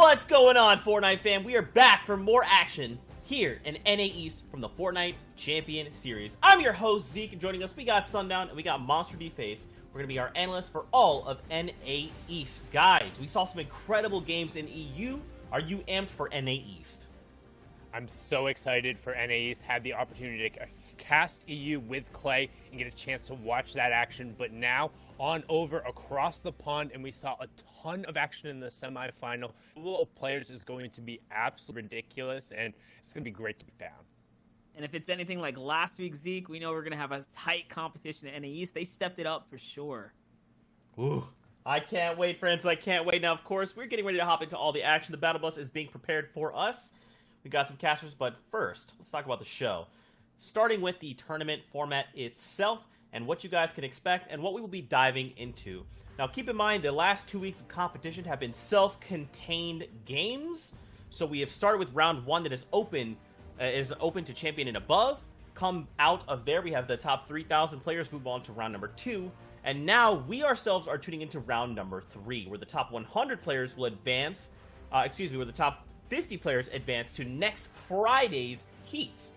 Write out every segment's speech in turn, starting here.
What's going on, Fortnite fam? We are back for more action here in NA East from the Fortnite Champion Series. I'm your host, Zeke, and joining us, we got Sundown and we got Monster D-Face. We're going to be our analysts for all of NA East. Guys, we saw some incredible games in EU. Are you amped for NA East? I'm so excited for NA East. Had the opportunity to cast EU with Clay and get a chance to watch that action, but now on over across the pond, and we saw a ton of action in the semifinal. The pool of players is going to be absolutely ridiculous, and it's going to be great to be down. And if it's anything like last week, Zeke, we know we're going to have a tight competition at NA East. They stepped it up for sure. Ooh. I can't wait, friends. I can't wait. Now, of course, we're getting ready to hop into all the action. The battle bus is being prepared for us. We got some casters, but first, let's talk about the show. Starting with the tournament format itself and what you guys can expect and what we will be diving into. Now, keep in mind, the last 2 weeks of competition have been self-contained games. So we have started with round 1 that is open to champion and above. Come out of there, we have the top 3,000 players move on to round number 2. And now we ourselves are tuning into round number 3, where the top 100 players will advance, where the top 50 players advance to next Friday's heats.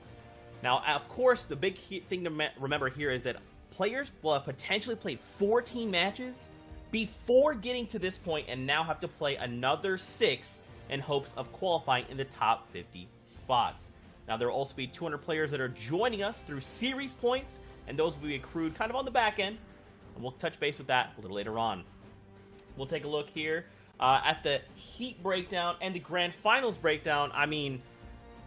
Now, of course, the big thing to remember here is that players will have potentially played 14 matches before getting to this point and now have to play another 6 in hopes of qualifying in the top 50 spots. Now, there will also be 200 players that are joining us through series points, and those will be accrued kind of on the back end, and we'll touch base with that a little later on. We'll take a look here at the heat breakdown and the grand finals breakdown. I mean,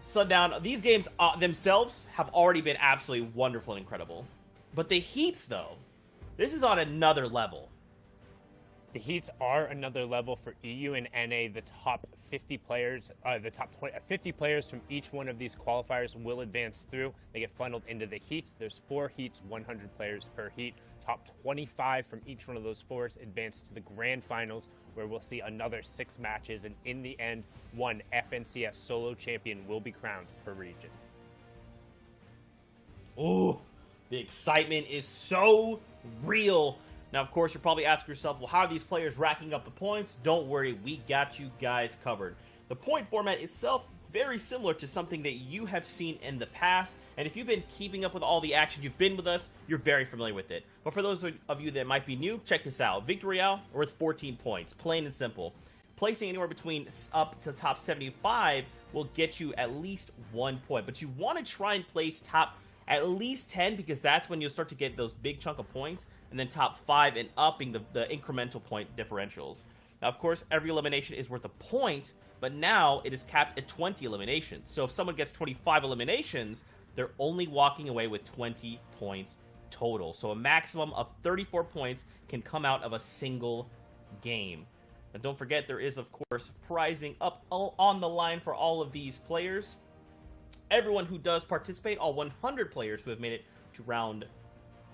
Sundown, these games themselves have already been absolutely wonderful and incredible. But the heats, though, this is on another level. The heats are another level for EU and NA. The top 50 players, the top 50 players from each one of these qualifiers will advance through. They get funneled into the heats. There's 4 heats, 100 players per heat. Top 25 from each one of those 4s advance to the grand finals, where we'll see another 6 matches, and in the end, one FNCS solo champion will be crowned per region. Ooh, the excitement is so real. Now, of course, you're probably asking yourself, well, how are these players racking up the points? Don't worry, we got you guys covered. The point format itself, very similar to something that you have seen in the past, and if you've been keeping up with all the action, you've been with us, you're very familiar with it. But for those of you that might be new, check this out. Victory Royale worth 14 points, plain and simple. Placing anywhere between up to top 75 will get you at least 1 point, but you want to try and place top at least 10, because that's when you'll start to get those big chunk of points, and then top 5 and upping the incremental point differentials. Now, of course, every elimination is worth a point, but now it is capped at 20 eliminations. So if someone gets 25 eliminations, they're only walking away with 20 points total. So a maximum of 34 points can come out of a single game. And don't forget, there is, of course, prizing up on the line for all of these players. Everyone who does participate, all 100 players who have made it to round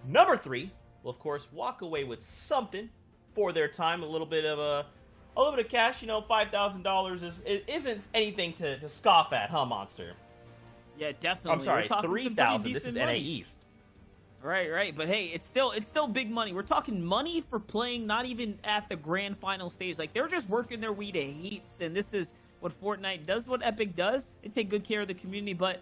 number 3, will, of course, walk away with something for their time. A little bit of cash, you know. $5,000 isn't anything to scoff at, huh, Monster? Yeah, definitely. I'm sorry, 3,000. This is NA East. Right. But hey, it's still big money. We're talking money for playing not even at the grand final stage. Like, they're just working their way to heats, and this is what Fortnite does, what Epic does. They take good care of the community, but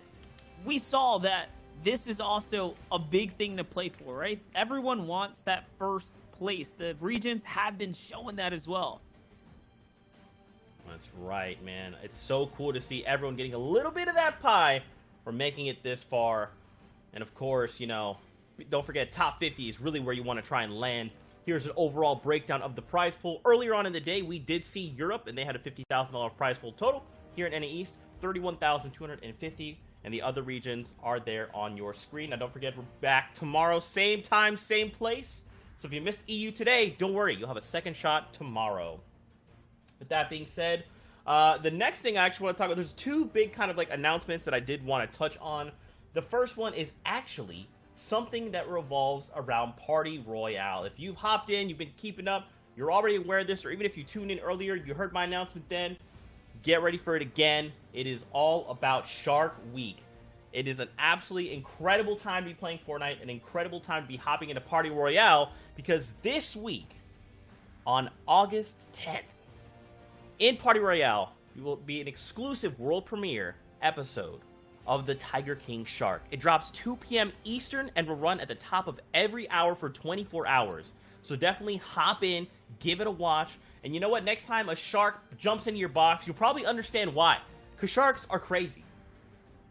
we saw that this is also a big thing to play for, right? Everyone wants that first place. The regions have been showing that as well. That's right, man. It's so cool to see everyone getting a little bit of that pie for making it this far. And of course, you know, don't forget, top 50 is really where you want to try and land. Here's an overall breakdown of the prize pool. Earlier on in the day, we did see Europe, and they had a $50,000 prize pool total. Here in NA East, $31,250, and the other regions are there on your screen. Now, don't forget, we're back tomorrow, same time, same place. So if you missed EU today, don't worry, you'll have a second shot tomorrow. With that being said, the next thing I actually want to talk about, there's 2 big kind of like announcements that I did want to touch on. The first one is actually something that revolves around Party Royale. If you've hopped in, you've been keeping up, you're already aware of this, or even if you tuned in earlier, you heard my announcement then, get ready for it again. It is all about Shark Week. It is an absolutely incredible time to be playing Fortnite, an incredible time to be hopping into Party Royale, because this week, on August 10th, in Party Royale, we will be an exclusive world premiere episode of the Tiger King Shark. It drops 2 p.m. Eastern and will run at the top of every hour for 24 hours. So definitely hop in, give it a watch, and you know what? Next time a shark jumps into your box, you'll probably understand why. Because sharks are crazy.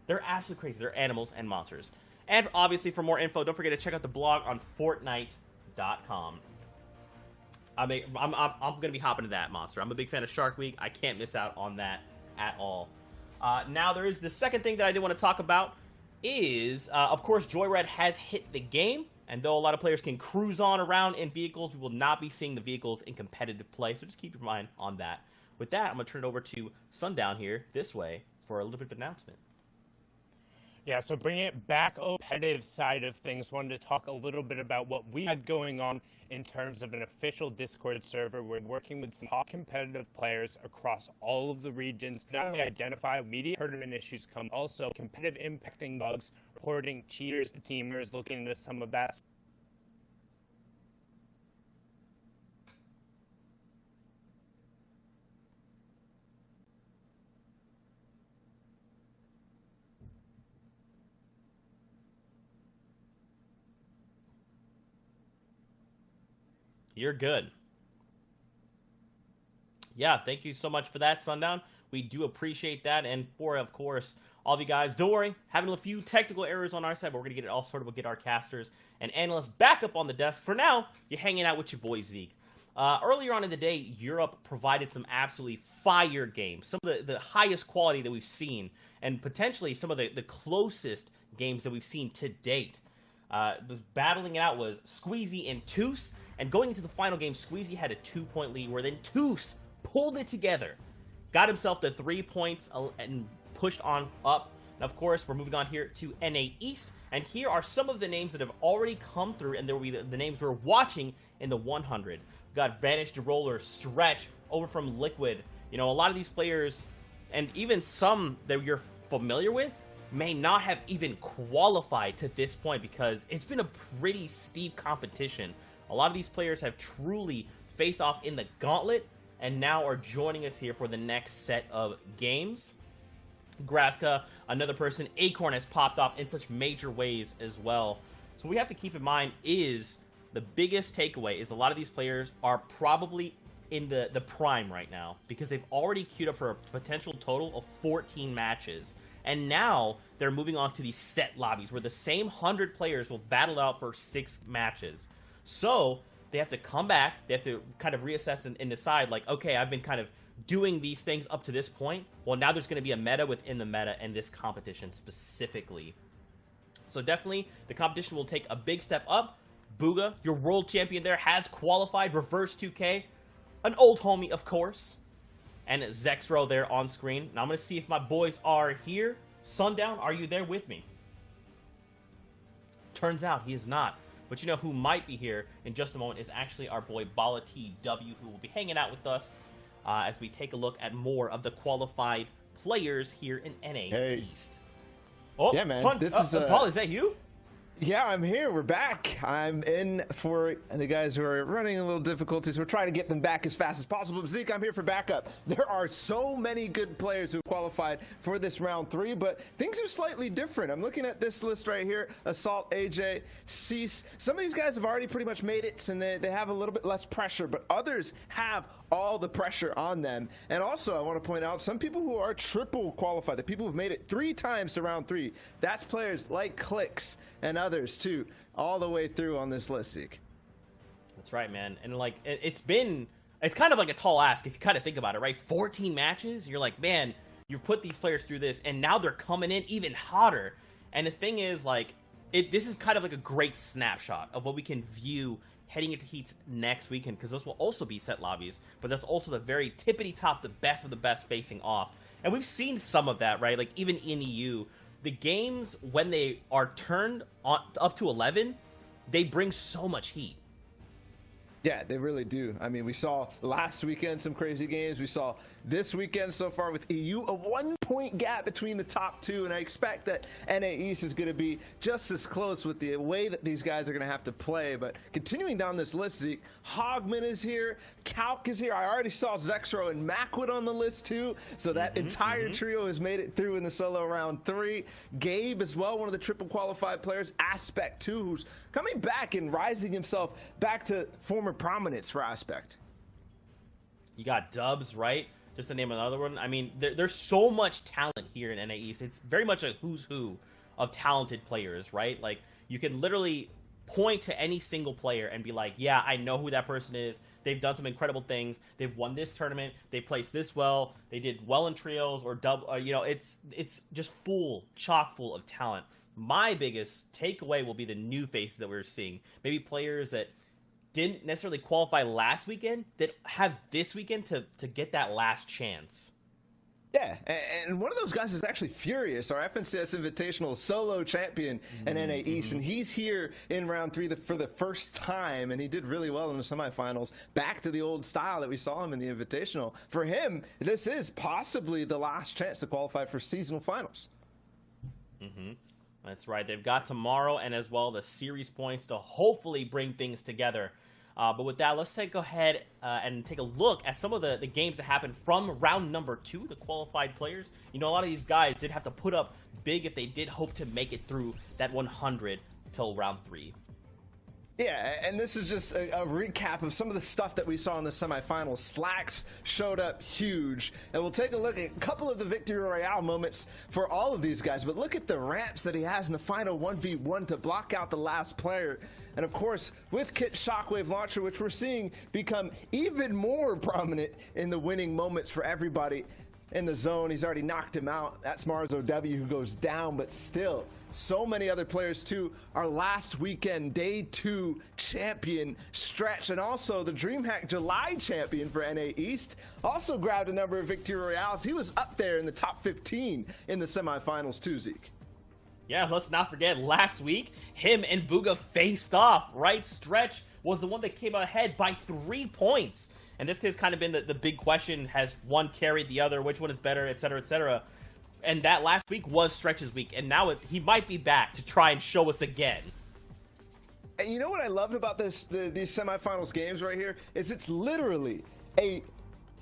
They're absolutely crazy. They're animals and monsters. And obviously, for more info, don't forget to check out the blog on Fortnite.com. I'm going to be hopping to that, monster. I'm a big fan of Shark Week. I can't miss out on that at all. Now, there is the second thing that I did want to talk about is, of course, Joyride has hit the game. And though a lot of players can cruise on around in vehicles, we will not be seeing the vehicles in competitive play. So just keep your mind on that. With that, I'm going to turn it over to Sundown here this way for a little bit of an announcement. Yeah, so bringing it back competitive side of things, wanted to talk a little bit about what we had going on in terms of an official Discord server. We're working with some top competitive players across all of the regions, not only identify immediate tournament issues come, also competitive impacting bugs, reporting cheaters, teamers, looking into some of that. You're good. Yeah, thank you so much for that, Sundown. We do appreciate that. And for, of course, all of you guys, don't worry. Having a few technical errors on our side, but we're going to get it all sorted. We'll get our casters and analysts back up on the desk. For now, you're hanging out with your boy, Zeke. Earlier on in the day, Europe provided some absolutely fire games. Some of the highest quality that we've seen. And potentially some of the closest games that we've seen to date. Battling it out was Squeezy and Toos. And going into the final game, Squeezy had a 2-point lead, where then Toos pulled it together, got himself the 3 points, and pushed on up. And of course, we're moving on here to NA East. And here are some of the names that have already come through, and there will be the names we're watching in the 100. We've got Vanish to Roller, Stretch, over from Liquid. You know, a lot of these players, and even some that you're familiar with, may not have even qualified to this point because it's been a pretty steep competition. A lot of these players have truly faced off in the gauntlet and now are joining us here for the next set of games. Graska, another person, Acorn has popped off in such major ways as well. So what we have to keep in mind is the biggest takeaway is a lot of these players are probably in the prime right now because they've already queued up for a potential total of 14 matches. And now they're moving on to these set lobbies where the same 100 players will battle out for 6 matches. So they have to come back, they have to kind of reassess and decide, like, okay, I've been kind of doing these things up to this point. Well, now there's going to be a meta within the meta and this competition specifically. So definitely, the competition will take a big step up. Booga, your world champion there, has qualified. Reverse 2K, an old homie, of course. And Zexro there on screen. Now I'm going to see if my boys are here. Sundown, are you there with me? Turns out he is not. But you know who might be here in just a moment is actually our boy Bala TW, who will be hanging out with us as we take a look at more of the qualified players here in NA East. Oh, yeah, man. Fun. This is Paul, is that you? Yeah, I'm here. We're back. I'm in for the guys who are running a little difficulties. We're trying to get them back as fast as possible. But Zeke, I'm here for backup. There are so many good players who qualified for this round 3, but things are slightly different. I'm looking at this list right here. Assault, AJ, Cease. Some of these guys have already pretty much made it, and they have a little bit less pressure, but others have all the pressure on them. And also, I want to point out some people who are triple qualified, the people who've made it 3 times to round 3. That's players like Clicks and others too, all the way through on this list, Zeke. That's right, man. And like, it's kind of like a tall ask if you kind of think about it, right? 14 matches, you're like, man, you put these players through this, and now they're coming in even hotter. And the thing is, like, this is kind of like a great snapshot of what we can view heading into heats next weekend, because those will also be set lobbies, but that's also the very tippity top, the best of the best facing off. And we've seen some of that, right? Like, even in EU, the games, when they are turned on up to 11, they bring so much heat. Yeah, they really do. I mean, we saw last weekend some crazy games. We saw this weekend so far with EU, a 1 3-point gap between the top two, and I expect that NA East is going to be just as close with the way that these guys are going to have to play. But continuing down this list, Zeke, Hogman is here, Calc is here. I already saw Zexro and Macwood on the list too, so that entire trio has made it through in the solo round 3. Gabe as well, one of the triple qualified players. Aspect too, who's coming back and rising himself back to former prominence for Aspect. You got Dubs, right? Just to name another one. I mean, there's so much talent here in NA East. It's very much a who's who of talented players, right? Like, you can literally point to any single player and be like, yeah, I know who that person is. They've done some incredible things. They've won this tournament. They placed this well. They did well in trios or you know, it's just chock full of talent. My biggest takeaway will be the new faces that we're seeing. Maybe players that didn't necessarily qualify last weekend that have this weekend to get that last chance. Yeah, and one of those guys is actually Furious, our FNCS Invitational solo champion in NA East, and he's here in round 3 for the first time, and he did really well in the semifinals, back to the old style that we saw him in the Invitational. For him, this is possibly the last chance to qualify for seasonal finals. That's right. They've got tomorrow and as well the series points to hopefully bring things together. But with that, let's go ahead and take a look at some of the games that happened from round number 2, the qualified players. You know, a lot of these guys did have to put up big if they did hope to make it through that 100 till round 3. Yeah, and this is just a recap of some of the stuff that we saw in the semifinals. Slacks showed up huge, and we'll take a look at a couple of the Victory Royale moments for all of these guys. But look at the ramps that he has in the final 1v1 to block out the last player. And of course, with Kit Shockwave Launcher, which we're seeing become even more prominent in the winning moments for everybody in the zone. He's already knocked him out. That's Marzo W who goes down, but still, so many other players too. Our last weekend, day 2 champion Stretch, and also the DreamHack July champion for NA East, also grabbed a number of Victory Royales. He was up there in the top 15 in the semifinals too, Zeke. Yeah, let's not forget, last week, him and Booga faced off, right? Stretch was the one that came ahead by 3 points. And this has kind of been the big question, has one carried the other, which one is better, et cetera, et cetera. And that last week was Stretch's week, and now he might be back to try and show us again. And you know what I loved about these semifinals games right here? Is it's literally a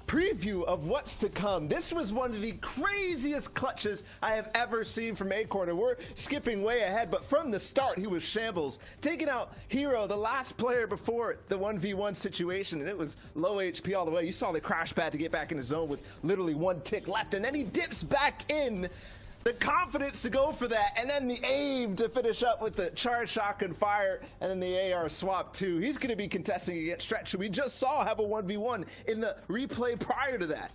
preview of what's to come. This was one of the craziest clutches I have ever seen from Acorn, and we're skipping way ahead, but from the start he was shambles, taking out Hero, the last player before the 1v1 situation, and it was low HP all the way. You saw the crash pad to get back in the zone with literally 1 tick left, and then he dips back in. The confidence to go for that, and then the aim to finish up with the charge shotgun fire, and then the AR swap too. He's going to be contesting against Stretch, who we just saw have a 1v1 in the replay prior to that.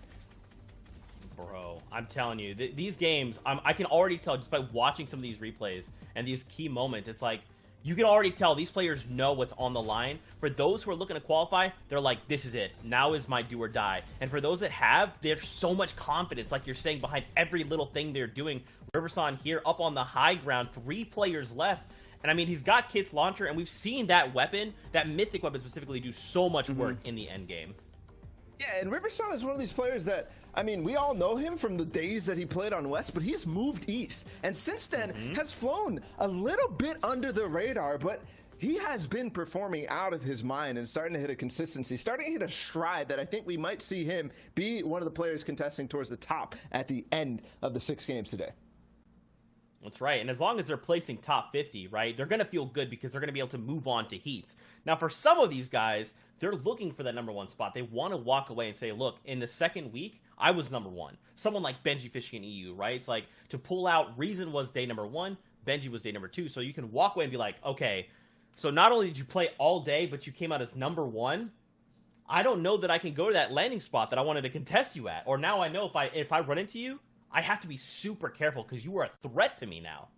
Bro, I'm telling you, these games, I can already tell just by watching some of these replays and these key moments, it's like, you can already tell these players know what's on the line. For those who are looking to qualify, they're like, this is it. Now is my do or die. And for those that have, there's so much confidence, like you're saying, behind every little thing they're doing. Riverson here up on the high ground, 3 players left. And I mean, he's got Kit's launcher, and we've seen that weapon, that mythic weapon specifically, do so much work in the end game. Yeah, and Riverson is one of these players that, I mean, we all know him from the days that he played on West, but he's moved east, and since then has flown a little bit under the radar, but he has been performing out of his mind and starting to hit a consistency, starting to hit a stride that I think we might see him be one of the players contesting towards the top at the end of the 6 games today. That's right, and as long as they're placing top 50, right, they're going to feel good because they're going to be able to move on to heats. Now, for some of these guys, they're looking for that #1 spot. They want to walk away and say, look, in the second week, I was #1. Someone like Benji Fishing in EU, right? It's like, to pull out, Reason was day #1, Benji was day #2, so you can walk away and be like, okay, so not only did you play all day, but you came out as #1, I don't know that I can go to that landing spot that I wanted to contest you at, or now I know if I run into you, I have to be super careful because you are a threat to me now.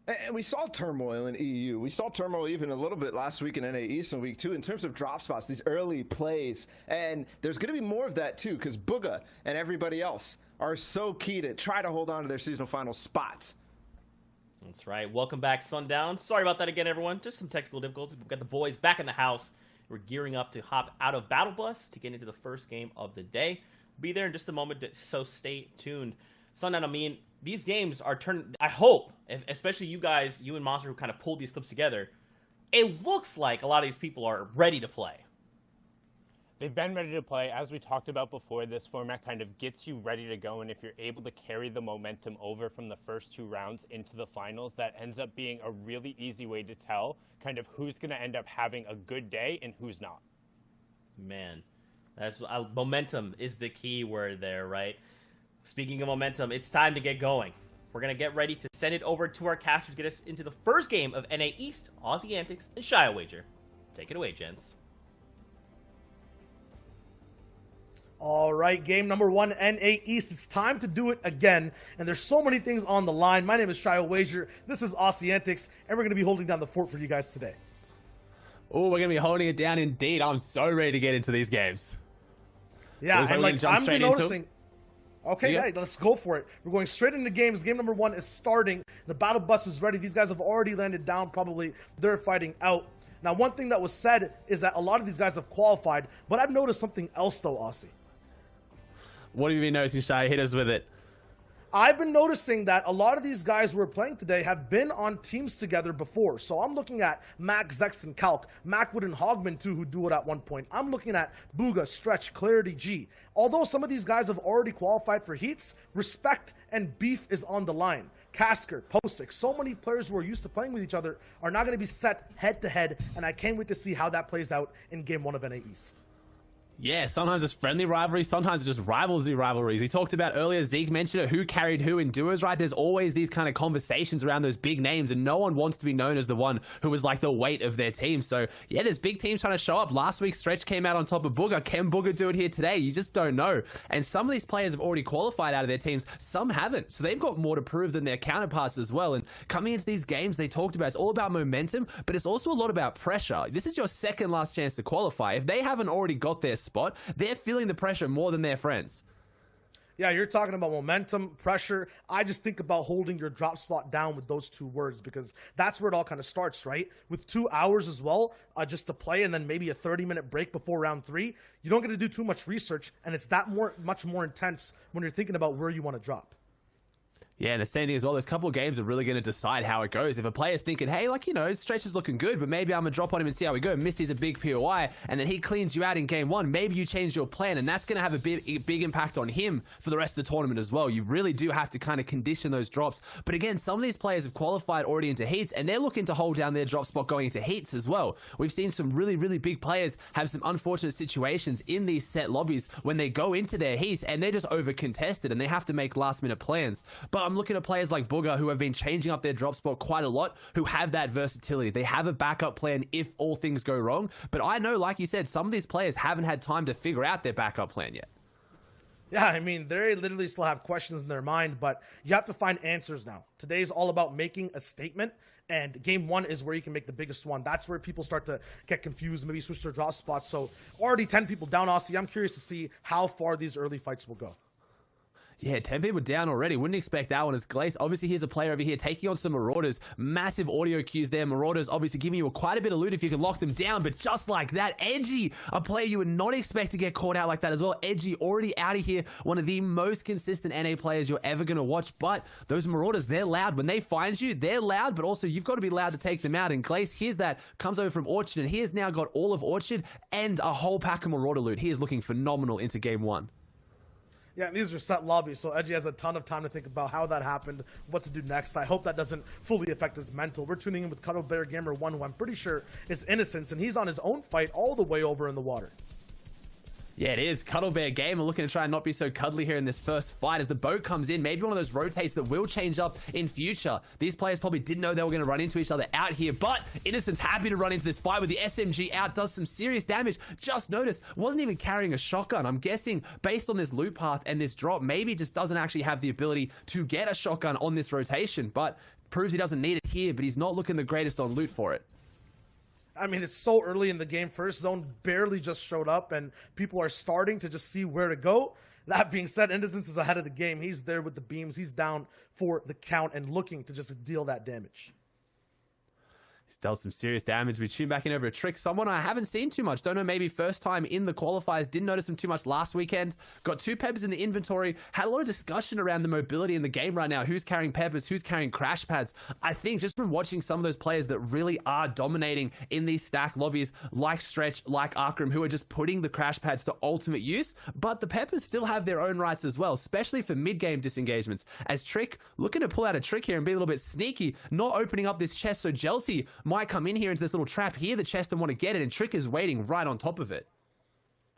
And we saw turmoil in EU. We saw turmoil even a little bit last week in NA East in week 2 in terms of drop spots, these early plays. And there's going to be more of that too because Booga and everybody else are so key to try to hold on to their seasonal final spots. That's right. Welcome back, Sundown. Sorry about that again, everyone. Just some technical difficulties. We've got the boys back in the house. We're gearing up to hop out of Battle Bus to get into the first game of the day. Be there in just a moment, so stay tuned. Sundown, I mean, these games are turning. I hope, especially you guys, you and Monster, who kind of pulled these clips together. It looks like a lot of these people are ready to play. They've been ready to play. As we talked about before, this format kind of gets you ready to go, and if you're able to carry the momentum over from the first 2 rounds into the finals, that ends up being a really easy way to tell kind of who's going to end up having a good day and who's not. Man, that's momentum is the key word there, right? Speaking of momentum, it's time to get going. We're going to get ready to send it over to our casters to get us into the first game of NA East, Aussie Antics, and Shia Wager. Take it away, gents. All right, game number 1, NA East. It's time to do it again, and there's so many things on the line. My name is Shia Wager. This is Aussie Antics, and we're going to be holding down the fort for you guys today. Oh, we're going to be holding it down indeed. I'm so ready to get into these games. Yeah, and like I'm noticing. Okay, yeah, let's go for it. We're going straight into games. Game number 1 is starting. The battle bus is ready. These guys have already landed down. Probably they're fighting out. Now, one thing that was said is that a lot of these guys have qualified, but I've noticed something else though, Aussie. What have you been noticing, Shai? Hit us with it. I've been noticing that a lot of these guys who are playing today have been on teams together before. So I'm looking at Mac, Zex, and Calc. Macwood and Hogman, too, who do it at one point. I'm looking at Booga, Stretch, Clarity, G. Although some of these guys have already qualified for heats, respect and beef is on the line. Casker, Posick, so many players who are used to playing with each other are now going to be set head-to-head, and I can't wait to see how that plays out in Game 1 of NA East. Yeah, sometimes it's friendly rivalries, sometimes it's just rivalries. We talked about earlier, Zeke mentioned it, who carried who in duos, right? There's always these kind of conversations around those big names, and no one wants to be known as the one who was like the weight of their team. So yeah, there's big teams trying to show up. Last week, Stretch came out on top of Booger. Can Booger do it here today? You just don't know. And some of these players have already qualified out of their teams, some haven't. So they've got more to prove than their counterparts as well. And coming into these games, they talked about, it's all about momentum, but it's also a lot about pressure. This is your second last chance to qualify. If they haven't already got their spot, they're feeling the pressure more than their friends. Yeah, you're talking about momentum, pressure. I just think about holding your drop spot down with those 2 words, because that's where it all kind of starts, right? With 2 hours as well, just to play, and then maybe a 30-minute break before round 3, you don't get to do too much research, and it's that much more intense when you're thinking about where you want to drop. Yeah, and the same thing as well, those couple of games are really going to decide how it goes. If a player's thinking, hey, like, you know, Stretch is looking good, but maybe I'm going to drop on him and see how we go. Misty's a big POI, and then he cleans you out in game 1. Maybe you change your plan, and that's going to have a big impact on him for the rest of the tournament as well. You really do have to kind of condition those drops. But again, some of these players have qualified already into heats, and they're looking to hold down their drop spot going into heats as well. We've seen some really, really big players have some unfortunate situations in these set lobbies when they go into their heats, and they're just over-contested, and they have to make last-minute plans. But I'm looking at players like Booger, who have been changing up their drop spot quite a lot, who have that versatility. They have a backup plan if all things go wrong. But I know, like you said, some of these players haven't had time to figure out their backup plan yet. Yeah, I mean, they literally still have questions in their mind, but you have to find answers now. Today's all about making a statement, and game 1 is where you can make the biggest one. That's where people start to get confused, maybe switch their drop spots. So already 10 people down, Aussie. I'm curious to see how far these early fights will go. Yeah, 10 people down already. Wouldn't expect that one as Glace. Obviously, here's a player over here taking on some Marauders. Massive audio cues there. Marauders obviously giving you quite a bit of loot if you can lock them down. But just like that, Edgy, a player you would not expect to get caught out like that as well. Edgy already out of here. One of the most consistent NA players you're ever going to watch. But those Marauders, they're loud. When they find you, they're loud. But also, you've got to be loud to take them out. And Glace, here's that. Comes over from Orchard. And he has now got all of Orchard and a whole pack of Marauder loot. He is looking phenomenal into game 1. Yeah, these are set lobbies, so Edgy has a ton of time to think about how that happened, what to do next. I hope that doesn't fully affect his mental. We're tuning in with Cuddle Bear Gamer 1, who I'm pretty sure is innocent, and he's on his own fight all the way over in the water. Yeah, it is. Cuddle Bear Gamer looking to try and not be so cuddly here in this first fight as the boat comes in. Maybe one of those rotates that will change up in future. These players probably didn't know they were going to run into each other out here, but Innocent's happy to run into this fight with the SMG out. Does some serious damage. Just noticed, wasn't even carrying a shotgun. I'm guessing based on this loot path and this drop, maybe just doesn't actually have the ability to get a shotgun on this rotation, but proves he doesn't need it here, but he's not looking the greatest on loot for it. I mean, it's so early in the game. First zone barely just showed up, and people are starting to just see where to go. That being said, Innocence is ahead of the game. He's there with the beams. He's down for the count and looking to just deal that damage. Dealt some serious damage. We tune back in over a Trick, someone I haven't seen too much. Don't know, maybe first time in the qualifiers. Didn't notice him too much last weekend. Got 2 Peppers in the inventory. Had a lot of discussion around the mobility in the game right now. Who's carrying Peppers? Who's carrying Crash Pads? I think just from watching some of those players that really are dominating in these stack lobbies, like Stretch, like Arkram, who are just putting the Crash Pads to ultimate use. But the Peppers still have their own rights as well, especially for mid-game disengagements. As Trick looking to pull out a trick here and be a little bit sneaky, not opening up this chest, so Jelsi might come in here into this little trap, hear the chest and want to get it, and Trick is waiting right on top of it.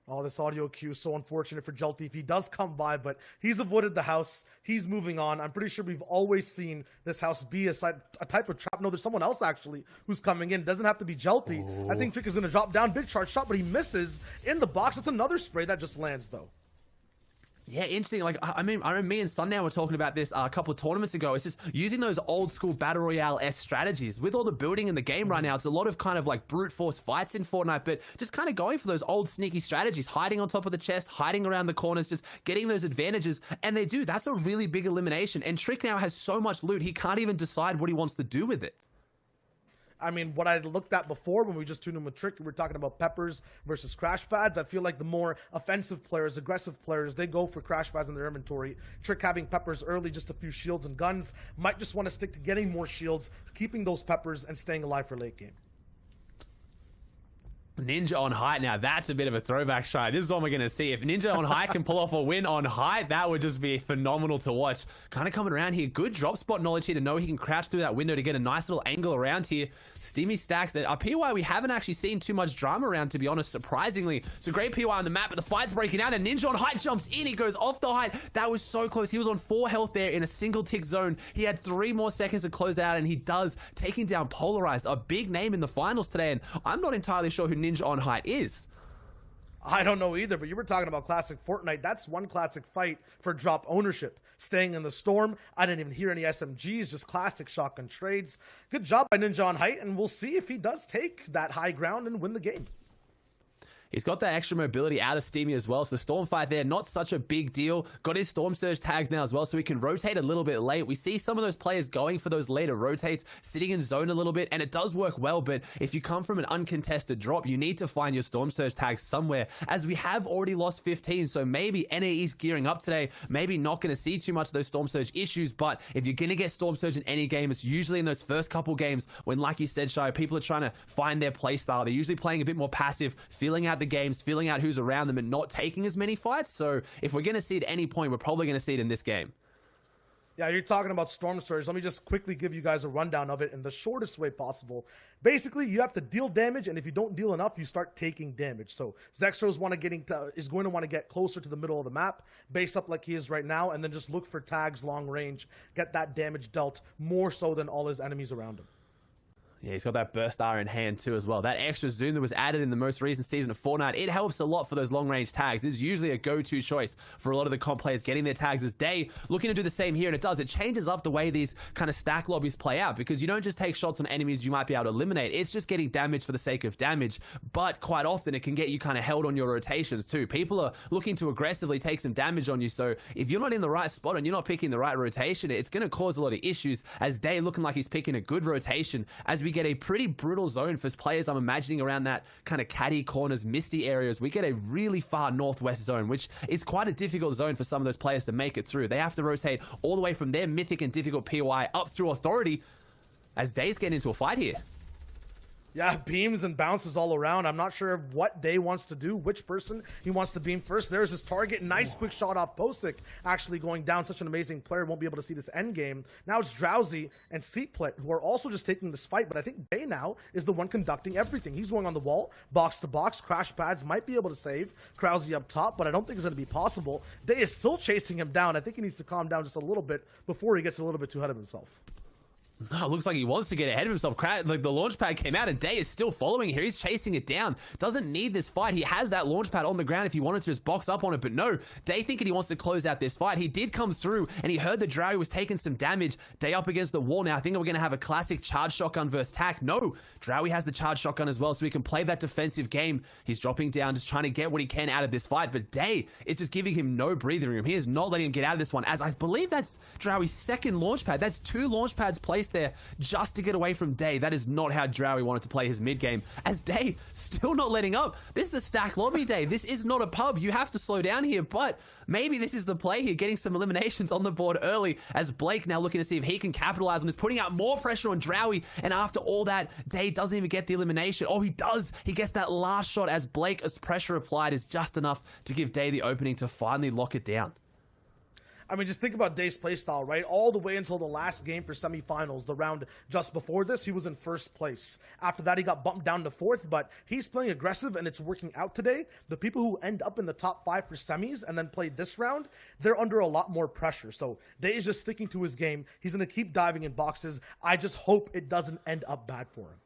Oh, this audio cue is so unfortunate for Jelti if he does come by, but he's avoided the house. He's moving on. I'm pretty sure we've always seen this house be a type of trap. No, there's someone else actually who's coming in. Doesn't have to be Jelti. I think Trick is going to drop down. Big charge shot, but he misses in the box. That's another spray that just lands, though. Yeah, interesting. Like, I mean, I remember me and Sundown were talking about this a couple of tournaments ago. It's just using those old school Battle Royale-esque strategies. With all the building in the game right now, it's a lot of kind of like brute force fights in Fortnite, but just kind of going for those old sneaky strategies, hiding on top of the chest, hiding around the corners, just getting those advantages. And they do. That's a really big elimination. And Trick now has so much loot, he can't even decide what he wants to do with it. I mean, what I looked at before when we just tuned in with Trick, we were talking about Peppers versus Crash Pads. I feel like the more offensive players, aggressive players, they go for Crash Pads in their inventory. Trick having Peppers early, just a few shields and guns, might just want to stick to getting more shields, keeping those Peppers, and staying alive for late game. Ninja on height now, that's a bit of a throwback shot. This is what we're going to see. If Ninja on height can pull off a win on height, that would just be phenomenal to watch. Kind of coming around here. Good drop spot knowledge here to know he can crouch through that window to get a nice little angle around here. Steamy stacks. A PY we haven't actually seen too much drama around, to be honest, surprisingly. It's a great PY on the map, but the fight's breaking out, and Ninja on height jumps in. He goes off the height. That was so close. He was on 4 health there in a single tick zone. He had 3 more seconds to close that out, and he does, taking down Polarized, a big name in the finals today, and I'm not entirely sure who Ninja on height is. I don't know either, but you were talking about classic Fortnite. That's one classic fight for drop ownership. Staying in the storm. I didn't even hear any SMGs, just classic shotgun trades. Good job by Ninja on height, and we'll see if he does take that high ground and win the game. He's got that extra mobility out of Steamy as well, so the Storm fight there, not such a big deal. Got his Storm Surge tags now as well, so he can rotate a little bit late. We see some of those players going for those later rotates, sitting in zone a little bit, and it does work well, but if you come from an uncontested drop, you need to find your Storm Surge tags somewhere, as we have already lost 15, so maybe NAE's gearing up today, maybe not going to see too much of those Storm Surge issues, but if you're going to get Storm Surge in any game, it's usually in those first couple games when, like you said, Shy, people are trying to find their play style. They're usually playing a bit more passive, feeling out the games, feeling out who's around them, and not taking as many fights. So if we're going to see it at any point, we're probably going to see it in this game. Yeah, you're talking about Storm Surge. Let me just quickly give you guys a rundown of it in the shortest way possible. Basically, you have to deal damage, and if you don't deal enough, you start taking damage. So Zextros is going to want to get closer to the middle of the map, base up like he is right now, and then just look for tags long range, get that damage dealt more so than all his enemies around him. Yeah, he's got that burst R in hand too as well. That extra zoom that was added in the most recent season of Fortnite, it helps a lot for those long-range tags. This is usually a go-to choice for a lot of the comp players getting their tags as Day. Looking to do the same here, and it does. It changes up the way these kind of stack lobbies play out, because you don't just take shots on enemies you might be able to eliminate. It's just getting damage for the sake of damage, but quite often it can get you kind of held on your rotations too. People are looking to aggressively take some damage on you, so if you're not in the right spot and you're not picking the right rotation, it's going to cause a lot of issues, as Day looking like he's picking a good rotation, as we get a pretty brutal zone for players. I'm imagining around that kind of caddy corners, misty areas. We get a really far northwest zone, which is quite a difficult zone for some of those players to make it through. They have to rotate all the way from their mythic and difficult POI up through authority, as Day's getting into a fight here. Yeah, beams and bounces all around. I'm not sure what Day wants to do, which person he wants to beam first. There's his target. Nice quick shot off Posick, actually going down. Such an amazing player. Won't be able to see this end game. Now it's Drowsy and Seatplit, who are also just taking this fight, but I think Day now is the one conducting everything. He's going on the wall, box to box. Crash Pads might be able to save Krause up top, but I don't think it's going to be possible. Day is still chasing him down. I think he needs to calm down just a little bit before he gets a little bit too ahead of himself. No, it looks like he wants to get ahead of himself. Like, the launch pad came out and Day is still following here. He's chasing it down. Doesn't need this fight. He has that launch pad on the ground if he wanted to just box up on it, but no. Day thinking he wants to close out this fight. He did come through and he heard the Drowie was taking some damage. Day up against the wall now. I think we're going to have a classic charge shotgun versus tack. No, Drowie has the charge shotgun as well, so he can play that defensive game. He's dropping down, just trying to get what he can out of this fight, but Day is just giving him no breathing room. He is not letting him get out of this one, as I believe that's Drowie's second launch pad. That's 2 launch pads placed space there just to get away from Day. That is not how Drowie wanted to play his mid game, as Day still not letting up. This is a stack lobby, Day. This is not a pub. You have to slow down here, but maybe this is the play here, getting some eliminations on the board early, as Blake now looking to see if he can capitalize on this, putting out more pressure on Drowie, and after all that, Day doesn't even get the elimination. Oh, he does. He gets that last shot as Blake, as pressure applied, is just enough to give Day the opening to finally lock it down. I mean, just think about Day's playstyle, right? All the way until the last game for semifinals, the round just before this, he was in first place. After that, he got bumped down to fourth, but he's playing aggressive and it's working out today. The people who end up in the top 5 for semis and then play this round, they're under a lot more pressure. So Day is just sticking to his game. He's going to keep diving in boxes. I just hope it doesn't end up bad for him.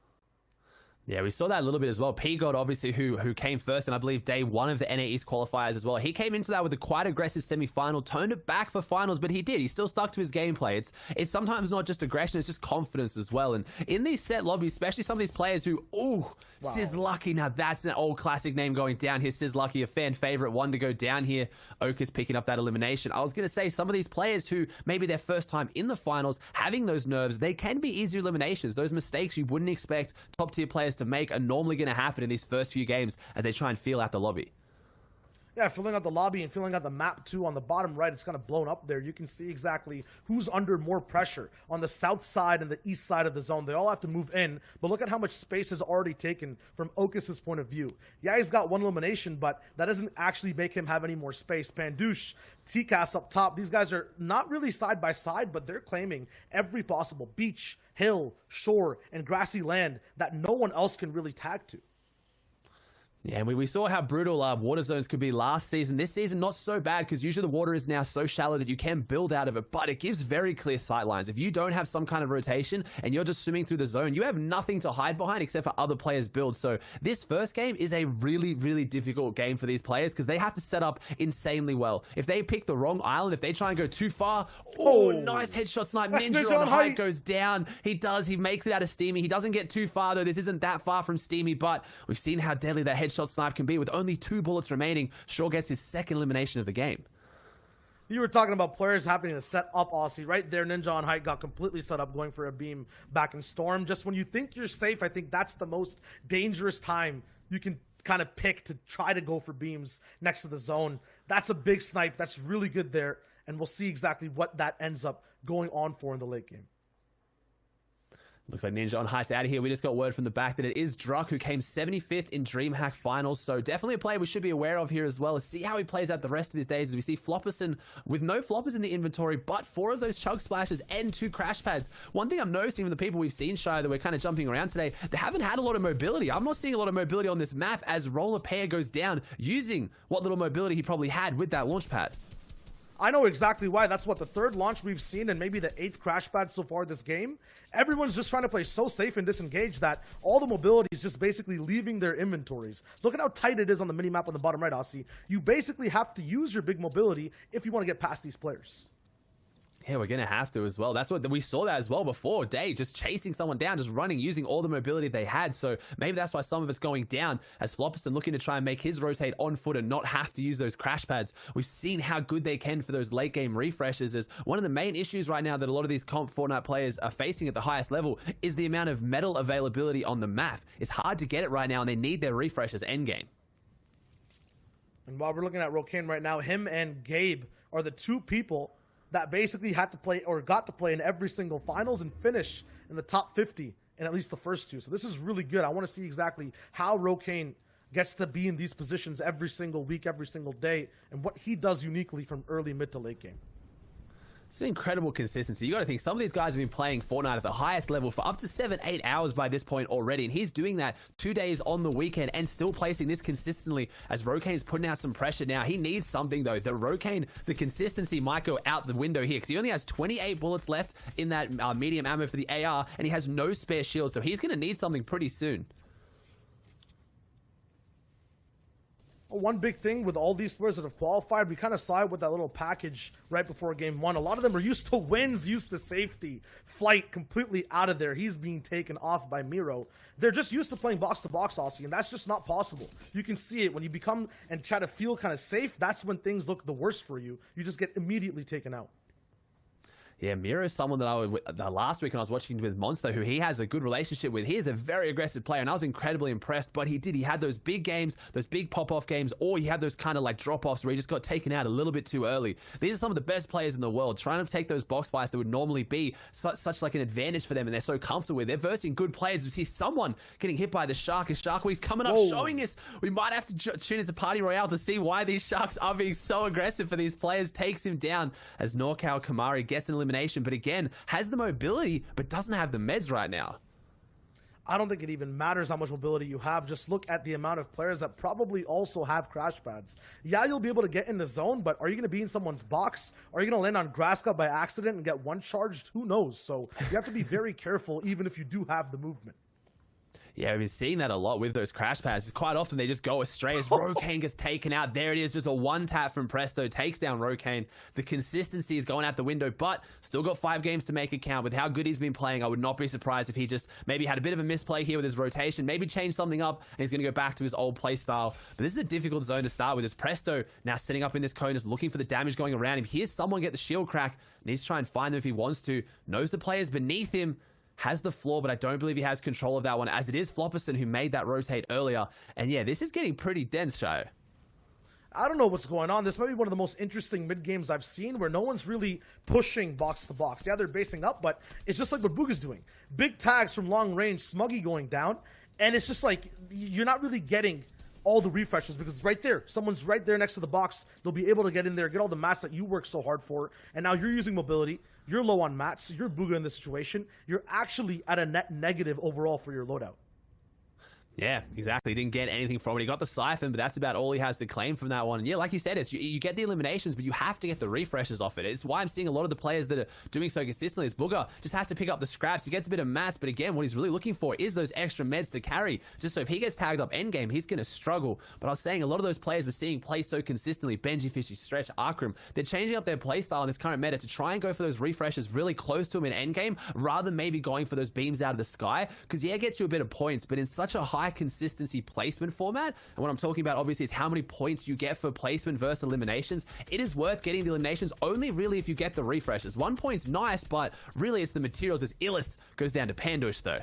Yeah, we saw that a little bit as well. P-God, obviously, who came first, and I believe day one of the NA East qualifiers as well. He came into that with a quite aggressive semi-final, toned it back for finals, but he did. He still stuck to his gameplay. It's sometimes not just aggression, it's just confidence as well. And in these set lobbies, especially some of these players who, wow. Sizz Lucky, now that's an old classic name going down here. Sizz Lucky, a fan favorite one to go down here. Oak is picking up that elimination. I was going to say, some of these players who maybe their first time in the finals, having those nerves, they can be easier eliminations. Those mistakes you wouldn't expect top tier players to make are normally going to happen in these first few games as they try and feel out the lobby. Yeah, filling out the lobby and filling out the map too. On the bottom right, it's kind of blown up there. You can see exactly who's under more pressure. On the south side and the east side of the zone, they all have to move in, but look at how much space is already taken from Okus's point of view. Yeah, he's got one elimination, but that doesn't actually make him have any more space. Pandoosh, TCAS up top, these guys are not really side by side, but they're claiming every possible beach, hill, shore, and grassy land that no one else can really tag to. Yeah, and we saw how brutal water zones could be last season. This season, not so bad, because usually the water is now so shallow that you can build out of it, but it gives very clear sight lines. If you don't have some kind of rotation and you're just swimming through the zone, you have nothing to hide behind except for other players' builds. So this first game is a really, really difficult game for these players because they have to set up insanely well. If they pick the wrong island, if they try and go too far, nice headshot snipe. Ninja on height goes down. He does. He makes it out of Steamy. He doesn't get too far, though. This isn't that far from Steamy, but we've seen how deadly that headshot snipe can be. With only 2 bullets remaining, Shaw gets his second elimination of the game. You were talking about players having to set up, Aussie. Right there, Ninja on height got completely set up going for a beam back in Storm. Just when you think you're safe, I think that's the most dangerous time you can kind of pick to try to go for beams next to the zone. That's a big snipe. That's really good there. And we'll see exactly what that ends up going on for in the late game. Looks like Ninja on Heist out of here. We just got word from the back that it is Druck who came 75th in DreamHack Finals. So definitely a player we should be aware of here as well. Let's see how he plays out the rest of his days as we see Flopperson with no floppers in the inventory, but 4 of those chug splashes and 2 crash pads. One thing I'm noticing from the people we've seen, Shire, that we're kind of jumping around today, they haven't had a lot of mobility. I'm not seeing a lot of mobility on this map as Roller Pair goes down using what little mobility he probably had with that launch pad. I know exactly why. That's what the 3rd launch we've seen and maybe the 8th crash pad so far this game. Everyone's just trying to play so safe and disengaged that all the mobility is just basically leaving their inventories. Look at how tight it is on the minimap on the bottom right, Aussie. You basically have to use your big mobility if you want to get past these players. Yeah, we're going to have to as well. That's what we saw that as well before. Day just chasing someone down, just running, using all the mobility they had. So maybe that's why some of it's going down as Flopperson looking to try and make his rotate on foot and not have to use those crash pads. We've seen how good they can for those late game refreshes. As one of the main issues right now that a lot of these comp Fortnite players are facing at the highest level is the amount of metal availability on the map. It's hard to get it right now and they need their refreshes endgame. And while we're looking at Rokane right now, him and Gabe are the 2 people that basically had to play or got to play in every single finals and finish in the top 50 in at least the first 2. So this is really good. I want to see exactly how Rokane gets to be in these positions every single week, every single day, and what he does uniquely from early, mid to late game. It's an incredible consistency. You got to think some of these guys have been playing Fortnite at the highest level for up to 7-8 hours by this point already, and he's doing that 2 days on the weekend and still placing this consistently as Rokane's putting out some pressure now. He needs something though. The Rokane, the consistency might go out the window here because he only has 28 bullets left in that medium ammo for the AR, and he has no spare shields, so he's going to need something pretty soon. One big thing with all these players that have qualified, we kind of saw it with that little package right before game 1. A lot of them are used to wins, used to safety. Flight completely out of there. He's being taken off by Miro. They're just used to playing box to box, Aussie, and that's just not possible. You can see it when you become and try to feel kind of safe. That's when things look the worst for you. You just get immediately taken out. Yeah, Miro is someone that last week when I was watching with Monster, who he has a good relationship with. He is a very aggressive player, and I was incredibly impressed. But he had those big games, those big pop-off games, or he had those kind of like drop-offs where he just got taken out a little bit too early. These are some of the best players in the world, trying to take those box fights that would normally be such like an advantage for them, and they're so comfortable with. They're versing good players. We see someone getting hit by the Shark, and Shark Week's coming up, showing us we might have to tune into Party Royale to see why these Sharks are being so aggressive for these players. Takes him down as NorCal Kamari gets an elimination, but again, has the mobility, but doesn't have the meds right now. I don't think it even matters how much mobility you have. Just look at the amount of players that probably also have crash pads. Yeah, you'll be able to get in the zone, but are you going to be in someone's box? Are you going to land on grass cut by accident and get one charged? Who knows? So you have to be very careful, even if you do have the movement. Yeah, we've been seeing that a lot with those crash pads. Quite often they just go astray as Rokane gets taken out. There it is, just a one tap from Presto, takes down Rokane. The consistency is going out the window, but still got 5 games to make it count. With how good he's been playing, I would not be surprised if he just maybe had a bit of a misplay here with his rotation, maybe change something up, and he's going to go back to his old play style. But this is a difficult zone to start with, as Presto now sitting up in this cone, just looking for the damage going around him. Here's someone get the shield crack, needs to try and find him if he wants to. Knows the players beneath him, has the floor, but I don't believe he has control of that one, as it is Flopperson who made that rotate earlier. And yeah, this is getting pretty dense, Sho. I don't know what's going on. This might be one of the most interesting mid games I've seen, where no one's really pushing box to box. Yeah, they're basing up, but it's just like what Booga's doing. Big tags from long range, Smuggy going down, and it's just like you're not really getting all the refreshes, because right there, someone's right there next to the box. They'll be able to get in there, get all the mats that you work so hard for, and now you're using mobility. You're low on mats. You're Booga in this situation. You're actually at a net negative overall for your loadout. Yeah, exactly. He didn't get anything from it. He got the siphon, but that's about all he has to claim from that one. And yeah, like you said, it's you get the eliminations, but you have to get the refreshes off it. It's why I'm seeing a lot of the players that are doing so consistently. Is Booga just has to pick up the scraps. He gets a bit of mats, but again, what he's really looking for is those extra meds to carry. Just so if he gets tagged up endgame, he's going to struggle. But I was saying a lot of those players we're seeing play so consistently, Benji, Fishy, Stretch, Arkrim, they're changing up their play style in this current meta to try and go for those refreshes really close to him in endgame, rather than maybe going for those beams out of the sky. Because yeah, it gets you a bit of points, but in such a high consistency placement format, and what I'm talking about obviously is how many points you get for placement versus eliminations, it is worth getting the eliminations only really if you get the refreshes. 1 point's nice, but really it's the materials. As illest goes down to Pandush though.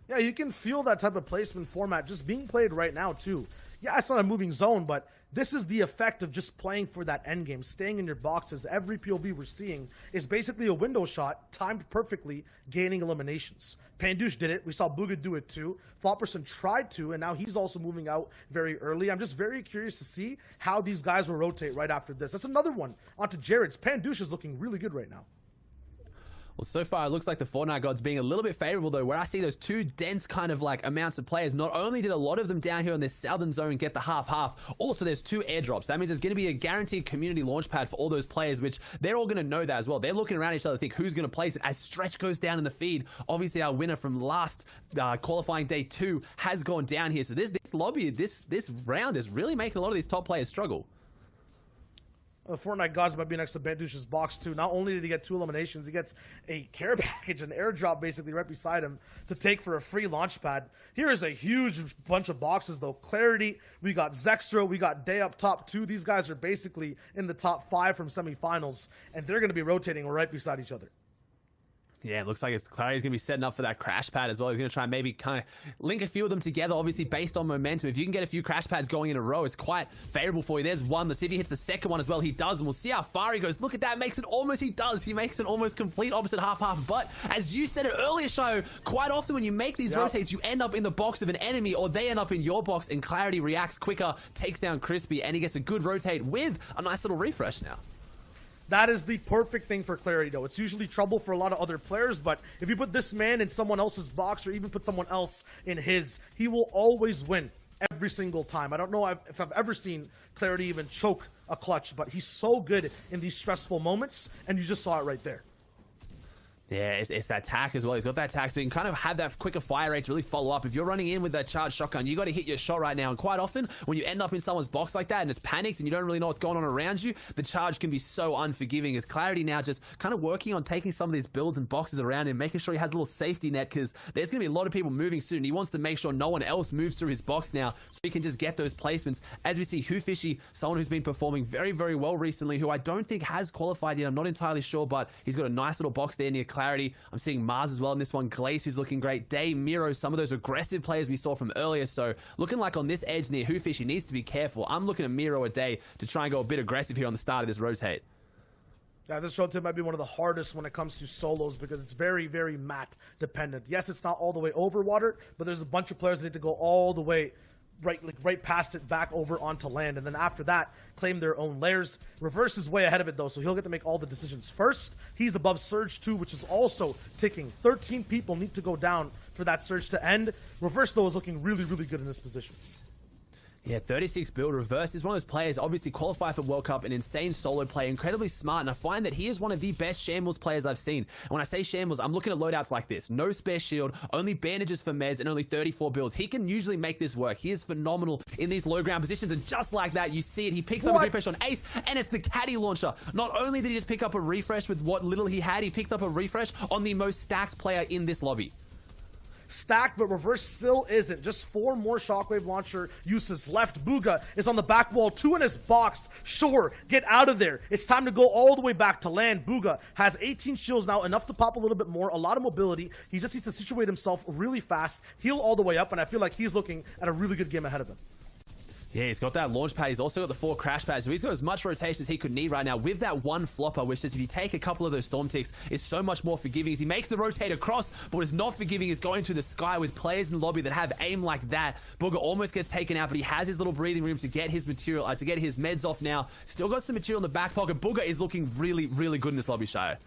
Yeah, you can feel that type of placement format just being played right now too. Yeah, it's not a moving zone, but this is the effect of just playing for that end game, staying in your boxes. Every POV we're seeing is basically a window shot, timed perfectly, gaining eliminations. Pandush did it. We saw Booga do it too. Flopperson tried to, and now he's also moving out very early. I'm just very curious to see how these guys will rotate right after this. That's another one. Onto Jared's. Pandush is looking really good right now. Well, so far it looks like the Fortnite gods being a little bit favorable though, where I see those two dense kind of like amounts of players. Not only did a lot of them down here in this southern zone get the half-half, also there's 2 airdrops. That means there's going to be a guaranteed community launch pad for all those players, which they're all going to know that as well. They're looking around each other to think who's going to place it as Stretch goes down in the feed. Obviously our winner from last qualifying day 2 has gone down here. So this lobby, this round is really making a lot of these top players struggle. The Fortnite gods might be next to Bandush's box too. Not only did he get 2 eliminations, he gets a care package, an airdrop basically right beside him to take for a free launch pad. Here is a huge bunch of boxes though. Clarity, we got Zextra, we got Day up top too. These guys are basically in the top 5 from semifinals, and they're going to be rotating right beside each other. Yeah, it looks like Clary's going to be setting up for that crash pad as well. He's going to try and maybe kind of link a few of them together, obviously based on momentum. If you can get a few crash pads going in a row, it's quite favorable for you. There's one. Let's see if he hits the second one as well. He does, and we'll see how far he goes. Look at that. Makes it almost, he does. He makes an almost complete opposite half-half. But as you said it earlier, Show, quite often when you make these rotates, you end up in the box of an enemy, or they end up in your box, and Clarity reacts quicker, takes down Crispy, and he gets a good rotate with a nice little refresh now. That is the perfect thing for Clarity, though. It's usually trouble for a lot of other players, but if you put this man in someone else's box, or even put someone else in his, he will always win every single time. I don't know if I've ever seen Clarity even choke a clutch, but he's so good in these stressful moments, and you just saw it right there. Yeah, it's that tack as well. He's got that tack, so you can kind of have that quicker fire rate to really follow up. If you're running in with that charged shotgun, you got to hit your shot right now. And quite often, when you end up in someone's box like that and it's panicked and you don't really know what's going on around you, the charge can be so unforgiving. As Clarity now just kind of working on taking some of these builds and boxes around him, making sure he has a little safety net, because there's going to be a lot of people moving soon. He wants to make sure no one else moves through his box now, so he can just get those placements. As we see, Fishy, someone who's been performing very, very well recently, who I don't think has qualified yet. I'm not entirely sure, but he's got a nice little box there near Clarity. I'm seeing Mars as well in this one. Glace, who's looking great. Day, Miro, some of those aggressive players we saw from earlier. So looking like on this edge near Whofish, he needs to be careful. I'm looking at Miro or Day to try and go a bit aggressive here on the start of this rotate. Yeah, this rotate might be one of the hardest when it comes to solos because it's very, very map dependent. Yes, it's not all the way over water, but there's a bunch of players that need to go all the way right past it, back over onto land, and then after that claim their own layers. Reverse is way ahead of it though, so he'll get to make all the decisions first. He's above Surge 2, which is also ticking. 13 people need to go down for that Surge to end. Reverse though is looking really, really good in this position. Yeah, 36 build. Reverse is one of those players, obviously qualified for World Cup, an insane solo play, incredibly smart, and I find that he is one of the best Shambles players I've seen. And when I say Shambles, I'm looking at loadouts like this. No spare shield, only bandages for meds, and only 34 builds. He can usually make this work. He is phenomenal in these low ground positions, and just like that, you see it. He picks up a refresh on Ace, and it's the caddy launcher. Not only did he just pick up a refresh with what little he had, he picked up a refresh on the most stacked player in this lobby. Stacked, but Reverse still isn't. Just 4 more shockwave launcher uses left. Booga is on the back wall, 2 in his box. Sure, get out of there. It's time to go all the way back to land. Booga has 18 shields now, enough to pop a little bit more, a lot of mobility. He just needs to situate himself really fast, heal all the way up, and I feel like he's looking at a really good game ahead of him. Yeah, he's got that launch pad. He's also got the 4 crash pads. So he's got as much rotation as he could need right now with that 1 flopper, which is, if you take a couple of those storm ticks, is so much more forgiving. As he makes the rotate across, but what is not forgiving is going through the sky with players in the lobby that have aim like that. Booga almost gets taken out, but he has his little breathing room to get his material, to get his meds off now. Still got some material in the back pocket. Booga is looking really, really good in this lobby, Shire.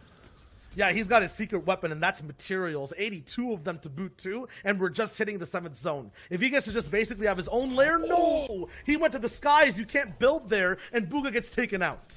Yeah, he's got his secret weapon, and that's materials. 82 of them to boot too, and we're just hitting the 7th zone. If he gets to just basically have his own lair, no! He went to the skies, you can't build there, and Booga gets taken out.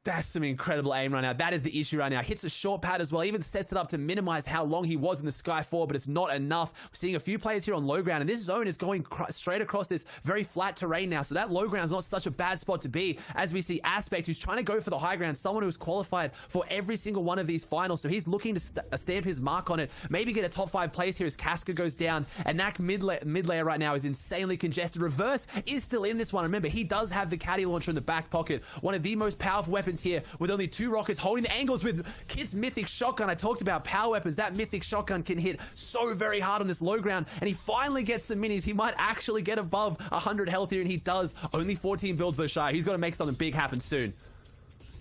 That's some incredible aim right now. That is the issue right now. Hits a short pad as well. Even sets it up to minimize how long he was in the sky for, but it's not enough. We're seeing a few players here on low ground, and this zone is going straight across this very flat terrain now. So that low ground is not such a bad spot to be, as we see Aspect, who's trying to go for the high ground, someone who's qualified for every single one of these finals. So he's looking to stamp his mark on it. Maybe get a top 5 place here as Casca goes down. And that mid layer right now is insanely congested. Reverse is still in this one. Remember, he does have the caddy launcher in the back pocket. One of the most powerful weapons here, with only 2 rockets holding the angles with Kit's mythic shotgun. I talked about power weapons. That mythic shotgun can hit so very hard on this low ground, and he finally gets some minis. He might actually get above 100 health here, and he does. Only 14 builds though, Shy. He's got to make something big happen soon.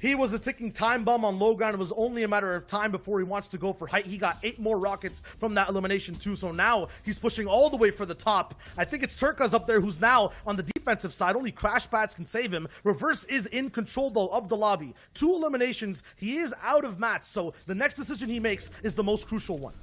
He was a ticking time bomb on low ground. It was only a matter of time before he wants to go for height. He got 8 more rockets from that elimination too, so now he's pushing all the way for the top. I think it's Turkas up there who's now on the defensive side. Only crash pads can save him. Reverse is in control though of the lobby. 2 eliminations. He is out of mats, so the next decision he makes is the most crucial one.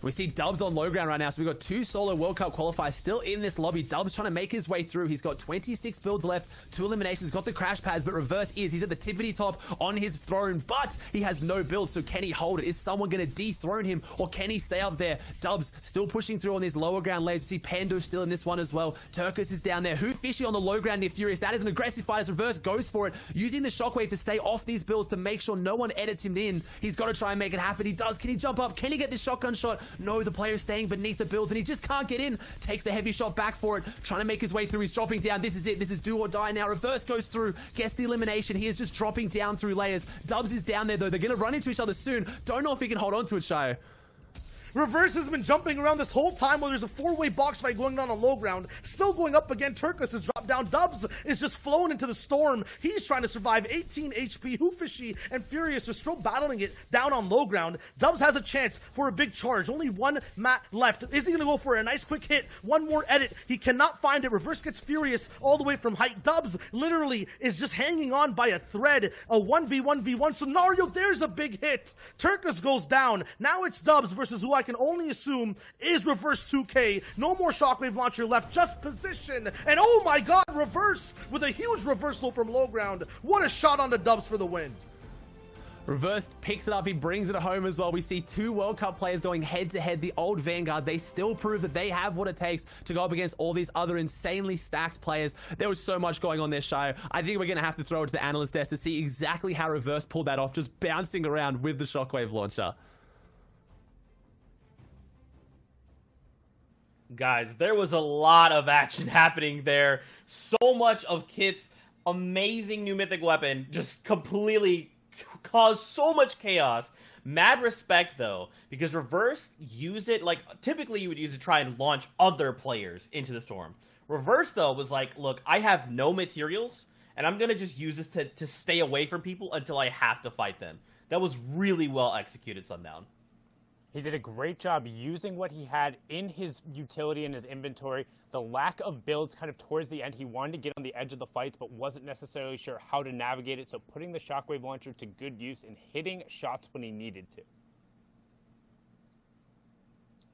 We see Dubs on low ground right now, so we've got 2 solo World Cup qualifiers still in this lobby. Dubs trying to make his way through. He's got 26 builds left, 2 eliminations, got the crash pads, but Reverse he's at the tippity top on his throne, but he has no build, so can he hold it? Is someone going to dethrone him, or can he stay up there? Dubs still pushing through on these lower ground layers. You see Pando still in this one as well. Turkus is down there. Fishy on the low ground near Furious. That is an aggressive fight as Reverse goes for it, using the shockwave to stay off these builds to make sure no one edits him in. He's got to try and make it happen. He does. Can he jump up? Can he get this shotgun shot? No, the player's staying beneath the build, and he just can't get in. Takes the heavy shot back for it, trying to make his way through. He's dropping down. This is it. This is do or die now. Reverse goes through, gets the elimination. He is just dropping down through layers. Dubs is down there though. They're going to run into each other soon. Don't know if he can hold on to it, Shio. Reverse has been jumping around this whole time while there's a 4-way box fight going on low ground. Still going up again. Turkus has dropped down. Dubs is just flown into the storm. He's trying to survive. 18 HP. Fishy and Furious are still battling it down on low ground. Dubs has a chance for a big charge. Only 1 mat left. Is he going to go for a nice quick hit? 1 more edit. He cannot find it. Reverse gets Furious all the way from height. Dubs literally is just hanging on by a thread. A 1v1v1 scenario. There's a big hit. Turkus goes down. Now it's Dubs versus who I can only assume is Reverse 2K. No more shockwave launcher left, just position. And oh my god, Reverse with a huge reversal from low ground. What a shot on the Dubs for the win. Reverse picks it up. He brings it home as well. We see two World Cup players going head-to-head. The old Vanguard, they still prove that they have what it takes to go up against all these other insanely stacked players. There was so much going on there, Shio. I think we're going to have to throw it to the analyst desk to see exactly how Reverse pulled that off, just bouncing around with the Shockwave launcher. Guys, there was a lot of action happening there. So much of Kit's amazing new mythic weapon just completely caused so much chaos. Mad respect, though, because Reverse used it, like, typically you would use it to try and launch other players into the storm. Reverse, though, was like, look, I have no materials, and I'm going to just use this to stay away from people until I have to fight them. That was really well executed, Sundown. He did a great job using what he had in his utility in his inventory. The lack of builds kind of towards the end, he wanted to get on the edge of the fights, but wasn't necessarily sure how to navigate it. So putting the Shockwave launcher to good use and hitting shots when he needed to.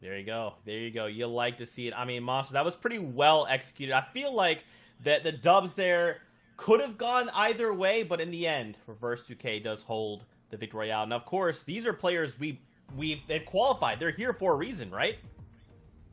There you go. There you go. You like to see it. I mean, Monster, that was pretty well executed. I feel like that the dubs there could have gone either way, but in the end, Reverse 2K does hold the Victory Royale. And of course, they're players they've qualified. They're here for a reason, right?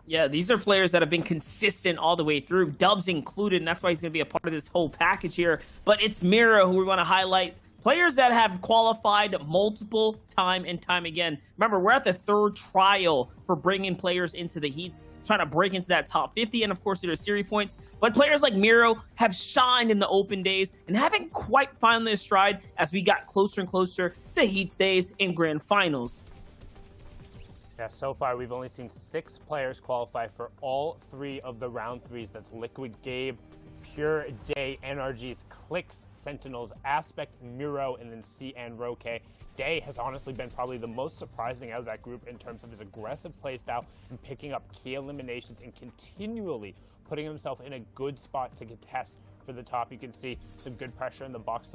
Yeah, these are players that have been consistent all the way through, dubs included, and that's why he's going to be a part of this whole package here. But it's Mira who we want to highlight. Players that have qualified multiple time and time again. Remember, we're at the third trial for bringing players into the heats, trying to break into that top 50, and of course, there's series points. But players like Miro have shined in the open days and haven't quite found their stride as we got closer and closer to heats days and grand finals. Yeah, so far we've only seen 6 players qualify for all 3 of the round 3s. That's Liquid Gabe, Pure, Day, NRGs, Clicks, Sentinels, Aspect, Miro, and then C and Roque. Day has honestly been probably the most surprising out of that group in terms of his aggressive playstyle and picking up key eliminations and continually putting himself in a good spot to contest for the top. You can see some good pressure in the box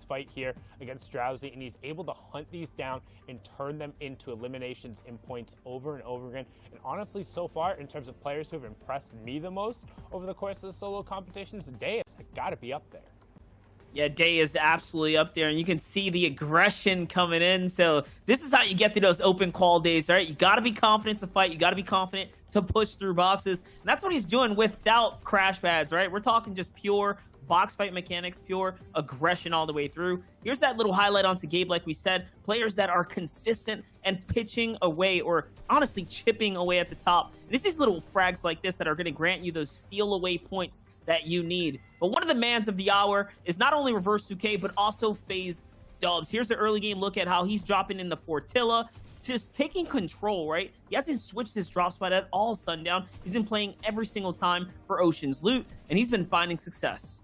fight here against Drowsy, and he's able to hunt these down and turn them into eliminations in points over and over again. And honestly, so far, in terms of players who have impressed me the most over the course of the solo competitions, Day has got to be up there. Yeah, Day is absolutely up there, and you can see the aggression coming in. So this is how you get through those open call days, right? You got to be confident to fight. You got to be confident to push through boxes. And that's what he's doing without crash pads, right? We're talking just pure box fight mechanics, pure aggression all the way through. Here's that little highlight onto Gabe, like we said. Players that are consistent and pitching away, or honestly chipping away at the top. And it's these little frags like this that are going to grant you those steal away points that you need. But one of the mans of the hour is not only Reverse 2K, but also FaZe Dubs. Here's the early game look at how he's dropping in the Fortilla, just taking control, right? He hasn't switched his drop spot at all, Sundown. He's been playing every single time for Ocean's Loot, and he's been finding success.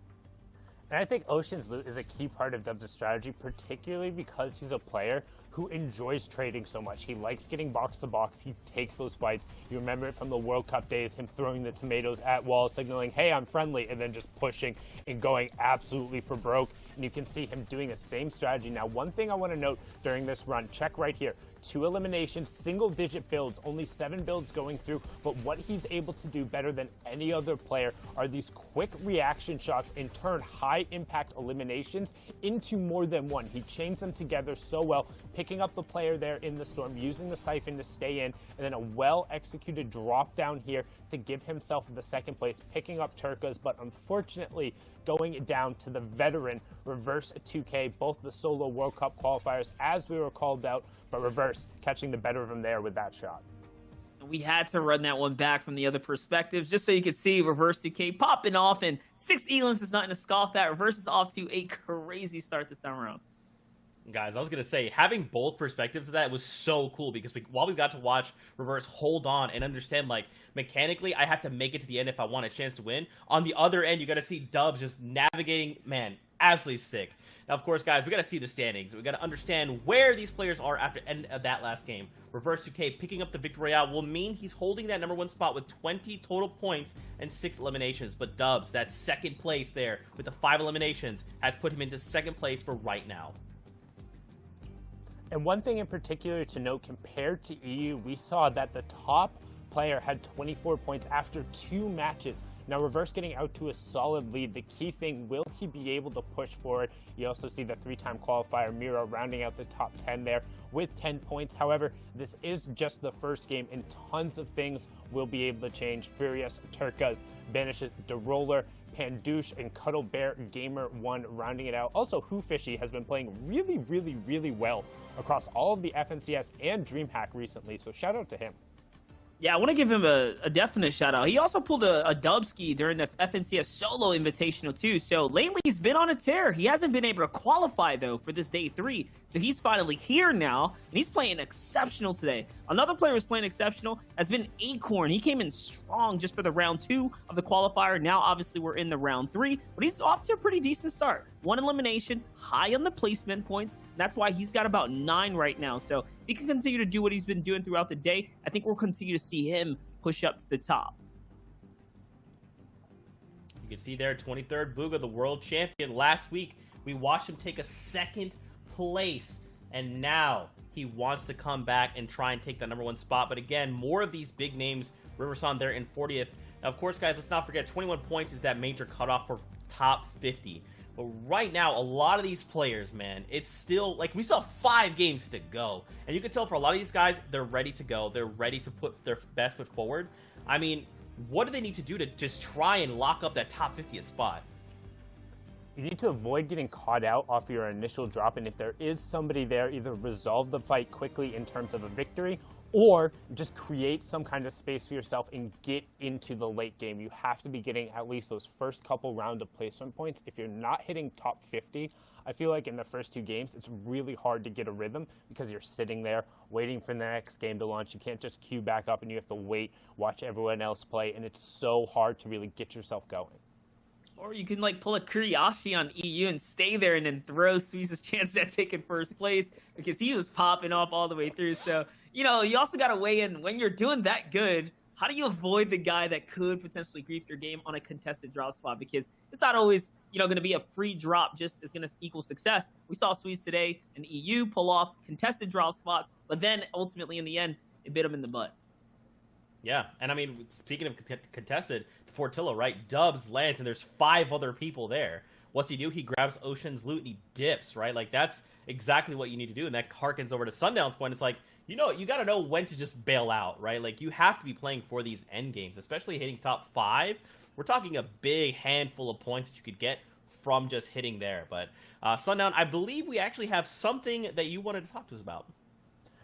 And I think Ocean's Loot is a key part of Dubs' strategy, particularly because he's a player who enjoys trading so much. He likes getting box to box. He takes those fights. You remember it from the World Cup days, him throwing the tomatoes at walls, signaling, hey, I'm friendly, and then just pushing and going absolutely for broke. And you can see him doing the same strategy. Now, one thing I want to note during this run, check right here. 2 eliminations, single-digit builds, only 7 builds going through, but what he's able to do better than any other player are these quick reaction shots and turn high-impact eliminations into more than one. He chains them together so well, picking up the player there in the storm, using the siphon to stay in, and then a well-executed drop down here to give himself the second place, picking up Turkas, but unfortunately going down to the veteran Reverse 2K, both the solo World Cup qualifiers as we were called out, but Reverse catching the better of him there with that shot. We had to run that one back from the other perspectives just so you could see Reverse 2K popping off, and 6 Elans is nothing to scoff at. Reverse is off to a crazy start this time around. Guys, I was going to say, having both perspectives of that was so cool, because while we got to watch Reverse hold on and understand, like, mechanically, I have to make it to the end if I want a chance to win. On the other end, you got to see Dubs just navigating, man, absolutely sick. Now, of course, guys, we got to see the standings. We got to understand where these players are after the end of that last game. Reverse 2K picking up the Victory Royale will mean he's holding that #1 spot with 20 total points and 6 eliminations. But Dubs, that second place there with the 5 eliminations, has put him into second place for right now. And one thing in particular to note, compared to EU, we saw that the top player had 24 points after 2 matches. Now, Reverse getting out to a solid lead. The key thing, will he be able to push forward? You also see the 3-time qualifier Miro rounding out the top 10 there with 10 points. However, this is just the first game, and tons of things will be able to change. Furious, Turkas, Banish, DeRoller, Pandouche, and Cuddle Bear Gamer 1 rounding it out. Also, Fishy has been playing really well across all of the FNCS and DreamHack recently, so shout out to him. Yeah, I want to give him a definite shout out. He also pulled a dubski during the FNCS solo invitational too. So lately he's been on a tear. He hasn't been able to qualify though for this day 3. So he's finally here now, and he's playing exceptional today. Another player who's playing exceptional has been Acorn. He came in strong just for the round 2 of the qualifier. Now obviously we're in the round 3, but he's off to a pretty decent start. 1 elimination, high on the placement points. That's why he's got about 9 right now. So if he can continue to do what he's been doing throughout the day, I think we'll continue to see him push up to the top. You can see there, 23rd Bugha, the world champion. Last week, we watched him take a 2nd place, and now he wants to come back and try and take that #1 spot. But again, more of these big names. Riverson there in 40th. Now, of course, guys, let's not forget, 21 points is that major cutoff for top 50. But right now, a lot of these players, man, it's still, like, we still have 5 games to go. And you can tell for a lot of these guys, they're ready to go. They're ready to put their best foot forward. I mean, what do they need to do to just try and lock up that top 50th spot? You need to avoid getting caught out off your initial drop, and if there is somebody there, either resolve the fight quickly in terms of a victory, or just create some kind of space for yourself and get into the late game. You have to be getting at least those first couple round of placement points. If you're not hitting top 50, I feel like in the first 2 games, it's really hard to get a rhythm because you're sitting there waiting for the next game to launch. You can't just queue back up and you have to wait, watch everyone else play, and it's so hard to really get yourself going. Or you can like pull a Kuriyashi on EU and stay there and then throw Sweeze's chance at taking first place because he was popping off all the way through. So, you know, you also got to weigh in when you're doing that good. How do you avoid the guy that could potentially grief your game on a contested drop spot? Because it's not always, you know, going to be a free drop just is going to equal success. We saw Sweeze today and EU pull off contested drop spots, but then ultimately in the end, it bit him in the butt. Yeah, and I mean, speaking of contested, Fortillo, right? Dubs lands, and there's 5 other people there. What's he do? He grabs Ocean's loot and he dips, right? Like, that's exactly what you need to do, and that harkens over to Sundown's point. It's like, you know, you got to know when to just bail out, right? Like, you have to be playing for these end games, especially hitting top 5. We're talking a big handful of points that you could get from just hitting there. But Sundown, I believe we actually have something that you wanted to talk to us about.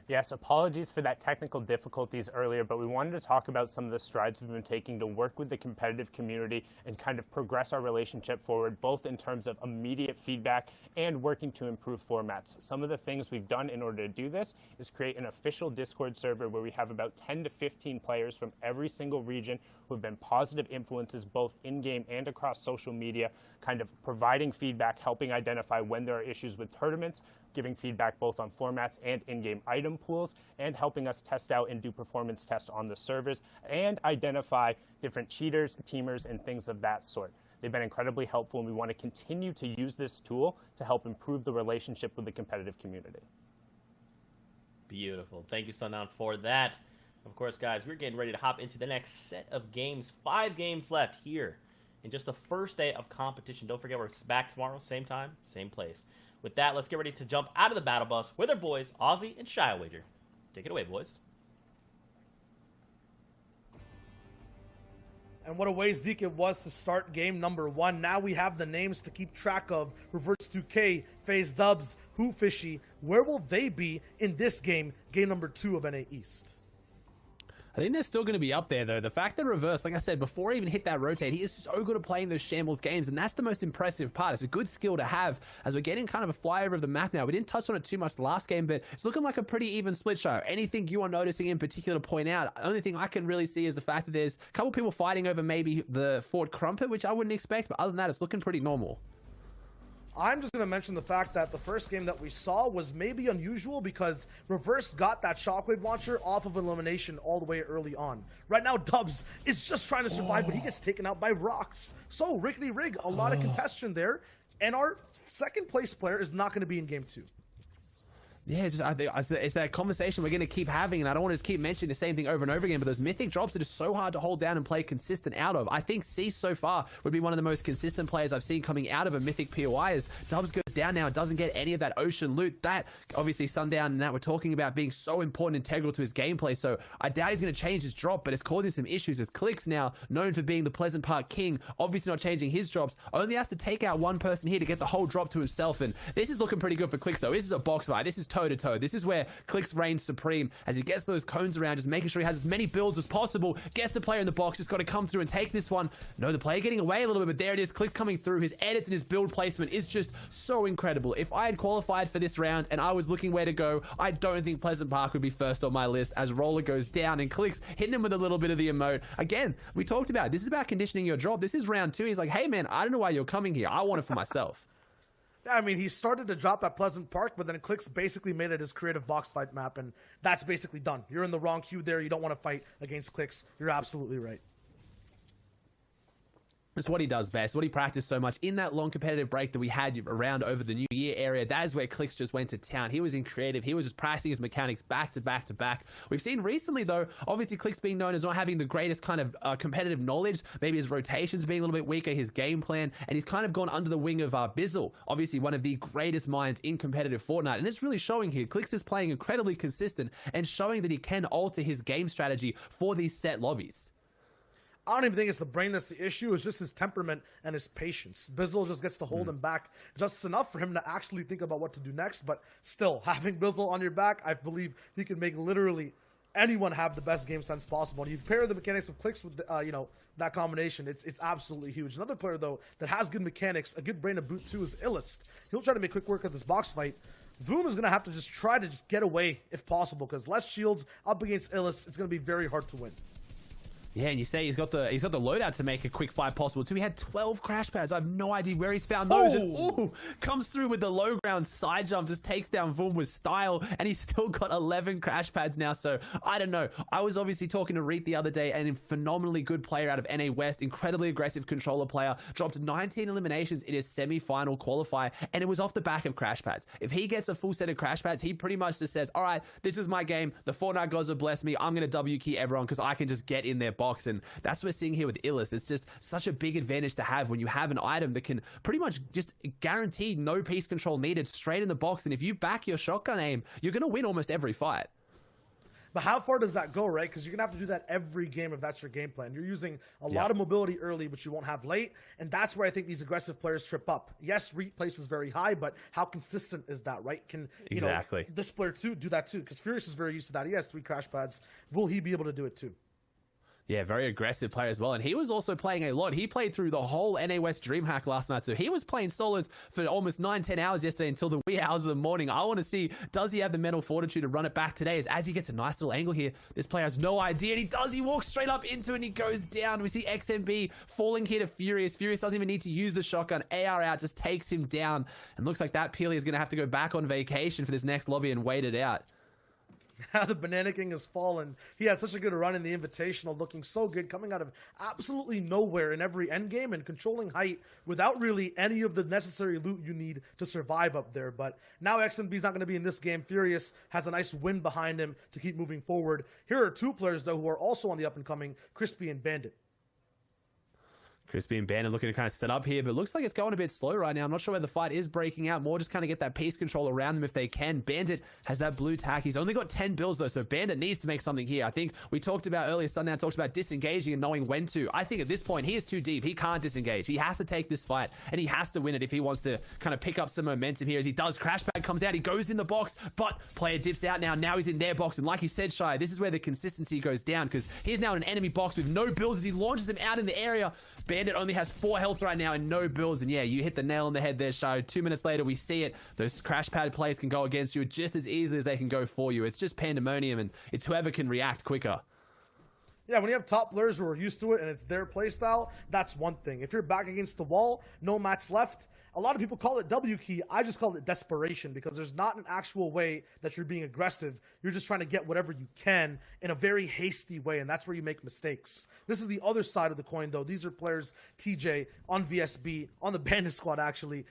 Yes, apologies for that technical difficulties earlier, but we wanted to talk about some of the strides we've been taking to work with the competitive community and kind of progress our relationship forward, both in terms of immediate feedback and working to improve formats. Some of the things we've done in order to do this is create an official Discord server where we have about 10 to 15 players from every single region who have been positive influences both in-game and across social media, kind of providing feedback, helping identify when there are issues with tournaments, giving feedback both on formats and in-game item pools, and helping us test out and do performance tests on the servers and identify different cheaters, teamers, and things of that sort. They've been incredibly helpful, and we want to continue to use this tool to help improve the relationship with the competitive community. Beautiful. Thank you, Sundown, for that. Of course, guys, we're getting ready to hop into the next set of games. 5 games left here in just the first day of competition. Don't forget, we're back tomorrow, same time, same place. With that, let's get ready to jump out of the battle bus with our boys, Ozzy and Shy Wager. Take it away, boys. And what a way, Zeke, it was to start game number 1. Now we have the names to keep track of. Reverse 2K, FaZe Dubs, Fishy. Where will they be in this game, game number 2 of NA East? I think they're still going to be up there, though. The fact that Reverse, like I said, before he even hit that rotate, he is so good at playing those shambles games, and that's the most impressive part. It's a good skill to have as we're getting kind of a flyover of the map now. We didn't touch on it too much last game, but it's looking like a pretty even split show. Anything you are noticing in particular to point out? The only thing I can really see is the fact that there's a couple people fighting over maybe the Fort Crumpet, which I wouldn't expect, but other than that, it's looking pretty normal. I'm just going to mention the fact that the first game that we saw was maybe unusual because Reverse got that shockwave launcher off of elimination all the way early on. Right now, Dubs is just trying to survive, but he gets taken out by Rocks. So, Rickety Rig, a lot of contention there, and our second place player is not going to be in game 2. Yeah, I think it's that conversation we're going to keep having, and I don't want to just keep mentioning the same thing over and over again, but those mythic drops are just so hard to hold down and play consistent out of. I think C so far would be one of the most consistent players I've seen coming out of a mythic POI as Dubs goes down now and doesn't get any of that ocean loot. That, obviously, Sundown and that we're talking about being so important, integral to his gameplay, so I doubt he's going to change his drop, but it's causing some issues as Clix now, known for being the Pleasant Park king, obviously not changing his drops, only has to take out one person here to get the whole drop to himself, and this is looking pretty good for Clix though. This is a box fight. This is toe-to-toe. This is where Clix reigns supreme as he gets those cones around, just making sure he has as many builds as possible, gets the player in the box, just got to come through and take this one. No, the player getting away a little bit, but there it is, Clix coming through. His edits and his build placement is just so incredible. If I had qualified for this round and I was looking where to go, I don't think Pleasant Park would be first on my list as Roller goes down and Clix hitting him with a little bit of the emote. Again, we talked about it. This is about conditioning your drop. This is round 2. He's like, hey man, I don't know why you're coming here. I want it for myself. I mean, he started to drop at Pleasant Park, but then Clix basically made it his creative box fight map, and that's basically done. You're in the wrong queue there. You don't want to fight against Clix. You're absolutely right. It's what he does best, what he practiced so much in that long competitive break that we had around over the New Year area. That is where Clix just went to town. He was in creative. He was just practicing his mechanics back to back to back. We've seen recently, though, obviously Clix being known as not having the greatest kind of competitive knowledge. Maybe his rotations being a little bit weaker, his game plan, and he's kind of gone under the wing of Bizzle, obviously one of the greatest minds in competitive Fortnite. And it's really showing here. Clix is playing incredibly consistent and showing that he can alter his game strategy for these set lobbies. I don't even think it's the brain that's the issue. It's just his temperament and his patience. Bizzle just gets to hold him back just enough for him to actually think about what to do next. But still, having Bizzle on your back, I believe he can make literally anyone have the best game sense possible. And you pair the mechanics of Clix with, that combination, it's absolutely huge. Another player, though, that has good mechanics, a good brain to boot too, is Illust. He'll try to make quick work of this box fight. Voom is going to have to just try to just get away if possible, because less shields up against Illust, it's going to be very hard to win. Yeah, and you say he's got the loadout to make a quick fight possible too. He had 12 crash pads. I have no idea where he's found those. And comes through with the low ground side jump, just takes down Voom with style, and he's still got 11 crash pads now. So I don't know. I was obviously talking to Reet the other day, and a phenomenally good player out of NA West, incredibly aggressive controller player, dropped 19 eliminations in his semi-final qualifier, and it was off the back of crash pads. If he gets a full set of crash pads, he pretty much just says, all right, this is my game. The Fortnite gods have blessed me. I'm going to W key everyone because I can just get in their box. And that's what we're seeing here with Illust. It's just such a big advantage to have when you have an item that can pretty much just guarantee no piece control needed straight in the box. And if you back your shotgun aim, you're going to win almost every fight. But how far does that go, right? Because you're going to have to do that every game if that's your game plan. You're using a lot of mobility early, but you won't have late. And that's where I think these aggressive players trip up. Yes, Reet place is very high, but how consistent is that, right? Can this player too do that too? Because Furious is very used to that. He has 3 crash pads. Will he be able to do it too? Yeah, very aggressive player as well. And he was also playing a lot. He played through the whole NA West DreamHack last night. So he was playing solos for almost 9-10 hours yesterday until the wee hours of the morning. I want to see, does he have the mental fortitude to run it back today? As he gets a nice little angle here, this player has no idea. And he does. He walks straight up into it and he goes down. We see XMB falling here to Furious. Furious doesn't even need to use the shotgun. AR out just takes him down. And looks like that Peely is going to have to go back on vacation for this next lobby and wait it out. The Banana King has fallen. He had such a good run in the Invitational, looking so good, coming out of absolutely nowhere in every endgame and controlling height without really any of the necessary loot you need to survive up there. But now XMB's not going to be in this game. Furious has a nice win behind him to keep moving forward. Here are 2 players, though, who are also on the up-and-coming, Crispy and Bandit. Crispy and Bandit looking to kind of set up here, but it looks like it's going a bit slow right now. I'm not sure where the fight is breaking out. More just kind of get that piece control around them if they can. Bandit has that blue tack. He's only got 10 bills though, so Bandit needs to make something here. I think we talked about earlier, Sundown talked about disengaging and knowing when to. I think at this point, he is too deep. He can't disengage. He has to take this fight, and he has to win it if he wants to kind of pick up some momentum here as he does. Crashback comes out. He goes in the box, but player dips out now. Now he's in their box, and like you said, Shy, this is where the consistency goes down because he's now in an enemy box with no builds as he launches him out in the area. Bandit only has 4 health right now and no builds, and yeah, you hit the nail on the head there, Shy. 2 minutes later, we see it. Those crash pad plays can go against you just as easily as they can go for you. It's just pandemonium, and it's whoever can react quicker. Yeah, when you have top players who are used to it and it's their playstyle, that's one thing. If you're back against the wall, no mats left, A lot of people call it W key. I just call it desperation because there's not an actual way that you're being aggressive. You're just trying to get whatever you can in a very hasty way, and that's where you make mistakes. This is the other side of the coin, though. These are players, TJ, on VSB, on the Bandit squad, actually,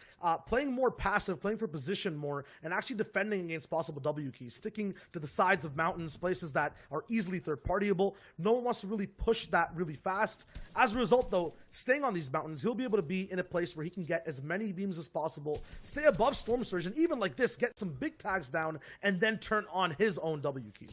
playing more passive, playing for position more, and actually defending against possible W keys, sticking to the sides of mountains, places that are easily third-partyable. No one wants to really push that really fast. As a result, though, staying on these mountains, he'll be able to be in a place where he can get as many beams as possible, stay above Storm Surge, and even like this, get some big tags down, and then turn on his own W key.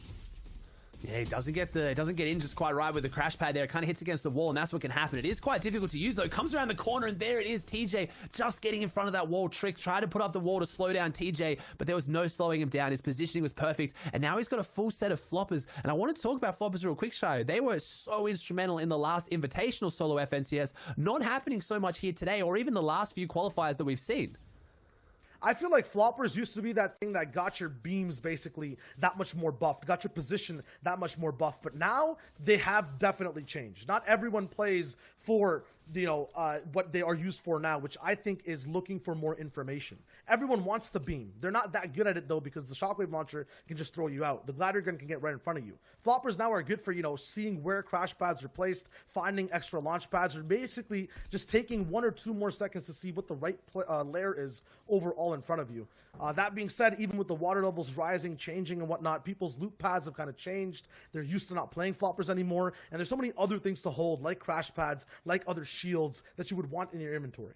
Yeah, he doesn't get in just quite right with the crash pad there. It kind of hits against the wall, and that's what can happen. It is quite difficult to use, though. It comes around the corner, and there it is. TJ just getting in front of that wall trick. Tried to put up the wall to slow down TJ, but there was no slowing him down. His positioning was perfect, and now he's got a full set of floppers. And I want to talk about floppers real quick, Shayo. They were so instrumental in the last Invitational solo FNCS. Not happening so much here today, or even the last few qualifiers that we've seen. I feel like floppers used to be that thing that got your beams basically that much more buffed, got your position that much more buffed, but now they have definitely changed. Not everyone plays for, you know, what they are used for now, which I think is looking for more information. Everyone wants the beam. They're not that good at it, though, because the shockwave launcher can just throw you out. The glider gun can get right in front of you. Floppers now are good for, you know, seeing where crash pads are placed, finding extra launch pads, or basically just taking 1 or 2 more seconds to see what the right layer is overall in front of you. That being said, even with the water levels rising, changing, and whatnot, people's loot pads have kind of changed. They're used to not playing floppers anymore, and there's so many other things to hold, like crash pads, like other shields that you would want in your inventory.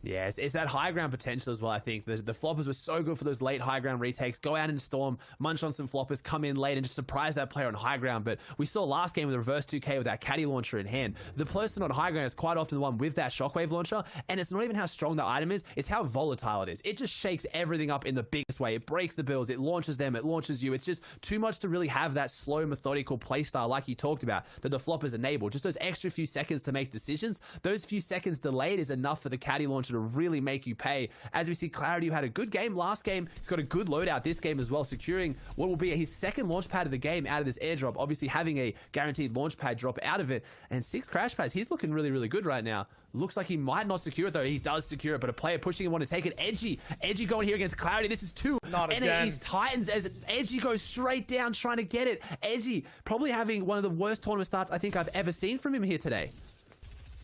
Yeah, it's that high ground potential as well, I think. The floppers were so good for those late high ground retakes. Go out in Storm, munch on some floppers, come in late, and just surprise that player on high ground. But we saw last game with the reverse 2K with that caddy launcher in hand. The person on high ground is quite often the one with that shockwave launcher, and it's not even how strong the item is, it's how volatile it is. It just shakes everything up in the biggest way. It breaks the builds, it launches them, it launches you. It's just too much to really have that slow, methodical playstyle like you talked about that the floppers enable. Just those extra few seconds to make decisions. Those few seconds delayed is enough for the caddy launcher to really make you pay. As we see, Clarity, who had a good game last game, he's got a good loadout this game as well, securing what will be his second launch pad of the game out of this airdrop, obviously having a guaranteed launch pad drop out of it, and 6 crash pads. He's looking really, really good right now. Looks like he might not secure it, though. He does secure it, but a player pushing him want to take it. Edgy going here against Clarity. This is 2 Not again. NAE's Titans as Edgy goes straight down trying to get it. Edgy probably having one of the worst tournament starts I think I've ever seen from him here today.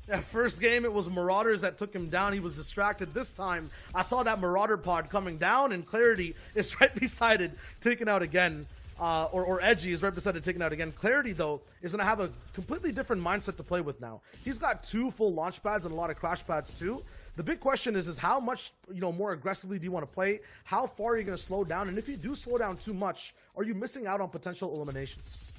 Yeah, first game, it was Marauders that took him down. He was distracted. This time, I saw that Marauder pod coming down, and Clarity is right beside it, taken out again. Or Edgy is right beside it, taken out again. Clarity, though, is going to have a completely different mindset to play with now. He's got 2 full launch pads and a lot of crash pads, too. The big question is how much, you know, more aggressively do you want to play? How far are you going to slow down? And if you do slow down too much, are you missing out on potential eliminations?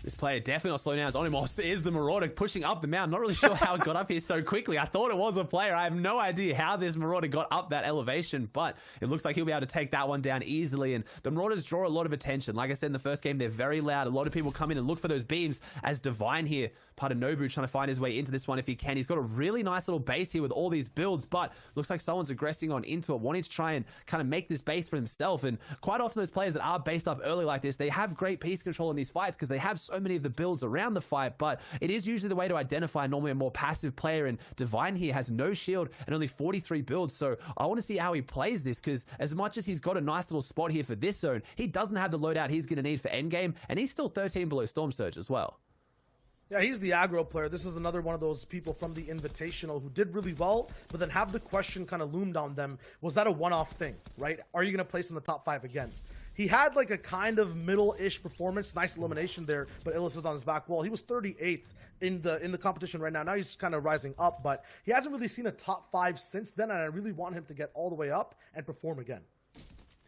This player definitely not slowing down. It's on him. Is the Marauder pushing up the mountain? Not really sure how it got up here so quickly. I thought it was a player. I have no idea how this Marauder got up that elevation, but it looks like he'll be able to take that one down easily. And the Marauders draw a lot of attention. Like I said in the first game, they're very loud. A lot of people come in and look for those beams, as Divine here, part of Nobu, trying to find his way into this one if he can. He's got a really nice little base here with all these builds, but looks like someone's aggressing on into it, wanting to try and kind of make this base for himself. And quite often those players that are based up early like this, they have great piece control in these fights because they have so many of the builds around the fight, but it is usually the way to identify normally a more passive player, and Divine here has no shield and only 43 builds, so I want to see how he plays this, because as much as he's got a nice little spot here for this zone, he doesn't have the loadout he's going to need for endgame, and he's still 13 below Storm Surge as well. Yeah, he's the aggro player. This is another one of those people from the Invitational who did really well, but then have the question kind of loomed on them, was that a one-off thing, right? Are you going to place in the top 5 again? He had like a kind of middle-ish performance, nice elimination there, but Illis is on his back wall. He was 38th in the competition right now. Now he's kind of rising up, but he hasn't really seen a top 5 since then, and I really want him to get all the way up and perform again.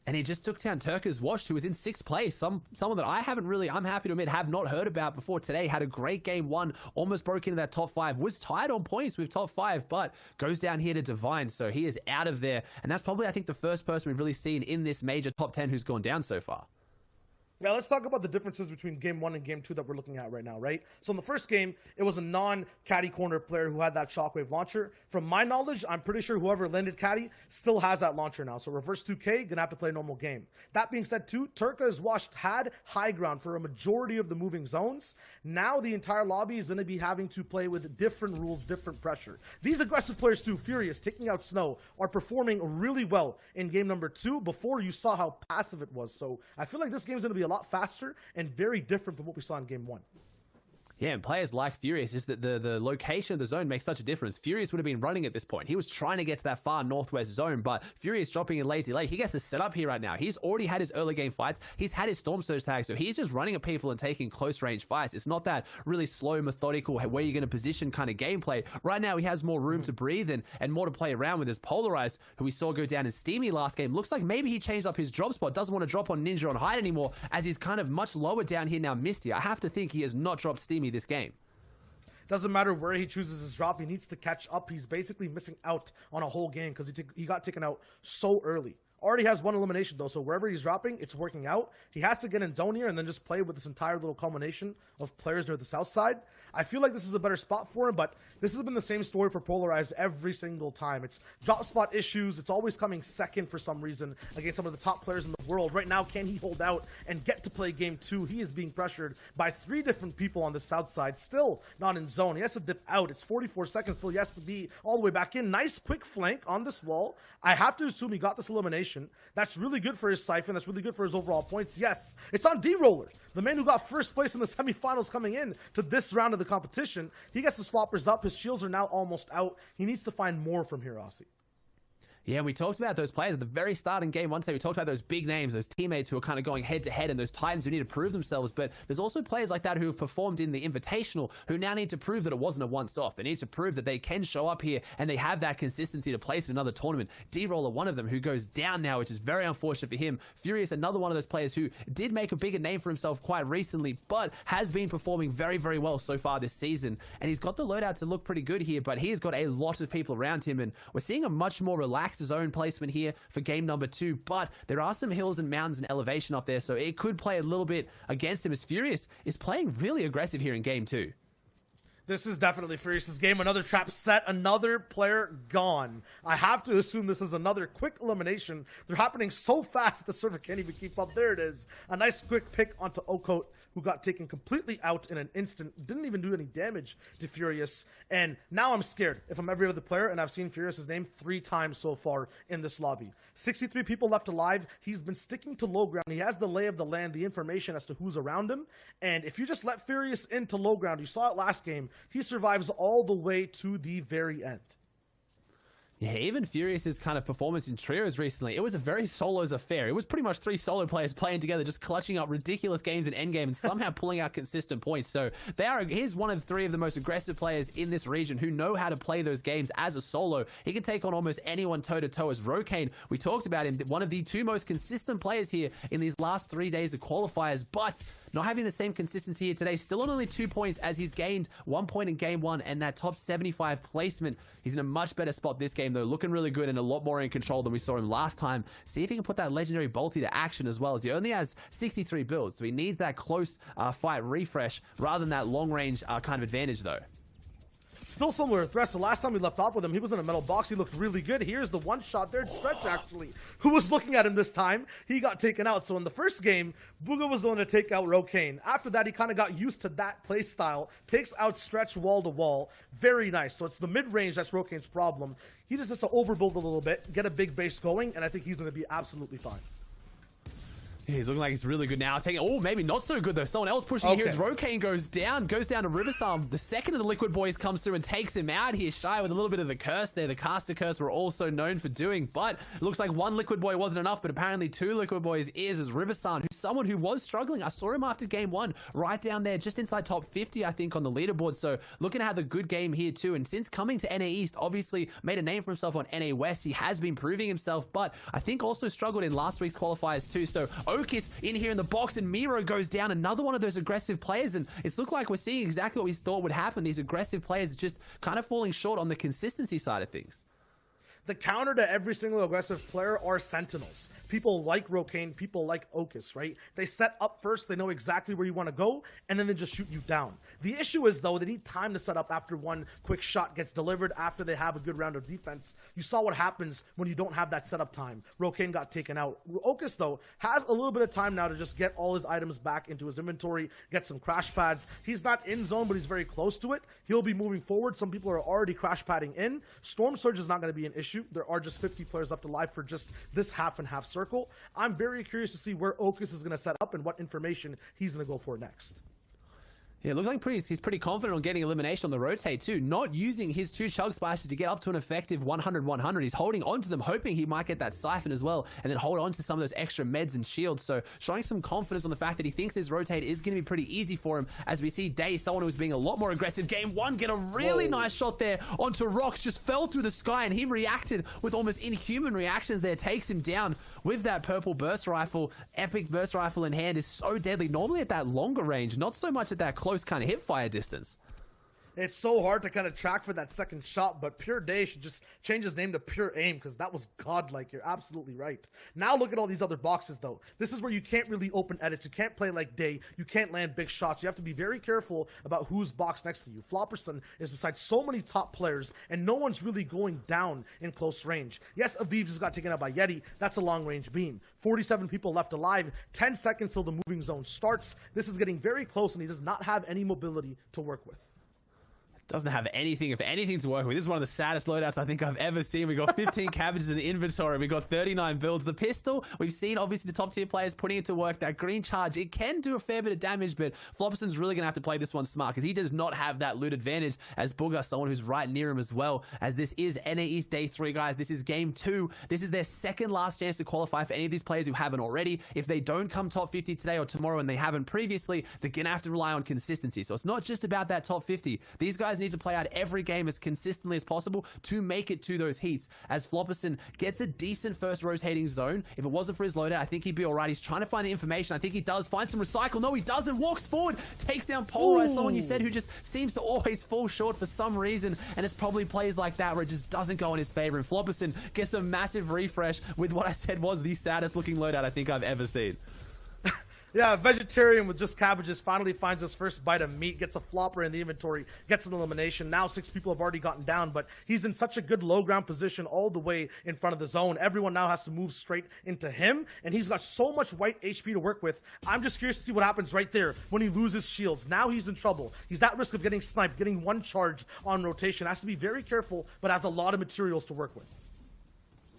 And he just took down Turker's Watch, who was in 6th place. Someone that I'm happy to admit, have not heard about before today. Had a great game 1, almost broke into that top 5, was tied on points with top 5, but goes down here to Divine, so he is out of there. And that's probably, I think, the first person we've really seen in this major top 10 who's gone down so far. Now, let's talk about the differences between Game 1 and Game 2 that we're looking at right now, right? So in the first game, it was a non-caddy corner player who had that shockwave launcher. From my knowledge, I'm pretty sure whoever landed caddy still has that launcher now. So reverse 2K, gonna have to play a normal game. That being said, too, Turka has had high ground for a majority of the moving zones. Now the entire lobby is gonna be having to play with different rules, different pressure. These aggressive players, too, Furious, taking out Snow, are performing really well in game number 2 before you saw how passive it was. So I feel like this game is gonna be a lot faster and very different from what we saw in game 1. Yeah, and players like Furious, just that the location of the zone makes such a difference. Furious would have been running at this point. He was trying to get to that far northwest zone, but Furious dropping in Lazy Lake, he gets to set up here right now. He's already had his early game fights. He's had his Storm Surge tag, so he's just running at people and taking close range fights. It's not that really slow, methodical, where you're going to position kind of gameplay. Right now, he has more room to breathe and more to play around with. His Polarized, who we saw go down in Steamy last game, looks like maybe he changed up his drop spot, doesn't want to drop on Ninja on Hide anymore, as he's kind of much lower down here now, Misty. I have to think he has not dropped Steamy this game. Doesn't matter where he chooses his drop, he needs to catch up. He's basically missing out on a whole game because he got taken out so early. Already has one elimination though, so wherever he's dropping, it's working out. He has to get in zone here and then just play with this entire little culmination of players near the south side. I feel like this is a better spot for him, but this has been the same story for Polarized every single time. It's drop spot issues. It's always coming second for some reason against some of the top players in the world. Right now, can he hold out and get to play game 2? He is being pressured by 3 different people on the south side. Still not in zone. He has to dip out. It's 44 seconds till he has to be all the way back in. Nice quick flank on this wall. I have to assume he got this elimination. That's really good for his siphon. That's really good for his overall points. Yes, it's on D-Roller, the man who got first place in the semifinals coming in to this round of the competition. He gets his floppers up. His shields are now almost out. He needs to find more from here, Aussie. Yeah, we talked about those players at the very start in game 1. So we talked about those big names, those teammates who are kind of going head to head, and those Titans who need to prove themselves. But there's also players like that who have performed in the Invitational who now need to prove that it wasn't a once-off. They need to prove that they can show up here and they have that consistency to place in another tournament. D-Roller, one of them, who goes down now, which is very unfortunate for him. Furious, another one of those players who did make a bigger name for himself quite recently, but has been performing very, very well so far this season. And he's got the loadout to look pretty good here, but he's got a lot of people around him, and we're seeing a much more relaxed zone placement here for game number 2, but there are some hills and mountains and elevation up there, so it could play a little bit against him, as Furious is playing really aggressive here in game 2. This is definitely Furious's game. Another trap set, another player gone. I have to assume this is another quick elimination. They're happening so fast that the server can't even keep up. There it is. A nice quick pick onto Okote, who got taken completely out in an instant. Didn't even do any damage to Furious. And now I'm scared if I'm every other player, and I've seen Furious's name 3 times so far in this lobby. 63 people left alive. He's been sticking to low ground. He has the lay of the land, the information as to who's around him. And if you just let Furious into low ground, you saw it last game, he survives all the way to the very end. Yeah, even Furious's kind of performance in trios recently, it was a very solos affair. It was pretty much 3 solo players playing together, just clutching up ridiculous games in endgame and somehow pulling out consistent points. So he's one of 3 of the most aggressive players in this region who know how to play those games as a solo. He can take on almost anyone toe-to-toe. As Rokane, we talked about him, one of the 2 most consistent players here in these last 3 days of qualifiers, but not having the same consistency here today. Still on only 2 points, as he's gained 1 point in game 1 and that top 75 placement. He's in a much better spot this game though, looking really good and a lot more in control than we saw him last time. See if he can put that legendary Bolty to action as well, as he only has 63 builds, so he needs that close fight refresh rather than that long range kind of advantage though. Still similar threats. So last time we left off with him, he was in a metal box. He looked really good. Here's the one shot there. Stretch, actually, who was looking at him this time. He got taken out. So in the first game, Booga was the one to take out Rokane. After that, he kind of got used to that play style. Takes out Stretch wall to wall. Very nice. So it's the mid-range that's Rokane's problem. He just has to overbuild a little bit, get a big base going, and I think he's going to be absolutely fine. Yeah, he's looking like he's really good now. Oh, maybe not so good though. Someone else pushing here as Rokane goes down to Riversarm. The second of the Liquid Boys comes through and takes him out here. Shy with a little bit of the curse there. The caster curse we're also known for doing, but it looks like 1 Liquid Boy wasn't enough, but apparently 2 Liquid Boys is, as Riversarm, who's someone who was struggling. I saw him after game 1, right down there, just inside top 50, I think, on the leaderboard. So looking to have a good game here too. And since coming to NA East, obviously made a name for himself on NA West. He has been proving himself, but I think also struggled in last week's qualifiers too. So Okis in here in the box, and Miro goes down, another one of those aggressive players, and it's looked like we're seeing exactly what we thought would happen. These aggressive players just kind of falling short on the consistency side of things. The counter to every single aggressive player are sentinels. People like Rokane, people like Okus, right? They set up first, they know exactly where you want to go, and then they just shoot you down. The issue is, though, they need time to set up after one quick shot gets delivered, after they have a good round of defense. You saw what happens when you don't have that setup time. Rokane got taken out. Okus, though, has a little bit of time now to just get all his items back into his inventory, get some crash pads. He's not in zone, but he's very close to it. He'll be moving forward. Some people are already crash padding in. Storm Surge is not going to be an issue. There are just 50 players left alive for just this half and half circle. I'm very curious to see where Okus is going to set up and what information he's going to go for next. Yeah, it looks like he's pretty confident on getting elimination on the rotate too, not using his 2 chug splashes to get up to an effective 100-100. He's holding on to them, hoping he might get that siphon as well, and then hold on to some of those extra meds and shields. So showing some confidence on the fact that he thinks this rotate is going to be pretty easy for him, as we see Day, someone who's being a lot more aggressive. Game 1, get a really nice shot there onto Rocks, just fell through the sky, and he reacted with almost inhuman reactions there, takes him down with that purple burst rifle. Epic burst rifle in hand is so deadly, normally at that longer range, not so much at that close kind of hip fire distance. It's so hard to kind of track for that second shot, but Pure Day should just change his name to Pure Aim, because that was godlike. You're absolutely right. Now look at all these other boxes, though. This is where you can't really open edits. You can't play like Day. You can't land big shots. You have to be very careful about who's box next to you. Flopperson is beside so many top players, and no one's really going down in close range. Yes, Aviv just got taken out by Yeti. That's a long-range beam. 47 people left alive. 10 seconds till the moving zone starts. This is getting very close, and he does not have any mobility to work with. Doesn't have anything, if anything, to work with. This is one of the saddest loadouts I think I've ever seen. We got 15 cabbages in the inventory. We got 39 builds. The pistol, we've seen obviously the top tier players putting it to work. That green charge, it can do a fair bit of damage, but Flopperson's really going to have to play this one smart, because he does not have that loot advantage as Booger, someone who's right near him as well, as this is NA East Day 3, guys. This is game 2. This is their second last chance to qualify for any of these players who haven't already. If they don't come top 50 today or tomorrow, and they haven't previously, they're going to have to rely on consistency. So it's not just about that top 50. These guys need to play out every game as consistently as possible to make it to those heats, as Flopperson gets a decent first rotating zone. If it wasn't for his loadout, I think he'd be alright. He's trying to find the information. I think he does find some recycle. No, he doesn't. Walks forward, takes down Polarize, someone you said who just seems to always fall short for some reason, and it's probably plays like that where it just doesn't go in his favor, and Flopperson gets a massive refresh with what I said was the saddest looking loadout I think I've ever seen. Yeah, vegetarian with just cabbages finally finds his first bite of meat, gets a flopper in the inventory, gets an elimination. Now 6 people have already gotten down, but he's in such a good low ground position all the way in front of the zone. Everyone now has to move straight into him, and he's got so much white HP to work with. I'm just curious to see what happens right there when he loses shields. Now he's in trouble. He's at risk of getting sniped, getting one charge on rotation. Has to be very careful, but has a lot of materials to work with.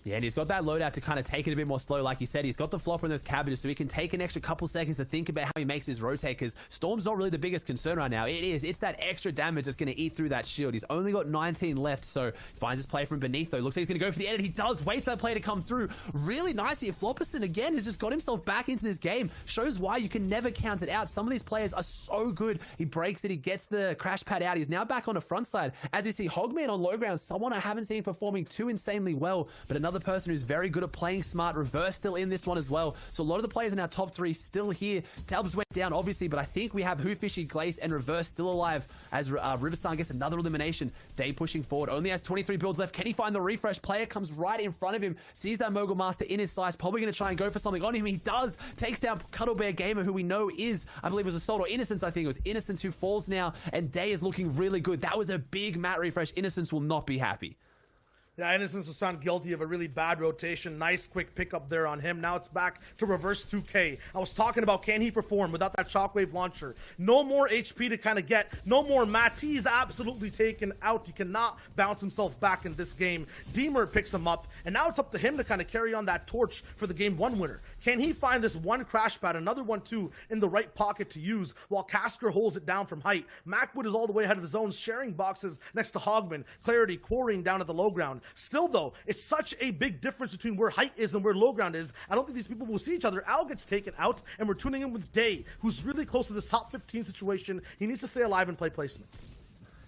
Yeah, and he's got that loadout to kind of take it a bit more slow. Like you said, he's got the flopper in those cabbages, so he can take an extra couple seconds to think about how he makes his rotate, because Storm's not really the biggest concern right now. It's that extra damage that's going to eat through that shield. He's only got 19 left, so finds his play from beneath, though. Looks like he's going to go for the edit. He does. Waits for that play to come through. Really nice here. Flopperson, again, has just got himself back into this game. Shows why you can never count it out. Some of these players are so good. He breaks it. He gets the crash pad out. He's now back on the front side. As you see, Hogman on low ground, someone I haven't seen performing too insanely well, but another person who's very good at playing smart. Reverse still in this one as well. So a lot of the players in our top 3 still here. Talbs went down, obviously, but I think we have Hoofishy, Glace, and Reverse still alive as Riversun gets another elimination. Day pushing forward. Only has 23 builds left. Can he find the refresh? Player comes right in front of him. Sees that Mogul Master in his sights. Probably going to try and go for something on him. He does. Takes down Cuddle Bear Gamer, who we know is, I believe it was Assault or Innocence. I think it was Innocence who falls now. And Day is looking really good. That was a big mat refresh. Innocence will not be happy. Yeah, Innocence was found guilty of a really bad rotation. Nice quick pickup there on him. Now it's back to Reverse 2K. I was talking about, can he perform without that shockwave launcher? No more HP to kind of get. No more mats. He's absolutely taken out. He cannot bounce himself back in this game. Deemer picks him up, and now it's up to him to kind of carry on that torch for the game 1 winner. Can he find this one crash pad, another one too, in the right pocket to use while Casker holds it down from height? Macwood is all the way ahead of the zone, sharing boxes next to Hogman. Clarity quarrying down at the low ground. Still though, it's such a big difference between where height is and where low ground is. I don't think these people will see each other. Al gets taken out, and we're tuning in with Day, who's really close to this top 15 situation. He needs to stay alive and play placements.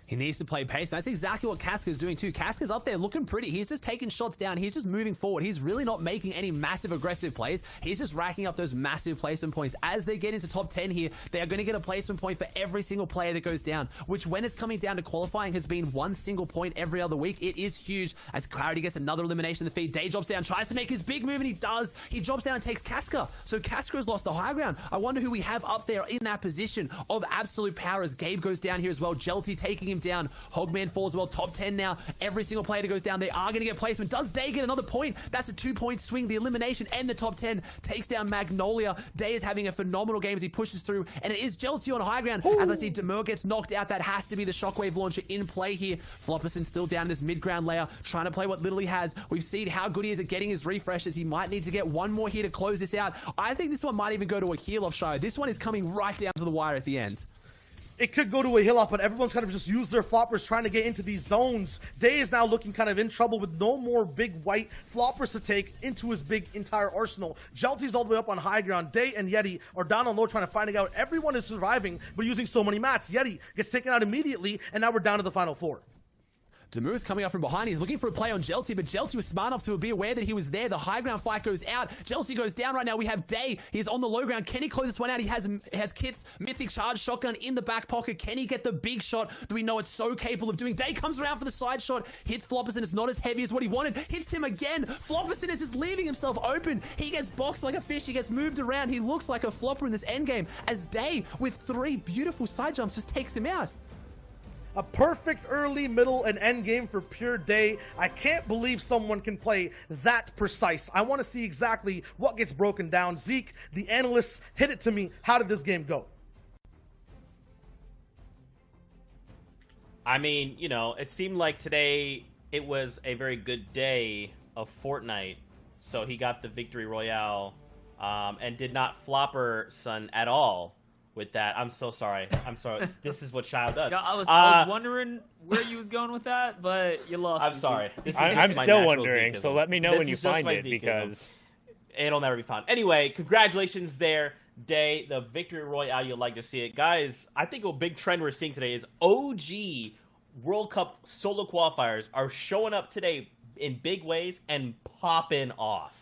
He needs to play pace. That's exactly what Casca's doing too. Casca's up there looking pretty. He's just taking shots down. He's just moving forward. He's really not making any massive aggressive plays. He's just racking up those massive placement points. As they get into top 10 here, they are going to get a placement point for every single player that goes down, which when it's coming down to qualifying has been one single point every other week. It is huge as Clarity gets another elimination in the feed. Day drops down, tries to make his big move, and he does. He drops down and takes Casca. So Casca has lost the high ground. I wonder who we have up there in that position of absolute power as Gabe goes down here as well. Jelty taking him down. Hogman falls as well. Top 10 now. Every single player that goes down, they are going to get placement. Does Day get another point? That's a 2-point swing. The elimination and the top 10 takes down Magnolia. Day is having a phenomenal game as he pushes through, and it is Jelty on high ground. As I see Demur gets knocked out. That has to be the shockwave launcher in play here. Flopperson still down in this mid-ground layer, trying to play what little he has. We've seen how good he is at getting his refreshes. He might need to get one more here to close this out. I think this one might even go to a heal off show. This one is coming right down to the wire at the end. It could go to a hill off, but everyone's kind of just used their floppers trying to get into these zones. Day is now looking kind of in trouble with no more big white floppers to take into his big entire arsenal. Jelty's all the way up on high ground. Day and Yeti are down on low trying to find out. Everyone is surviving, but using so many mats. Yeti gets taken out immediately, and now we're down to the final 4. Demur's coming up from behind. He's looking for a play on Jelty, but Jelty was smart enough to be aware that he was there. The high ground fight goes out. Jelty goes down right now. We have Day. He's on the low ground. Can he close this one out? He has Kit's Mythic Charge Shotgun in the back pocket. Can he get the big shot that we know it's so capable of doing? Day comes around for the side shot. Hits Flopperson. It's not as heavy as what he wanted. Hits him again. Flopperson is just leaving himself open. He gets boxed like a fish. He gets moved around. He looks like a flopper in this endgame as Day, with 3 beautiful side jumps, just takes him out. A perfect early, middle, and end game for pure Day. I can't believe someone can play that precise. I want to see exactly what gets broken down. Zeke, the analysts, hit it to me. How did this game go? I mean, you know, it seemed like today it was a very good day of Fortnite. So he got the victory royale and did not flopper Son at all with that. I'm so sorry. I'm sorry. This is what Shao does. Yeah, I was wondering where you was going with that, but you lost. I'm sorry. I'm still wondering, so let me know when you find it, because it'll never be found. Anyway, congratulations there, Day. The victory royale, you'll like to see it. Guys, I think a big trend we're seeing today is OG World Cup solo qualifiers are showing up today in big ways and popping off.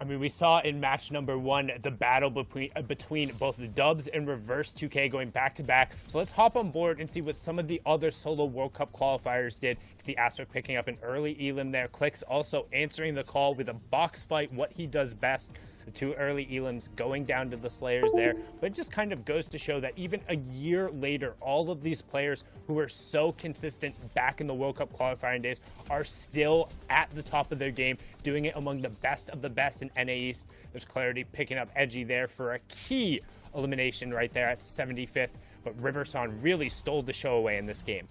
I mean, we saw in match number 1 the battle between both the Dubs and Reverse 2K going back-to-back. So let's hop on board and see what some of the other solo World Cup qualifiers did. You can see Aspect picking up an early elim there. Clicks also answering the call with a box fight, what he does best. The 2 early elims going down to the Slayers there. But it just kind of goes to show that even a year later, all of these players who were so consistent back in the World Cup qualifying days are still at the top of their game, doing it among the best of the best in NA East. There's Clarity picking up Edgy there for a key elimination right there at 75th. But Riverson really stole the show away in this game.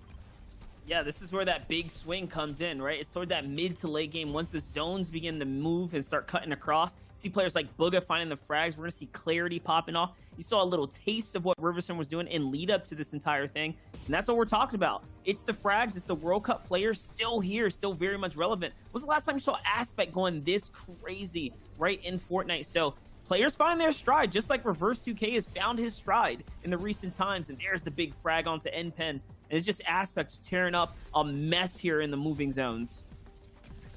Yeah, this is where that big swing comes in, right? It's sort of that mid to late game. Once the zones begin to move and start cutting across, see players like Booga finding the frags. We're going to see Clarity popping off. You saw a little taste of what Riverson was doing in lead up to this entire thing. And that's what we're talking about. It's the frags. It's the World Cup players still here, still very much relevant. When was the last time you saw Aspect going this crazy right in Fortnite? So players find their stride, just like Reverse 2K has found his stride in the recent times. And there's the big frag onto N-Pen. And it's just Aspect just tearing up a mess here in the moving zones.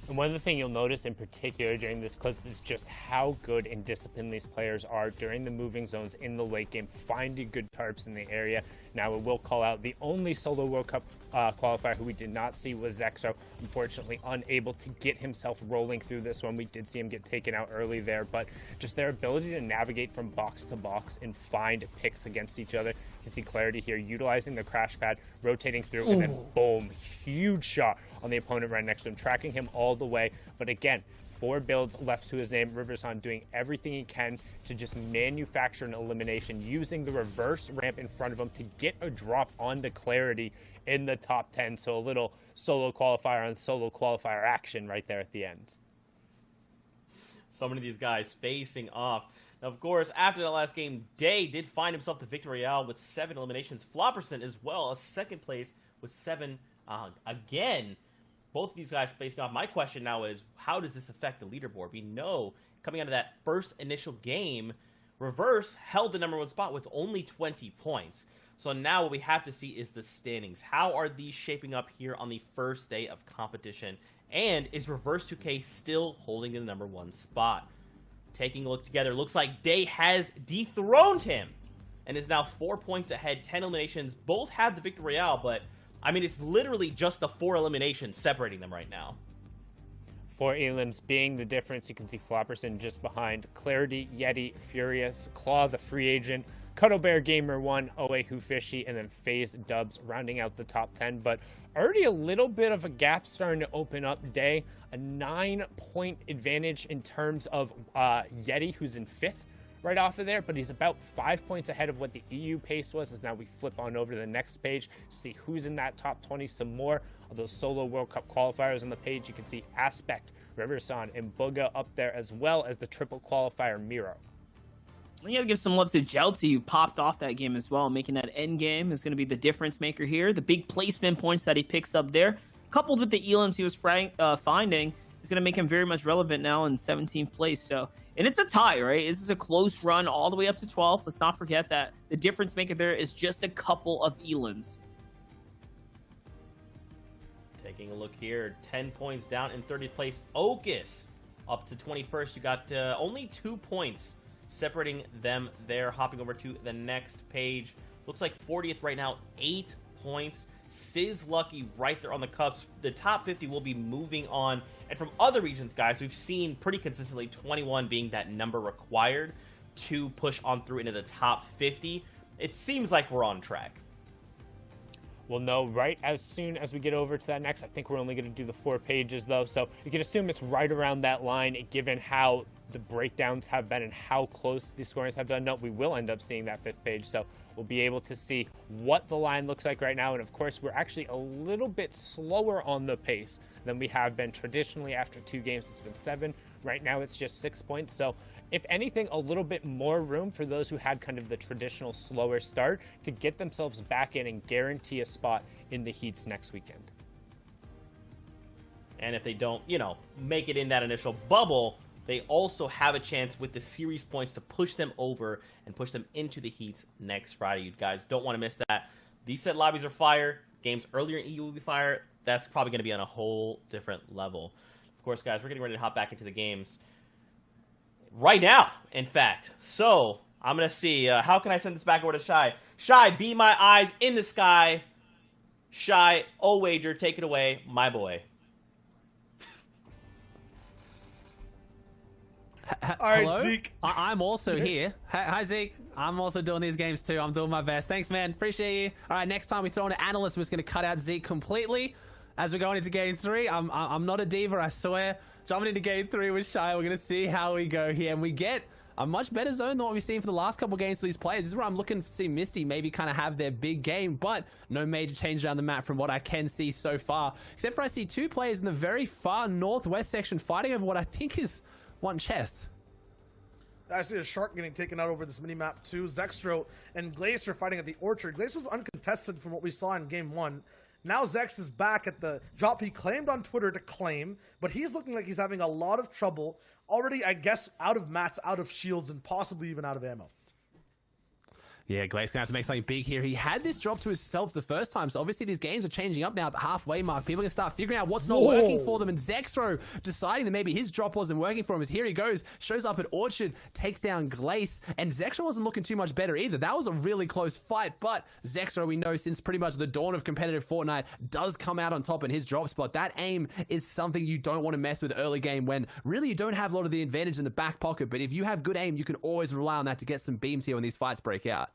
And one of the things you'll notice in particular during this clip is just how good and disciplined these players are during the moving zones in the late game, finding good tarps in the area. Now, we will call out the only solo World Cup qualifier who we did not see was Zexo. Unfortunately, unable to get himself rolling through this one. We did see him get taken out early there, but just their ability to navigate from box to box and find picks against each other. You can see Clarity here utilizing the crash pad, rotating through, and then boom, huge shot on the opponent right next to him, tracking him all the way. But again, 4 builds left to his name. Riverson doing everything he can to just manufacture an elimination, using the reverse ramp in front of him to get a drop onto Clarity in the top 10. So a little solo qualifier on solo qualifier action right there at the end. So many of these guys facing off. Now, of course, after the last game, Day did find himself the victory royale with 7 eliminations. Flopperson as well, a second place with 7 again. Both of these guys facing off. My question now is, how does this affect the leaderboard? We know coming out of that first initial game, Reverse held the #1 spot with only 20 points. So now what we have to see is the standings. How are these shaping up here on the first day of competition? And is Reverse 2K still holding the #1 spot? Taking a look together, looks like Day has dethroned him and is now 4 points ahead, 10 eliminations. Both have the Victory Royale, but, I mean, it's literally just the 4 eliminations separating them right now. 4 elims being the difference. You can see Flopperson just behind. Clarity, Yeti, Furious, Claw, the free agent, Cuddle Bear Gamer 1, Oe Who Fishy, and then FaZe Dubs rounding out the top 10. But already a little bit of a gap starting to open up. Day, a 9-point advantage in terms of Yeti, who's in 5th right off of there, but he's about 5 points ahead of what the EU pace was. As now we flip on over to the next page to see who's in that top 20. Some more of those solo World Cup qualifiers on the page. You can see Aspect, Riverson, and Booga up there, as well as the triple qualifier Miro. You gotta give some love to Jelty, who popped off that game as well, making that end game is going to be the difference maker here. The big placement points that he picks up there, coupled with the elims he was finding, is going to make him very much relevant now in 17th place. So, and it's a tie, right? This is a close run all the way up to 12th. Let's not forget that the difference maker there is just a couple of elims. Taking a look here, 10 points down in 30th place. Ocus up to 21st. You got only 2 points separating them there. Hopping over to the next page. Looks like 40th right now, 8 points. Sizz Lucky right there on the cuffs. The top 50 will be moving on. And from other regions, guys, we've seen pretty consistently 21 being that number required to push on through into the top 50. It seems like we're on track. We'll know right as soon as we get over to that next. I think we're only going to do the 4 pages, though, so you can assume it's right around that line, given how the breakdowns have been and how close these scorings have done. No, we will end up seeing that 5th page, so we'll be able to see what the line looks like right now. And of course, we're actually a little bit slower on the pace than we have been traditionally. After 2 games, it's been 7. Right now, it's just 6 points. So if anything, a little bit more room for those who had kind of the traditional slower start to get themselves back in and guarantee a spot in the heats next weekend. And if they don't, make it in that initial bubble, they also have a chance with the series points to push them over and push them into the heats next Friday. You guys don't want to miss that. These set lobbies are fire. Games earlier in EU will be fire. That's probably going to be on a whole different level. Of course, guys, we're getting ready to hop back into the games right now, in fact. So I'm going to see, how can I send this back over to Shy? Shy, be my eyes in the sky. Shy, wager, take it away, my boy. All right, Hello? Zeke. I'm also here. Hi, Zeke. I'm also doing these games too. I'm doing my best. Thanks, man. Appreciate you. All right, next time we throw in an analyst, we're just going to cut out Zeke completely. As we're going into game 3, I'm not a diva, I swear. Jumping into game 3 with Shy, we're going to see how we go here. And we get a much better zone than what we've seen for the last couple games for these players. This is where I'm looking to see Misty maybe kind of have their big game, but no major change around the map from what I can see so far. Except for I see 2 players in the very far northwest section fighting over what I think is 1 chest. I see a shark getting taken out over this mini-map too. Zextro and Glace are fighting at the Orchard. Glace was uncontested from what we saw in game 1. Now Zex is back at the drop he claimed on Twitter to claim, but he's looking like he's having a lot of trouble. Already, I guess, out of mats, out of shields, and possibly even out of ammo. Yeah, Glade's gonna have to make something big here. He had this drop to himself the first time, so obviously these games are changing up now at the halfway mark. People are gonna start figuring out what's not working for them, and Zexro deciding that maybe his drop wasn't working for him. As here he goes, shows up at Orchard, takes down Glace, and Zexro wasn't looking too much better either. That was a really close fight, but Zexro, we know since pretty much the dawn of competitive Fortnite, does come out on top in his drop spot. That aim is something you don't want to mess with early game when really you don't have a lot of the advantage in the back pocket, but if you have good aim, you can always rely on that to get some beams here when these fights break out.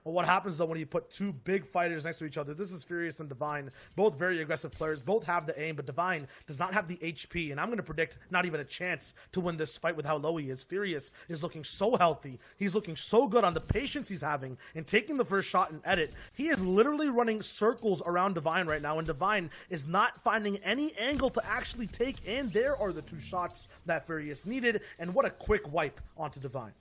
Well, what happens though when you put 2 big fighters next to each other? This is Furious and Divine, both very aggressive players, both have the aim, but Divine does not have the HP, and I'm going to predict not even a chance to win this fight with how low he is. Furious is looking so healthy. He's looking so good on the patience he's having and taking the first shot and edit. He is literally running circles around Divine right now, and Divine is not finding any angle to actually take, and there are the 2 shots that Furious needed, and what a quick wipe onto Divine.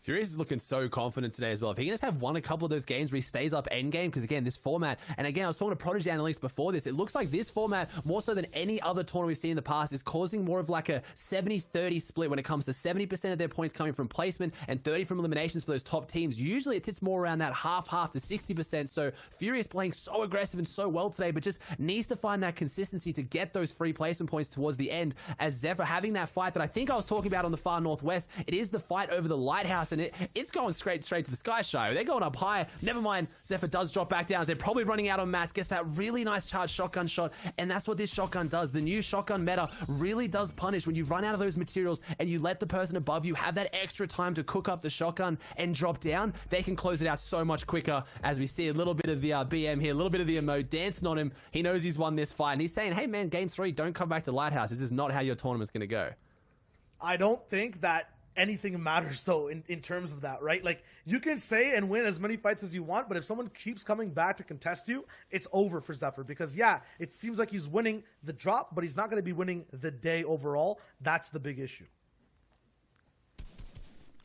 Furious is looking so confident today as well. If he can just have won a couple of those games where he stays up end game, because again, this format, and again, I was talking to Prodigy Analytics before this, it looks like this format, more so than any other tournament we've seen in the past, is causing more of like a 70-30 split when it comes to 70% of their points coming from placement and 30 from eliminations for those top teams. Usually it sits more around that half to 60%. So Furious playing so aggressive and so well today, but just needs to find that consistency to get those free placement points towards the end. As Zephyr having that fight that I think I was talking about on the far northwest, it is the fight over the lighthouse, and it's going straight to the sky, Shio. They're going up high. Never mind, Zephyr does drop back down. They're probably running out on mass, gets that really nice charged shotgun shot, and that's what this shotgun does. The new shotgun meta really does punish when you run out of those materials and you let the person above you have that extra time to cook up the shotgun and drop down. They can close it out so much quicker, as we see a little bit of the BM here, a little bit of the emote dancing on him. He knows he's won this fight, and he's saying, hey man, game 3, don't come back to Lighthouse. This is not how your tournament's going to go. I don't think that anything matters though in terms of that, right? Like, you can say and win as many fights as you want, but if someone keeps coming back to contest you, it's over for Zephyr, because yeah, it seems like he's winning the drop, but he's not going to be winning the day overall. That's the big issue.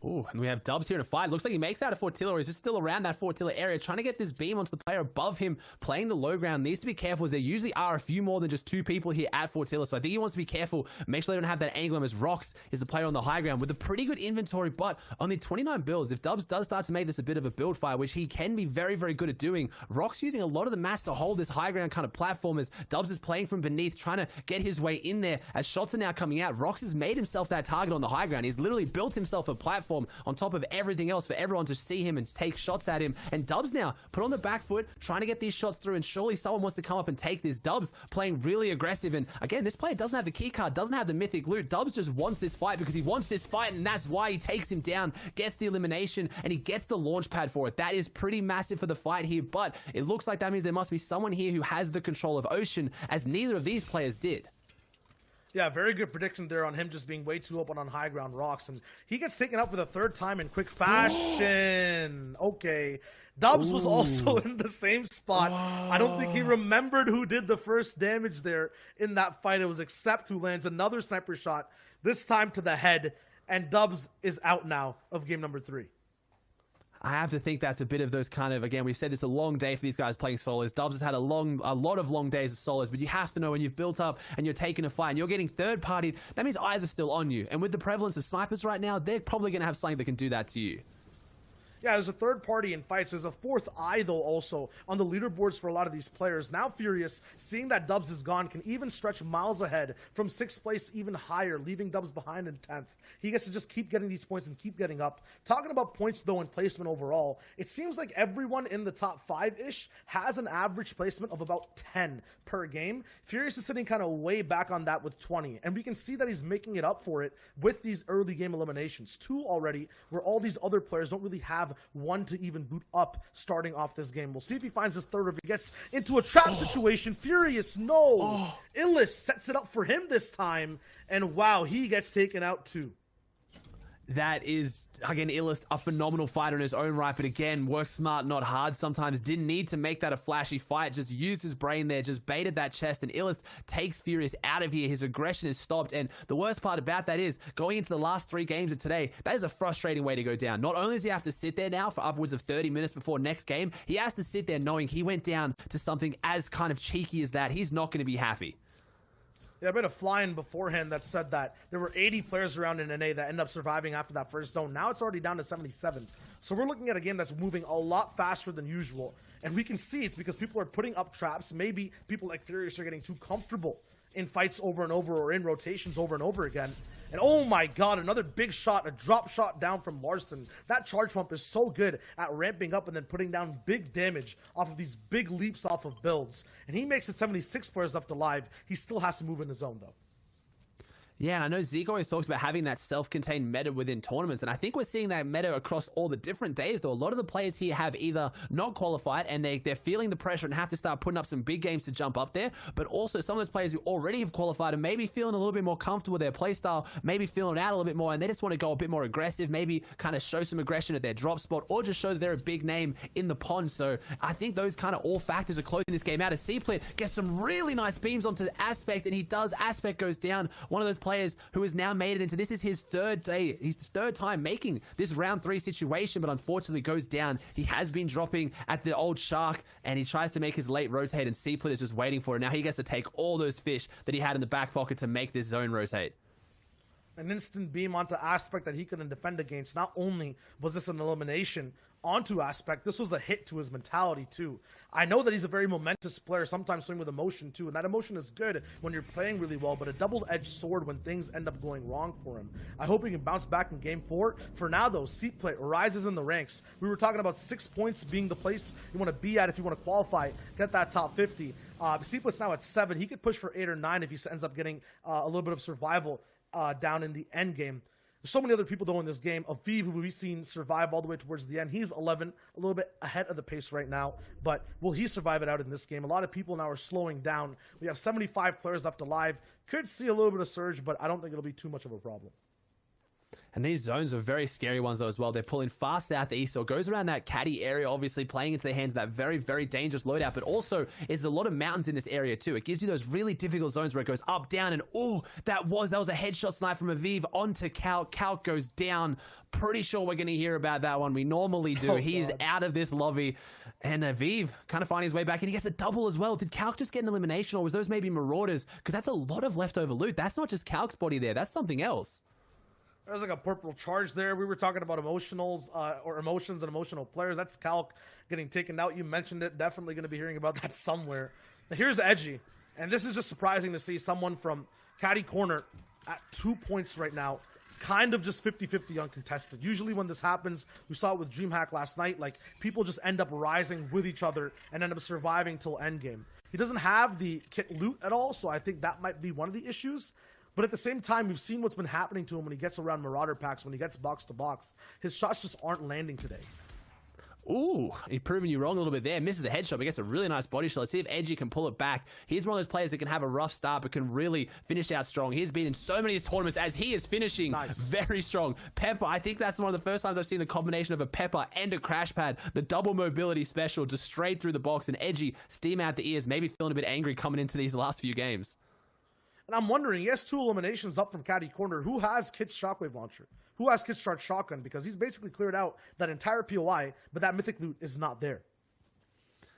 Ooh, and we have Dubs here in a fight. Looks like he makes out a Fortilla, or he's just still around that Fortilla area, trying to get this beam onto the player above him, playing the low ground. Needs to be careful, as there usually are a few more than just 2 people here at Fortilla, so I think he wants to be careful, make sure they don't have that angle, as Rox is the player on the high ground with a pretty good inventory, but only 29 builds. If Dubs does start to make this a bit of a build fire, which he can be very, very good at doing, Rox using a lot of the mass to hold this high ground kind of platform, as Dubs is playing from beneath, trying to get his way in there. As shots are now coming out, Rox has made himself that target on the high ground. He's literally built himself a platform on top of everything else for everyone to see him and take shots at him. And Dubs now put on the back foot, trying to get these shots through, and surely someone wants to come up and take this. Dubs playing really aggressive, and again, this player doesn't have the key card, doesn't have the mythic loot. Dubs just wants this fight because he wants this fight, and that's why he takes him down, gets the elimination, and he gets the launch pad for it. That is pretty massive for the fight here, but it looks like that means there must be someone here who has the control of Ocean, as neither of these players did. Yeah, very good prediction there on him just being way too open on high ground rocks. And he gets taken out for the 3rd time in quick fashion. Okay. Dubs was also in the same spot. I don't think he remembered who did the first damage there in that fight. It was Accept, who lands another sniper shot, this time to the head. And Dubs is out now of game number 3. I have to think that's a bit of those kind of, again, we've said this, a long day for these guys playing solos. Dubs has had a lot of long days of solos, but you have to know when you've built up and you're taking a fight and you're getting third-partied, that means eyes are still on you. And with the prevalence of snipers right now, they're probably going to have something that can do that to you. Yeah, there's a 3rd party in fights. There's a 4th eye, though, also on the leaderboards for a lot of these players. Now Furious, seeing that Dubs is gone, can even stretch miles ahead from 6th place even higher, leaving Dubs behind in 10th. He gets to just keep getting these points and keep getting up. Talking about points, though, and placement overall, it seems like everyone in the top 5-ish has an average placement of about 10 per game. Furious is sitting kind of way back on that with 20, and we can see that he's making it up for it with these early game eliminations. 2 already, where all these other players don't really have one to even boot up starting off this game. We'll see if he finds his 3rd, or if he gets into a trap situation. Furious, no! Illis sets it up for him this time, and wow, he gets taken out too. That is, again, Illist, a phenomenal fighter in his own right, but again, works smart, not hard sometimes. Didn't need to make that a flashy fight, just used his brain there, just baited that chest, and Illist takes Furious out of here. His aggression is stopped, and the worst part about that is, going into the last 3 games of today, that is a frustrating way to go down. Not only does he have to sit there now for upwards of 30 minutes before next game, he has to sit there knowing he went down to something as kind of cheeky as that. He's not going to be happy. Yeah, a bit of flying beforehand that said that there were 80 players around in NA that end up surviving after that first zone. Now it's already down to 77. So we're looking at a game that's moving a lot faster than usual. And we can see it's because people are putting up traps. Maybe people like Furious are getting too comfortable in fights over and over, or in rotations over and over again. And oh my god, another big shot, a drop shot down from Larson. That charge pump is so good at ramping up and then putting down big damage off of these big leaps off of builds. And he makes it 76 players left alive. He still has to move in the zone though. Yeah, and I know Zeke always talks about having that self-contained meta within tournaments, and I think we're seeing that meta across all the different days, though. A lot of the players here have either not qualified, and they're feeling the pressure and have to start putting up some big games to jump up there, but also some of those players who already have qualified and maybe feeling a little bit more comfortable with their playstyle, maybe feeling out a little bit more, and they just want to go a bit more aggressive, maybe kind of show some aggression at their drop spot, or just show that they're a big name in the pond. So I think those kind of all factors are closing this game out. As Seaplit gets some really nice beams onto Aspect, and he does. Aspect goes down. One of those players players who has now made it into, this is his third time making this round 3 situation, but unfortunately goes down. He has been dropping at the old shark, and he tries to make his late rotate, and Seaplit is just waiting for it. Now he gets to take all those fish that he had in the back pocket to make this zone rotate. An instant beam onto Aspect that he couldn't defend against. Not only was this an elimination onto Aspect, this was a hit to his mentality too. I know that he's a very momentous player, sometimes playing with emotion too, and that emotion is good when you're playing really well, but a double-edged sword when things end up going wrong for him. I hope he can bounce back in game 4. For now though, Seatplate rises in the ranks. We were talking about 6 points being the place you want to be at if you want to qualify, get that top 50. Seaplate's now at 7. He could push for 8 or 9 if he ends up getting a little bit of survival down in the end game. There's so many other people though in this game. Aviv, who we've seen survive all the way towards the end, he's 11, a little bit ahead of the pace right now, but will he survive it out in this game? A lot of people now are slowing down. We have 75 players left alive. Could see a little bit of surge, but I don't think it'll be too much of a problem. And these zones are very scary ones though as well. They're pulling far southeast, so it goes around that caddy area, obviously playing into the hands of that very, very dangerous loadout, but also is a lot of mountains in this area too. It gives you those really difficult zones where it goes up, down, and oh, that was a headshot snipe from Aviv onto Calc. Calc goes down. Pretty sure we're going to hear about that one. We normally do. He is out of this lobby, and Aviv kind of finding his way back, and he gets a double as well. Did Calc just get an elimination, or was those maybe Marauders? Because that's a lot of leftover loot. That's not just Calc's body there. That's something else. There's like a purple charge there. We were talking about emotionals or emotions and emotional players. That's Calc getting taken out. You mentioned it. Definitely going to be hearing about that somewhere. Here's Edgy. And this is just surprising to see someone from Caddy Corner at 2 points right now. Kind of just 50-50 uncontested. Usually when this happens, we saw it with DreamHack last night, like people just end up rising with each other and end up surviving till endgame. He doesn't have the kit loot at all, so I think that might be one of the issues. But at the same time, we've seen what's been happening to him when he gets around Marauder packs, when he gets box to box. His shots just aren't landing today. Ooh, he's proving you wrong a little bit there. Misses the headshot, but gets a really nice body shot. Let's see if Edgy can pull it back. He's one of those players that can have a rough start, but can really finish out strong. He's been in so many of his tournaments as he is finishing very strong. Pepper, I think that's one of the first times I've seen the combination of a Pepper and a crash pad. The double mobility special just straight through the box, and Edgy steam out the ears, maybe feeling a bit angry coming into these last few games. And I'm wondering, he has 2 eliminations up from Caddy Corner. Who has Kit's Shockwave Launcher? Who has Kit's Charge Shotgun? Because he's basically cleared out that entire POI, but that mythic loot is not there.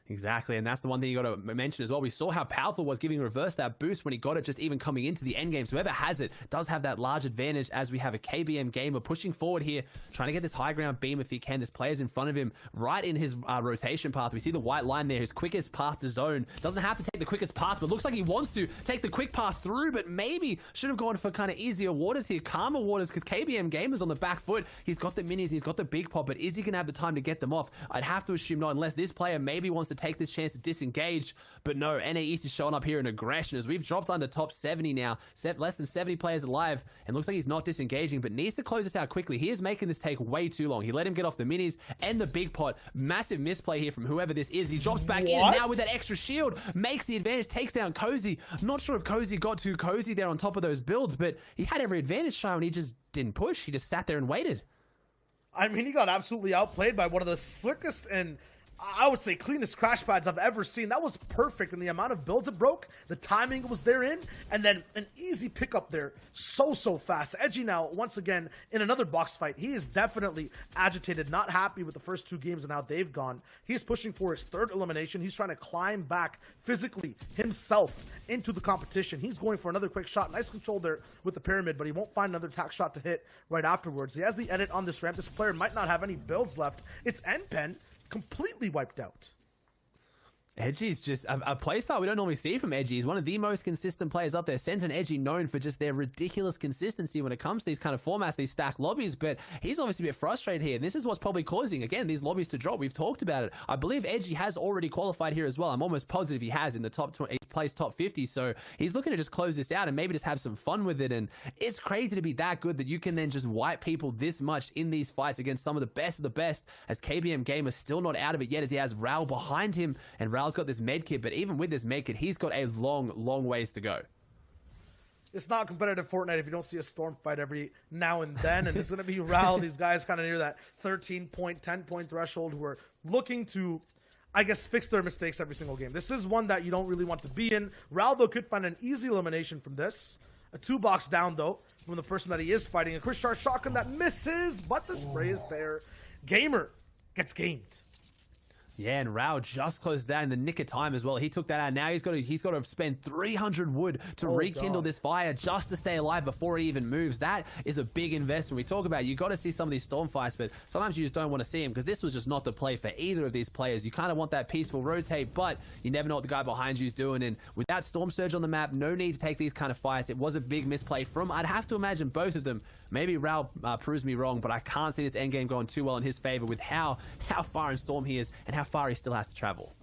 Exactly, and that's the one thing you got to mention as well. We saw how powerful it was, giving reverse that boost when he got it just even coming into the end game. So whoever has it does have that large advantage as we have a KBM gamer pushing forward here, trying to get this high ground beam if he can. This player's in front of him right in his rotation path. We see the white line there, his quickest path to zone. Doesn't have to take the quickest path, but looks like he wants to take the quick path through, but maybe should have gone for kind of easier waters here, calmer waters, because KBM gamer's on the back foot. He's got the minis, he's got the big pop, but is he going to have the time to get them off? I'd have to assume not, unless this player maybe wants to take this chance to disengage, but no, NA East is showing up here in aggression as we've dropped under top 70 now, less than 70 players alive, and looks like he's not disengaging, but needs to close this out quickly. He is making this take way too long. He let him get off the minis and the big pot. Massive misplay here from whoever this is. He drops back in, and now with that extra shield, makes the advantage, takes down Cozy. I'm not sure if Cozy got too cozy there on top of those builds, but he had every advantage show, and he just didn't push. He just sat there and waited. I mean, he got absolutely outplayed by one of the slickest and I would say cleanest crash pads I've ever seen. That was perfect in the amount of builds it broke, the timing it was therein, and then an easy pickup there so fast. Edgy now, once again, in another box fight. He is definitely agitated, not happy with the first 2 games and how they've gone. He's pushing for his 3rd elimination. He's trying to climb back physically himself into the competition. He's going for another quick shot. Nice control there with the pyramid, but he won't find another tack shot to hit right afterwards. He has the edit on this ramp. This player might not have any builds left. It's NPen. Completely wiped out. Edgy's just a playstyle we don't normally see from Edgy. He's one of the most consistent players up there. Sent and Edgy known for just their ridiculous consistency when it comes to these kind of formats, these stacked lobbies, but he's obviously a bit frustrated here. And this is what's probably causing, again, these lobbies to drop. We've talked about it. I believe Edgy has already qualified here as well. I'm almost positive he has in the top 20, he's placed top 50. So he's looking to just close this out and maybe just have some fun with it. And it's crazy to be that good that you can then just wipe people this much in these fights against some of the best, as KBM Gamer still not out of it yet, as he has Raul behind him, and Raul's got this med kit, but even with this med kit, he's got a long ways to go. It's not competitive Fortnite if you don't see a storm fight every now and then, and it's going to be Raul, these guys kind of near that 13-point, 10-point threshold who are looking to, I guess, fix their mistakes every single game. This is one that you don't really want to be in. Raul, though, could find an easy elimination from this. A 2-box down, though, from the person that he is fighting. A quick sharp shotgun that misses, but the spray is there. Gamer gets gamed. Yeah, and Rao just closed that in the nick of time as well. He took that out. Now he's got to spend 300 wood to rekindle this fire just to stay alive before he even moves. That is a big investment. We talk about you got to see some of these storm fights, but sometimes you just don't want to see them because this was just not the play for either of these players. You kind of want that peaceful rotate, but you never know what the guy behind you is doing. And without Storm Surge on the map, no need to take these kind of fights. It was a big misplay from, I'd have to imagine, both of them. Maybe Rao proves me wrong, but I can't see this endgame going too well in his favor with how far in Storm he is and how far he still has to travel.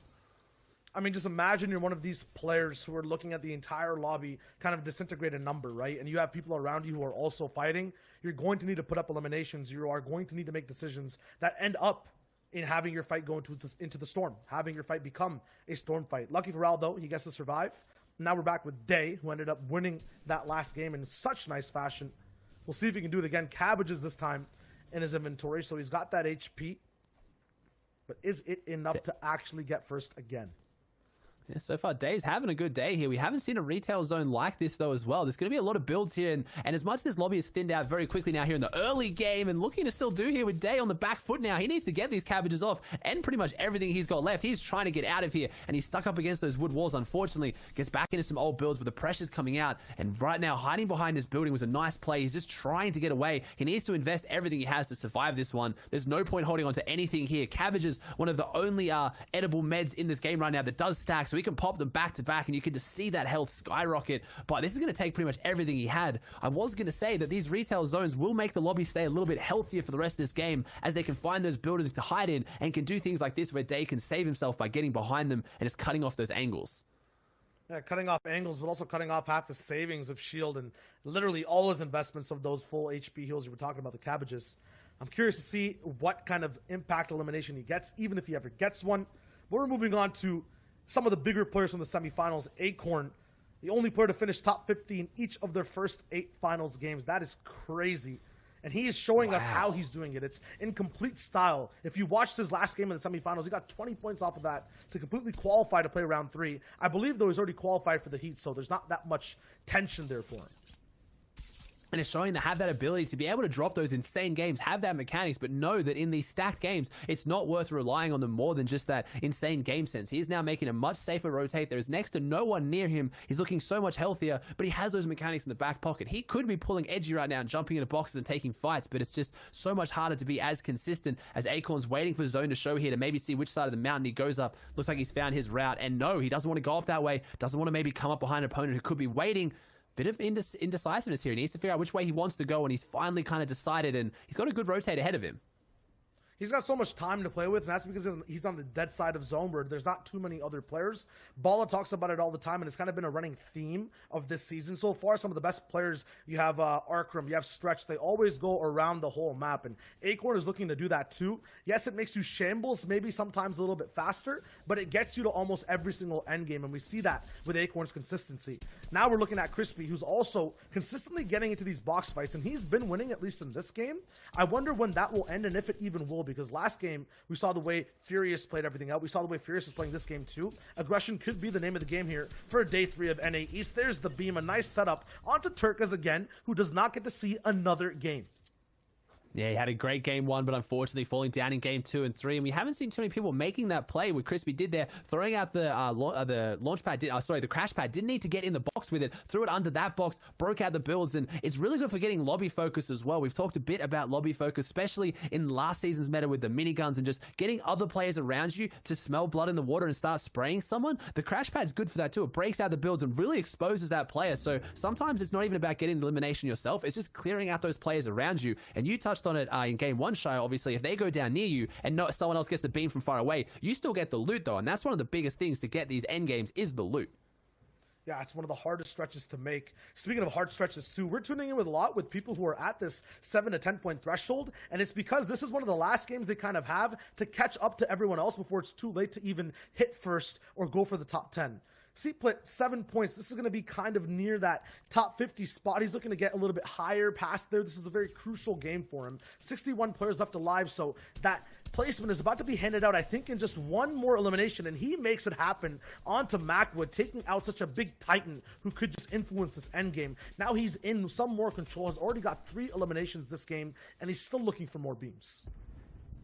I mean, just imagine you're one of these players who are looking at the entire lobby kind of disintegrate a number, right? And you have people around you who are also fighting. You're going to need to put up eliminations. You are going to need to make decisions that end up in having your fight go into the storm, having your fight become a storm fight. Lucky for Rao, though, he gets to survive. Now we're back with Day, who ended up winning that last game in such nice fashion. We'll see if he can do it again. Cabbages this time in his inventory, so he's got that HP. But is it enough to actually get first again? Yeah, so far, Day's having a good day here. We haven't seen a retail zone like this, though, as well. There's going to be a lot of builds here, and as much as this lobby is thinned out very quickly now here in the early game, and looking to still do here with Day on the back foot now, he needs to get these cabbages off, and pretty much everything he's got left. He's trying to get out of here, and he's stuck up against those wood walls, unfortunately. Gets back into some old builds, but the pressure's coming out, and right now, hiding behind this building was a nice play. He's just trying to get away. He needs to invest everything he has to survive this one. There's no point holding on to anything here. Cabbages, one of the only edible meds in this game right now that does stack, so he can pop them back to back, and you can just see that health skyrocket. But this is going to take pretty much everything he had. I was going to say that these retail zones will make the lobby stay a little bit healthier for the rest of this game, as they can find those buildings to hide in and can do things like this where Day can save himself by getting behind them and just cutting off those angles. Yeah, cutting off angles, but also cutting off half his savings of shield and literally all his investments of those full HP heals you were talking about, the cabbages. I'm curious to see what kind of impact elimination he gets, even if he ever gets one. But we're moving on to some of the bigger players from the semifinals. Acorn, the only player to finish top 50 in each of their first 8 finals games. That is crazy. And he is showing us how he's doing it. It's in complete style. If you watched his last game in the semifinals, he got 20 points off of that to completely qualify to play round 3. I believe, though, he's already qualified for the Heat, so there's not that much tension there for him. And it's showing to have that ability to be able to drop those insane games, have that mechanics, but know that in these stacked games, it's not worth relying on them more than just that insane game sense. He's now making a much safer rotate. There's next to no one near him. He's looking so much healthier, but he has those mechanics in the back pocket. He could be pulling edgy right now and jumping into boxes and taking fights, but it's just so much harder to be as consistent as Acorn's waiting for zone to show here to maybe see which side of the mountain he goes up. Looks like he's found his route, and no, he doesn't want to go up that way, doesn't want to maybe come up behind an opponent who could be waiting. Bit of indecisiveness here. He needs to figure out which way he wants to go, and he's finally kind of decided, and he's got a good rotate ahead of him. He's got so much time to play with, and that's because he's on the dead side of zone where there's not too many other players. Bala talks about it all the time, and it's kind of been a running theme of this season so far. Some of the best players, you have Arkram, you have Stretch, they always go around the whole map, and Acorn is looking to do that too. Yes, it makes you shambles, maybe sometimes a little bit faster, but it gets you to almost every single end game, and we see that with Acorn's consistency. Now we're looking at Crispy, who's also consistently getting into these box fights, and he's been winning, at least in this game. I wonder when that will end, and if it even will, because last game, we saw the way Furious played everything out. We saw the way Furious is playing this game too. Aggression could be the name of the game here for day 3 of NA East. There's the beam, a nice setup onto Turkas again, who does not get to see another game. Yeah, he had a great game 1, but unfortunately falling down in game 2 and 3. And we haven't seen too many people making that play what Crispy did there, throwing out the launch pad. The crash pad. Didn't need to get in the box with it. Threw it under that box, broke out the builds, and it's really good for getting lobby focus as well. We've talked a bit about lobby focus, especially in last season's meta with the miniguns and just getting other players around you to smell blood in the water and start spraying someone. The crash pad's good for that too. It breaks out the builds and really exposes that player. So sometimes it's not even about getting the elimination yourself. It's just clearing out those players around you. And you touched on it in game 1, Shire. Obviously, if they go down near you and someone else gets the beam from far away, you still get the loot though. And that's one of the biggest things to get these end games is the loot. Yeah, it's one of the hardest stretches to make. Speaking of hard stretches too, we're tuning in with a lot with people who are at this 7 to 10 point threshold, and it's because this is one of the last games they kind of have to catch up to everyone else before it's too late to even hit first or go for the top 10. Seatplit, 7 points. This is going to be kind of near that top 50 spot. He's looking to get a little bit higher past there. This is a very crucial game for him. 61 players left alive, so that placement is about to be handed out, I think, in just one more elimination, and he makes it happen onto Macwood, taking out such a big titan who could just influence this endgame. Now he's in some more control, has already got 3 eliminations this game, and he's still looking for more beams.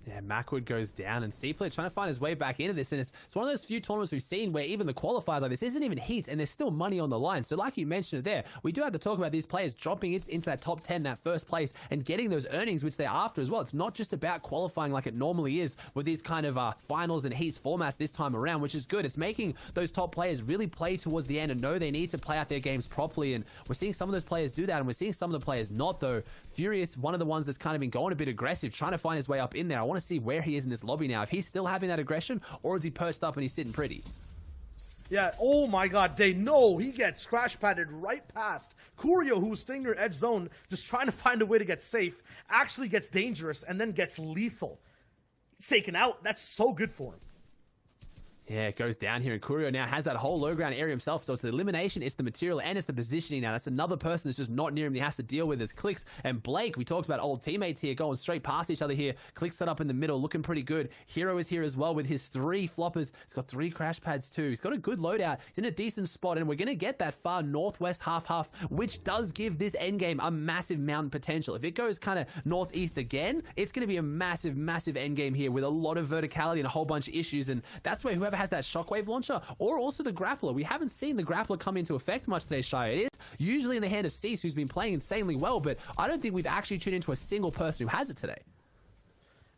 Yeah, Macwood goes down, and Seaplay trying to find his way back into this, and it's one of those few tournaments we've seen where even the qualifiers like this isn't even heat, and there's still money on the line. So like you mentioned there, we do have to talk about these players dropping into that top 10, that first place, and getting those earnings which they're after as well. It's not just about qualifying like it normally is with these kind of finals and heats formats this time around, which is good. It's making those top players really play towards the end and know they need to play out their games properly, and we're seeing some of those players do that, and we're seeing some of the players not, though. Furious, one of the ones that's kind of been going a bit aggressive, trying to find his way up in there. I want to see where he is in this lobby now. If he's still having that aggression, or is he perched up and he's sitting pretty? Yeah, oh my god, they know he gets crash padded right past. Kurio, who was staying near edge zone, just trying to find a way to get safe, actually gets dangerous and then gets lethal. He's taken out. That's so good for him. Yeah, it goes down here, and Kurio now has that whole low ground area himself, so it's the elimination, it's the material, and it's the positioning now. That's another person that's just not near him he has to deal with his Clicks. And Blake, we talked about old teammates here going straight past each other here. Clicks set up in the middle, looking pretty good. Hero is here as well with his 3 floppers. He's got 3 crash pads too. He's got a good loadout in a decent spot, and we're going to get that far northwest half-half, which does give this endgame a massive mountain potential. If it goes kind of northeast again, it's going to be a massive, massive endgame here with a lot of verticality and a whole bunch of issues, and that's where whoever has that shockwave launcher, or also the grappler. We haven't seen the grappler come into effect much today, Shia. It is usually in the hand of Cease, who's been playing insanely well, but I don't think we've actually tuned into a single person who has it today.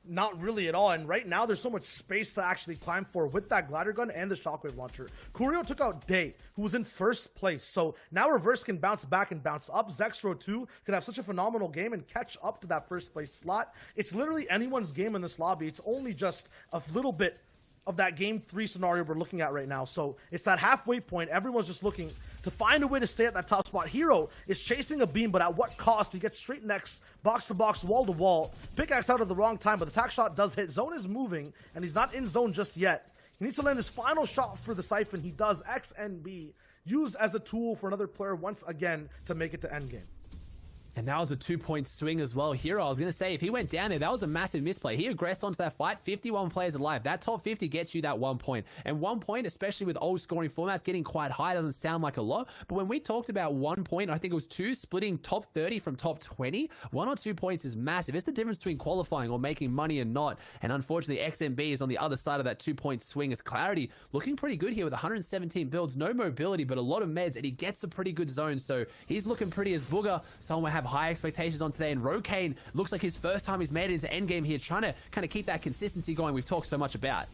Not really at all, and right now there's so much space to actually climb for with that glider gun and the shockwave launcher. Kurio took out Day, who was in first place, so now Reverse can bounce back and bounce up. Zexro too could have such a phenomenal game and catch up to that first place slot. It's literally anyone's game in this lobby. It's only just a little bit of that game 3 scenario we're looking at right now. So it's that halfway point. Everyone's just looking to find a way to stay at that top spot. Hero is chasing a beam, but at what cost? He gets straight next, box to box, wall to wall. Pickaxe out at the wrong time, but the tack shot does hit. Zone is moving, and he's not in zone just yet. He needs to land his final shot for the siphon. He does. XNB used as a tool for another player once again to make it to endgame. And that was a 2-point swing as well. Hero, I was going to say, if he went down there, that was a massive misplay. He aggressed onto that fight. 51 players alive. That top 50 gets you that 1 point. And 1 point, especially with old scoring formats, getting quite high doesn't sound like a lot. But when we talked about 1 point, I think it was 2, splitting top 30 from top 20, 1 or 2 points is massive. It's the difference between qualifying or making money and not. And unfortunately, XMB is on the other side of that 2-point swing. As Clarity looking pretty good here with 117 builds, no mobility, but a lot of meds, and he gets a pretty good zone. So he's looking pretty as Booger. Someone will have high expectations on today, and Rokane looks like his first time he's made it into endgame here, trying to kind of keep that consistency going we've talked so much about.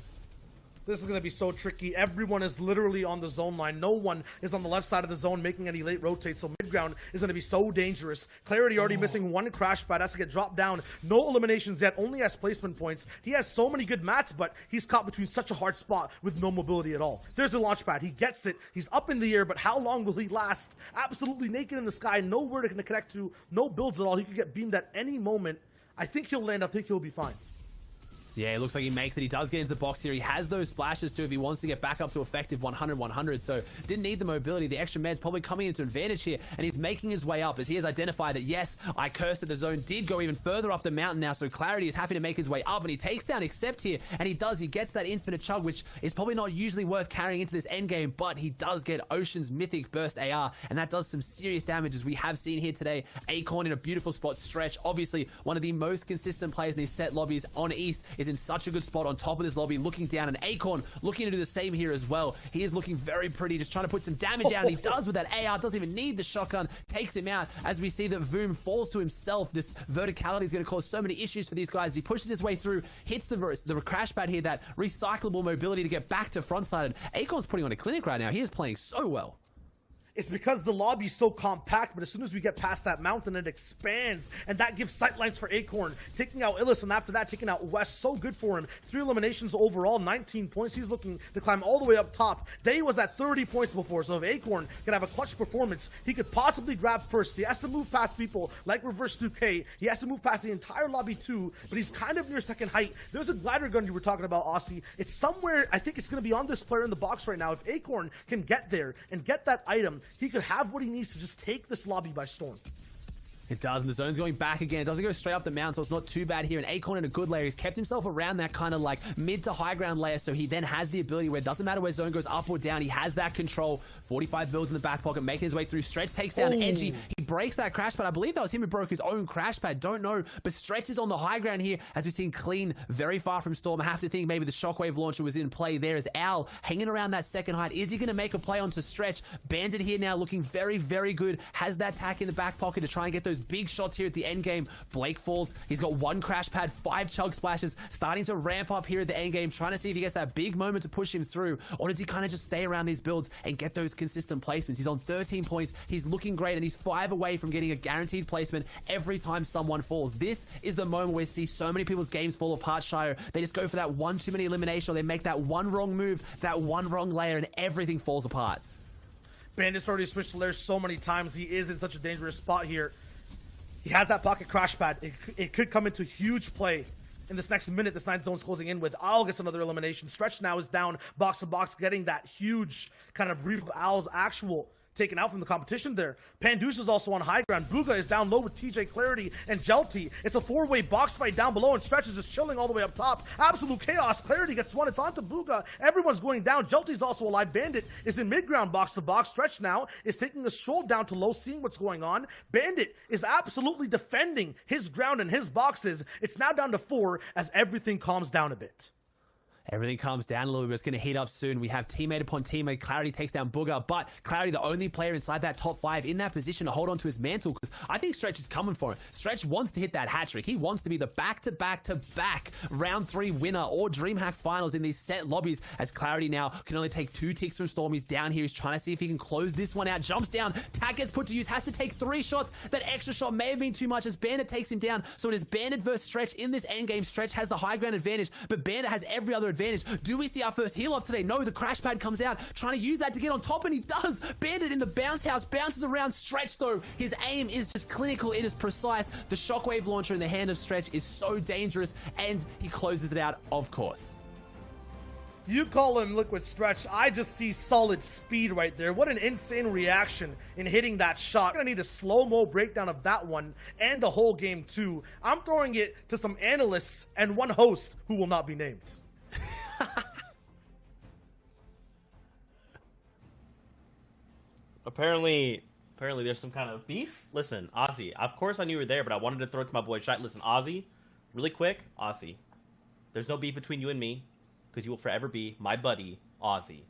This is going to be so tricky. Everyone is literally on the zone line. No one is on the left side of the zone making any late rotates, so mid-ground is going to be so dangerous. Clarity already missing 1 crash pad, has to get dropped down. No eliminations yet, only has placement points. He has so many good mats, but he's caught between such a hard spot with no mobility at all. There's the launch pad. He gets it. He's up in the air, but how long will he last? Absolutely naked in the sky, nowhere to connect to, no builds at all. He could get beamed at any moment. I think he'll land. I think he'll be fine. Yeah, it looks like he makes it. He does get into the box here. He has those splashes too if he wants to get back up to effective 100-100. So didn't need the mobility. The extra meds probably coming into advantage here. And he's making his way up as he has identified that, yes, I cursed at the zone. Did go even further up the mountain now. So Clarity is happy to make his way up. And he takes down Accept here. And he does. He gets that infinite chug, which is probably not usually worth carrying into this endgame. But he does get Ocean's Mythic Burst AR. And that does some serious damage as we have seen here today. Acorn in a beautiful spot. Stretch, obviously one of the most consistent players in these set lobbies on East, is in such a good spot on top of this lobby, looking down, and Acorn looking to do the same here as well. He is looking very pretty, just trying to put some damage out, and he does with that AR, doesn't even need the shotgun, takes him out, as we see that Voom falls to himself. This verticality is going to cause so many issues for these guys. He pushes his way through, hits the crash pad here, that recyclable mobility to get back to frontside, and Acorn's putting on a clinic right now. He is playing so well. It's because the lobby is so compact, but as soon as we get past that mountain, it expands, and that gives sightlines for Acorn. Taking out Illis, and after that, taking out West, so good for him. 3 eliminations overall, 19 points. He's looking to climb all the way up top. Day was at 30 points before, so if Acorn can have a clutch performance, he could possibly grab first. He has to move past people like Reverse 2K. He has to move past the entire lobby too, but he's kind of near second height. There's a glider gun you were talking about, Aussie. It's somewhere, I think it's going to be on this player in the box right now. If Acorn can get there and get that item, he could have what he needs to just take this lobby by storm. It does, and the zone's going back again. It doesn't go straight up the mountain, so it's not too bad here. And Acorn in a good layer. He's kept himself around that kind of like mid to high ground layer, so he then has the ability where it doesn't matter where zone goes up or down. He has that control. 45 builds in the back pocket, making his way through. Stretch takes down Edgy. He breaks that crash pad. I believe that was him who broke his own crash pad. Don't know, but Stretch is on the high ground here, as we've seen Clean very far from Storm. I have to think maybe the shockwave launcher was in play there as Owl hanging around that second height. Is he going to make a play onto Stretch? Bandit here now looking very, very good. Has that tack in the back pocket to try and get those big shots here at the end game. Blake falls. He's got 1 crash pad, 5 chug splashes, starting to ramp up here at the end game, trying to see if he gets that big moment to push him through, or does he kind of just stay around these builds and get those consistent placements? He's on 13 points. He's looking great, and he's 5 away from getting a guaranteed placement every time someone falls. This is the moment where we see so many people's games fall apart, Shire. They just go for that one too many elimination, or they make that one wrong move, that one wrong layer, and everything falls apart. Bandit's already switched layers so many times. He is in such a dangerous spot here. He has that pocket crash pad. It could come into huge play in this next minute. This 9th zone's closing in with. Owl gets another elimination. Stretch now is down box to box, getting that huge kind of reef of Owl's actual taken out from the competition there. Pandus is also on high ground. Booga is down low with TJ Clarity and Jelty. It's a 4-way box fight down below, and Stretch is just chilling all the way up top. Absolute chaos. Clarity gets one. It's onto Booga. Everyone's going down. Jelty's also alive. Bandit is in mid-ground box to box. Stretch now is taking a stroll down to low, seeing what's going on. Bandit is absolutely defending his ground and his boxes. It's now down to 4 as everything calms down a bit. Everything calms down a little bit. It's going to heat up soon. We have teammate upon teammate. Clarity takes down Booger, but Clarity, the only player inside that top 5 in that position to hold on to his mantle, because I think Stretch is coming for him. Stretch wants to hit that hat trick. He wants to be the back-to-back-to-back round 3 winner or DreamHack finals in these set lobbies, as Clarity now can only take 2 ticks from Storm. He's down here. He's trying to see if he can close this one out. Jumps down. Tack gets put to use. Has to take 3 shots. That extra shot may have been too much as Bandit takes him down. So it is Bandit versus Stretch in this endgame. Stretch has the high ground advantage, but Bandit has every other advantage. Do we see our first heal off today? No, the crash pad comes out, trying to use that to get on top, and he does. Bandit in the bounce house, bounces around Stretch though. His aim is just clinical, it is precise. The shockwave launcher in the hand of Stretch is so dangerous, and he closes it out, of course. You call him Liquid Stretch. I just see solid speed right there. What an insane reaction in hitting that shot. I'm gonna need a slow-mo breakdown of that one and the whole game too. I'm throwing it to some analysts and one host who will not be named. Apparently there's some kind of beef. Listen, Ozzy, of course I knew you were there, but I wanted to throw it to my boy Shite. Listen, Ozzy, really quick, Ozzy, there's no beef between you and me, because you will forever be my buddy, Ozzy.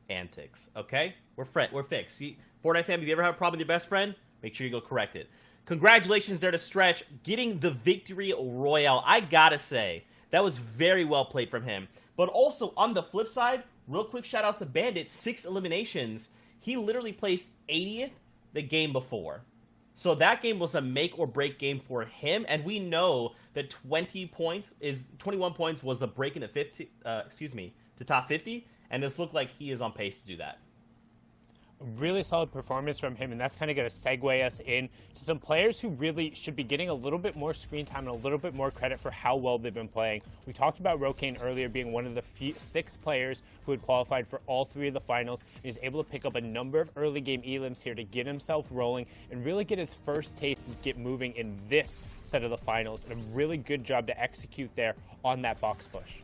Antics, okay? We're fixed. See, Fortnite fam, if you ever have a problem with your best friend, make sure you go correct it. Congratulations there to Stretch, getting the victory royale. I gotta say, that was very well played from him. But also, on the flip side, real quick shout out to Bandit, 6 eliminations. He literally placed 80th the game before. So that game was a make or break game for him, and we know that 21 points was the break in the top 50, and this looked like he is on pace to do that. Really solid performance from him, and that's kind of going to segue us in to some players who really should be getting a little bit more screen time and a little bit more credit for how well they've been playing. We talked about Rokane earlier being one of the 6 players who had qualified for all 3 of the finals, and he's able to pick up a number of early game elims here to get himself rolling and really get his first taste and get moving in this set of the finals, and a really good job to execute there on that box push.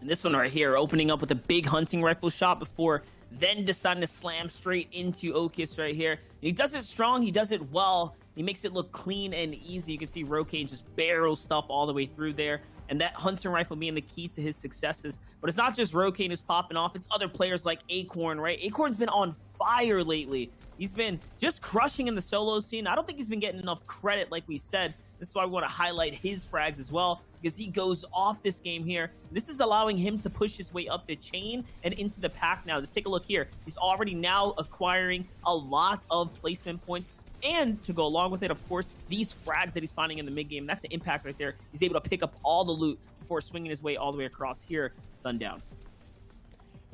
And this one right here, opening up with a big hunting rifle shot before then deciding to slam straight into Okis right here. And he does it strong, he does it well. He makes it look clean and easy. You can see Rokane just barrel stuff all the way through there. And that hunting rifle being the key to his successes. But it's not just Rokane who's popping off, it's other players like Acorn, right? Acorn's been on fire lately. He's been just crushing in the solo scene. I don't think he's been getting enough credit, like we said. This is why we want to highlight his frags as well, because he goes off this game here. This is allowing him to push his way up the chain and into the pack now. Just take a look here. He's already now acquiring a lot of placement points. And to go along with it, of course, these frags that he's finding in the mid game, that's an impact right there. He's able to pick up all the loot before swinging his way all the way across here, Sundown.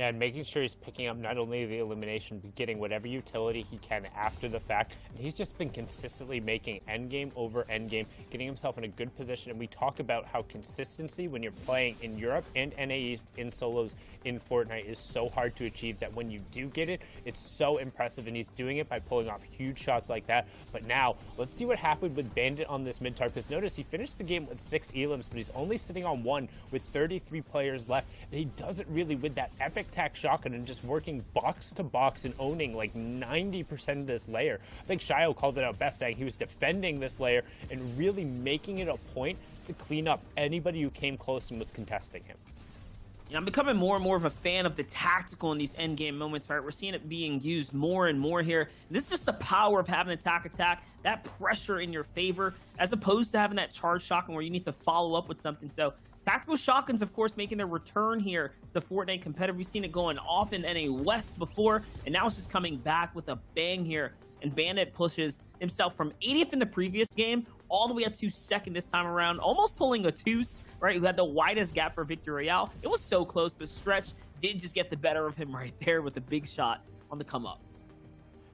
Yeah, and making sure he's picking up not only the elimination, but getting whatever utility he can after the fact. And he's just been consistently making endgame over endgame, getting himself in a good position. And we talk about how consistency when you're playing in Europe and NA East in solos in Fortnite is so hard to achieve, that when you do get it, it's so impressive. And he's doing it by pulling off huge shots like that. But now, let's see what happened with Bandit on this mid target. Because notice he finished the game with 6 elims, but he's only sitting on 1 with 33 players left. And he does it really with that epic tac shotgun and just working box to box and owning like 90% of this layer. I think Shio called it out best, saying he was defending this layer and really making it a point to clean up anybody who came close and was contesting him. You know, I'm becoming more and more of a fan of the tactical in these endgame moments, right? We're seeing it being used more and more here. And this is just the power of having attack, that pressure in your favor, as opposed to having that charge shotgun where you need to follow up with something. So tactical shotguns, of course, making their return here to Fortnite competitive. We've seen it going off in NA West before, and now it's just coming back with a bang here. And Bandit pushes himself from 80th in the previous game all the way up to 2nd this time around, almost pulling a Toos, right, who had the widest gap for Victory Royale. It was so close, but Stretch did just get the better of him right there with a big shot on the come up.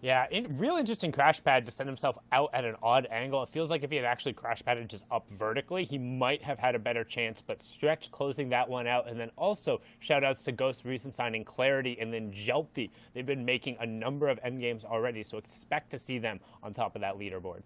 Yeah, real interesting crash pad to send himself out at an odd angle. It feels like if he had actually crash padded just up vertically, he might have had a better chance, but Stretch closing that one out. And then also shout outs to Ghost recent signing Clarity and then Jelty. They've been making a number of endgames already, so expect to see them on top of that leaderboard.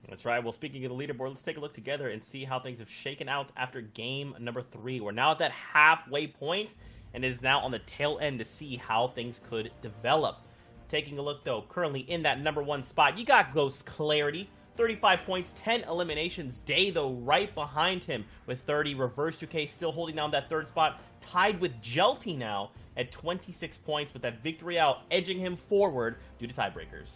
That's right. Well, speaking of the leaderboard, let's take a look together and see how things have shaken out after game number 3. We're now at that halfway point, and it is now on the tail end to see how things could develop. Taking a look, though, currently in that number 1 spot, you got Ghost Clarity, 35 points, 10 eliminations. Day, though, right behind him with 30. Reverse 2K still holding down that 3rd spot, tied with Jelty now at 26 points, with that Victory out edging him forward due to tiebreakers.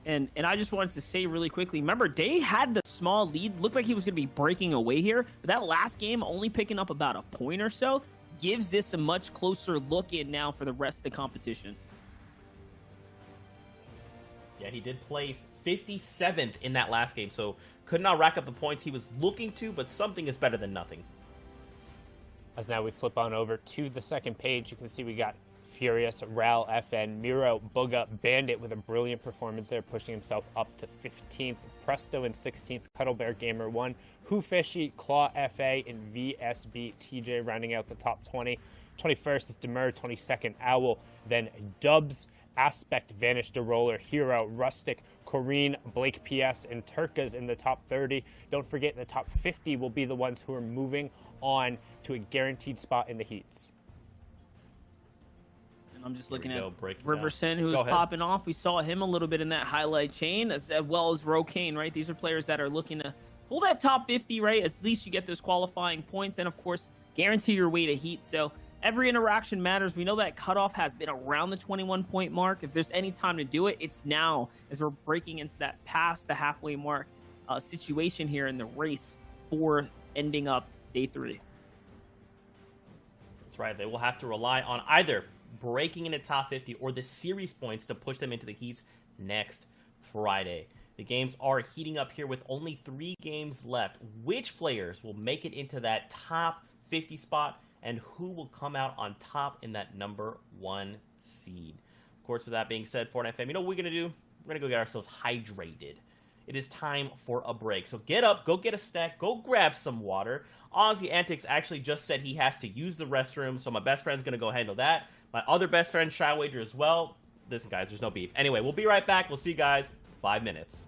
And I just wanted to say really quickly, remember, Day had the small lead. Looked like he was going to be breaking away here. But that last game, only picking up about a point or so, gives this a much closer look in now for the rest of the competition. Yeah, he did place 57th in that last game, so could not rack up the points he was looking to, but something is better than nothing. As now we flip on over to the second page, you can see we got Furious, Ral, FN, Miro, Booga, Bandit with a brilliant performance there, pushing himself up to 15th. Presto in 16th, Cuddlebear Gamer 1, Hoofishy, Claw FA, and VSB TJ rounding out the top 20. 21st is Demur, 22nd Owl, then Dubs, Aspect, Vanished a Roller, Hero, Rustic, Corrine, Blake PS, and Turkas in the top 30. Don't forget the top 50 will be the ones who are moving on to a guaranteed spot in the heats. I'm just looking at breaking Riverson, who is popping off. We saw him a little bit in that highlight chain, as well as Rokane, right? These are players that are looking to pull that top 50, right? At least you get those qualifying points, and of course, guarantee your way to heat. So every interaction matters. We know that cutoff has been around the 21-point mark. If there's any time to do it, it's now, as we're breaking into that past the halfway mark situation here in the race for ending up day 3. That's right. They will have to rely on either breaking into top 50 or the series points to push them into the heats next Friday. The games are heating up here with only 3 games left. Which players will make it into that top 50 spot, and who will come out on top in that number 1 seed? Of course, with that being said, Fortnite fam, you know what we're going to do? We're going to go get ourselves hydrated. It is time for a break. So get up, go get a snack, go grab some water. Aussie Antics actually just said he has to use the restroom, so my best friend's going to go handle that. My other best friend, Shy Wager, as well. Listen, guys, there's no beef. Anyway, we'll be right back. We'll see you guys in 5 minutes.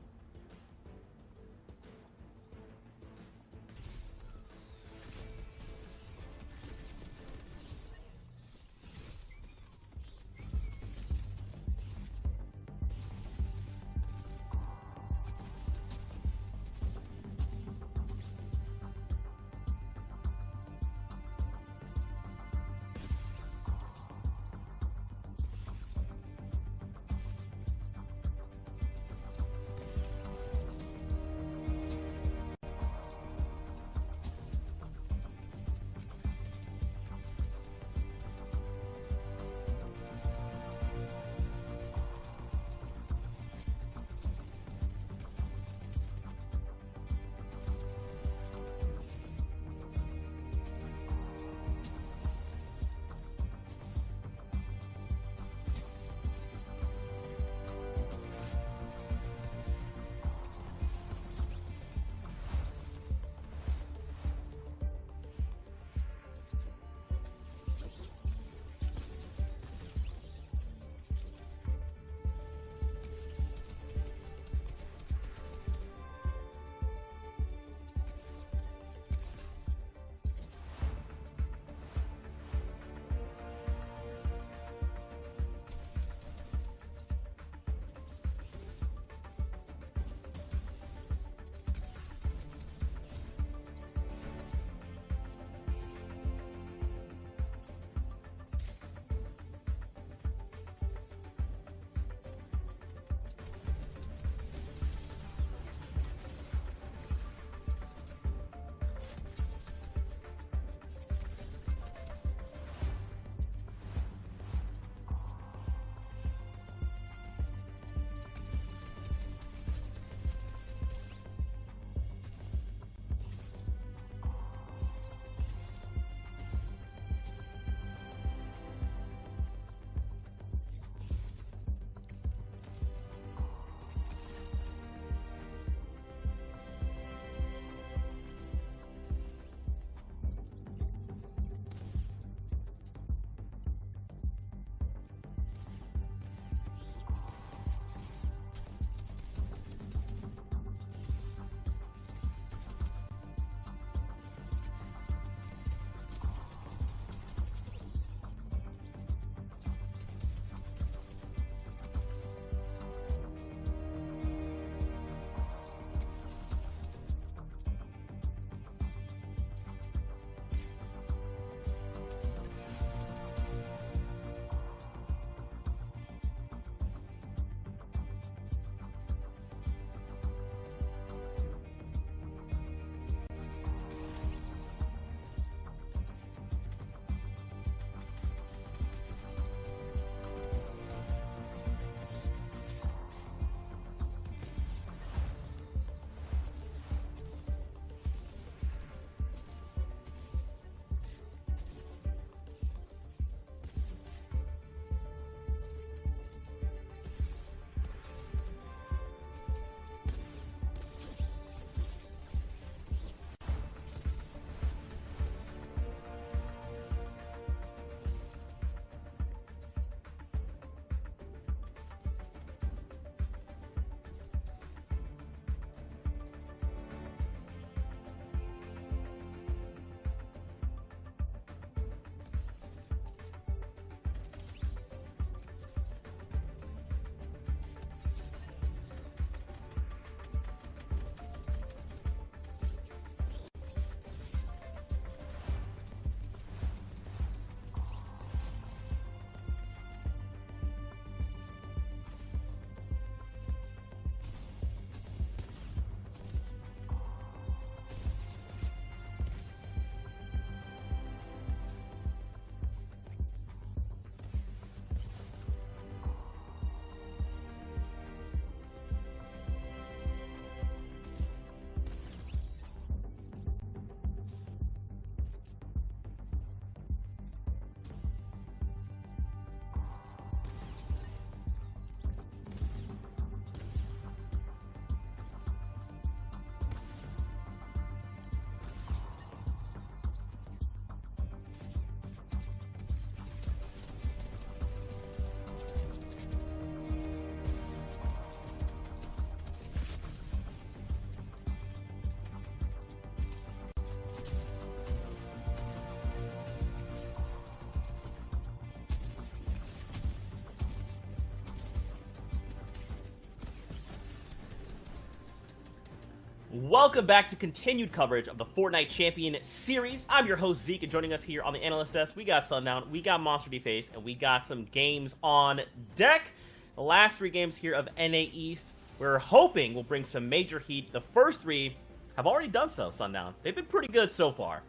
Welcome back to continued coverage of the Fortnite Champion Series. I'm your host, Zeke, and joining us here on the analyst desk, we got Sundown, we got Monster Deface, and we got some games on deck. The last 3 games here of NA East, we're hoping will bring some major heat. The first 3 have already done so, Sundown. They've been pretty good so far.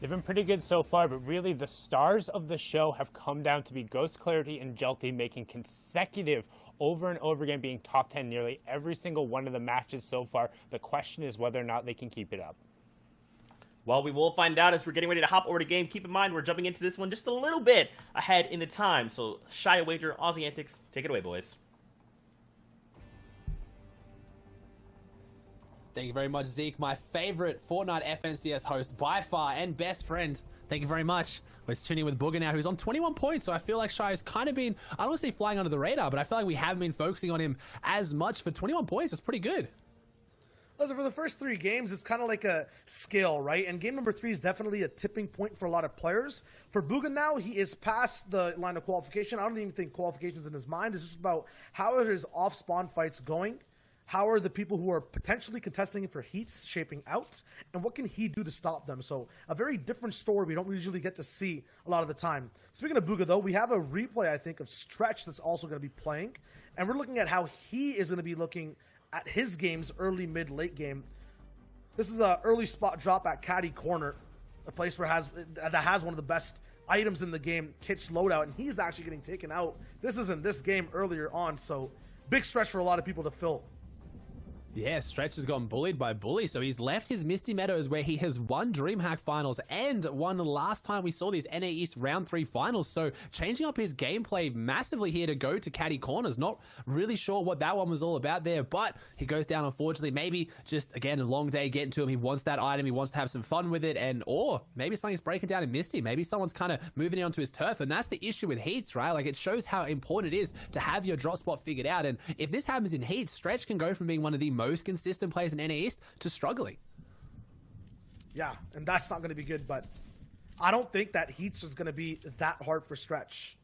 They've been pretty good so far, but really the stars of the show have come down to be Ghost Clarity and Jelty, making consecutive over and over again being top 10 nearly every single one of the matches so far. The question is whether or not they can keep it up. Well, we will find out as we're getting ready to hop over to game. Keep in mind, we're jumping into this one just a little bit ahead in the time. So, Shy Wager, Aussie Antics, take it away, boys. Thank you very much, Zeke, my favorite Fortnite FNCS host by far and best friend. Thank you very much. We're tuning in with Booger now, who's on 21 points, so I feel like Shy has kind of been, I don't want to say flying under the radar, but I feel like we haven't been focusing on him as much. For 21 points, that's pretty good. Listen, for the first 3 games, it's kind of like a scale, right? And game number 3 is definitely a tipping point for a lot of players. For Booga now, he is past the line of qualification. I don't even think qualification's in his mind. It's just about how are his off-spawn fights going? How are the people who are potentially contesting for heats shaping out? And what can he do to stop them? So a very different story we don't usually get to see a lot of the time. Speaking of Booga, though, we have a replay, I think, of Stretch that's also going to be playing. And we're looking at how he is going to be looking at his games early, mid, late game. This is an early spot drop at Caddy Corner, a place where that has one of the best items in the game, Kit's loadout, and he's actually getting taken out. This isn't this game earlier on, so big stretch for a lot of people to fill. Yeah, Stretch has gotten bullied by Bully, so he's left his Misty Meadows where he has won DreamHack Finals and won the last time we saw these NA East Round 3 Finals, so changing up his gameplay massively here to go to Caddy Corners. Not really sure what that one was all about there, but he goes down, unfortunately. Maybe just, again, a long day getting to him. He wants that item, he wants to have some fun with it, or maybe something's breaking down in Misty. Maybe someone's kind of moving it onto his turf, and that's the issue with Heats, right? Like, it shows how important it is to have your drop spot figured out, and if this happens in Heats, Stretch can go from being one of the most consistent players in NA East to struggling. Yeah, and that's not going to be good, but I don't think that Heats is going to be that hard for Stretch.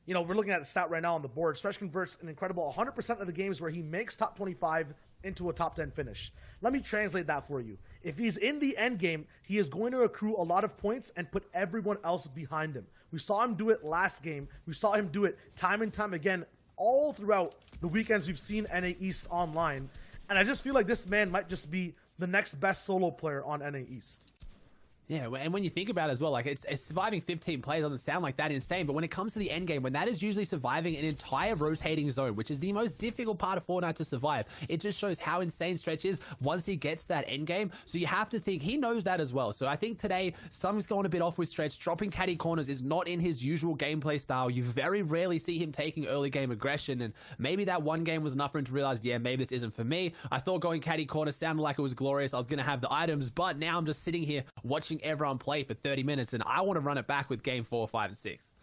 You know, we're looking at the stat right now on the board. Stretch converts an incredible 100% of the games where he makes top 25 into a top 10 finish. Let me translate that for you. If he's in the end game, he is going to accrue a lot of points and put everyone else behind him. We saw him do it last game. We saw him do it time and time again all throughout the weekends we've seen NA East online. And I just feel like this man might just be the next best solo player on NA East. Yeah, and when you think about it as well, like it's surviving 15 players doesn't sound like that insane, but when it comes to the end game, when that is usually surviving an entire rotating zone, which is the most difficult part of Fortnite to survive, it just shows how insane Stretch is once he gets that end game. So you have to think he knows that as well. So I think today something's going a bit off with Stretch. Dropping Caddy Corners is not in his usual gameplay style. You very rarely see him taking early game aggression, and maybe that one game was enough for him to realize, yeah, maybe this isn't for me. I thought going Caddy Corners sounded like it was glorious. I was going to have the items, but now I'm just sitting here watching everyone play for 30 minutes, and I want to run it back with game 4, 5, and 6.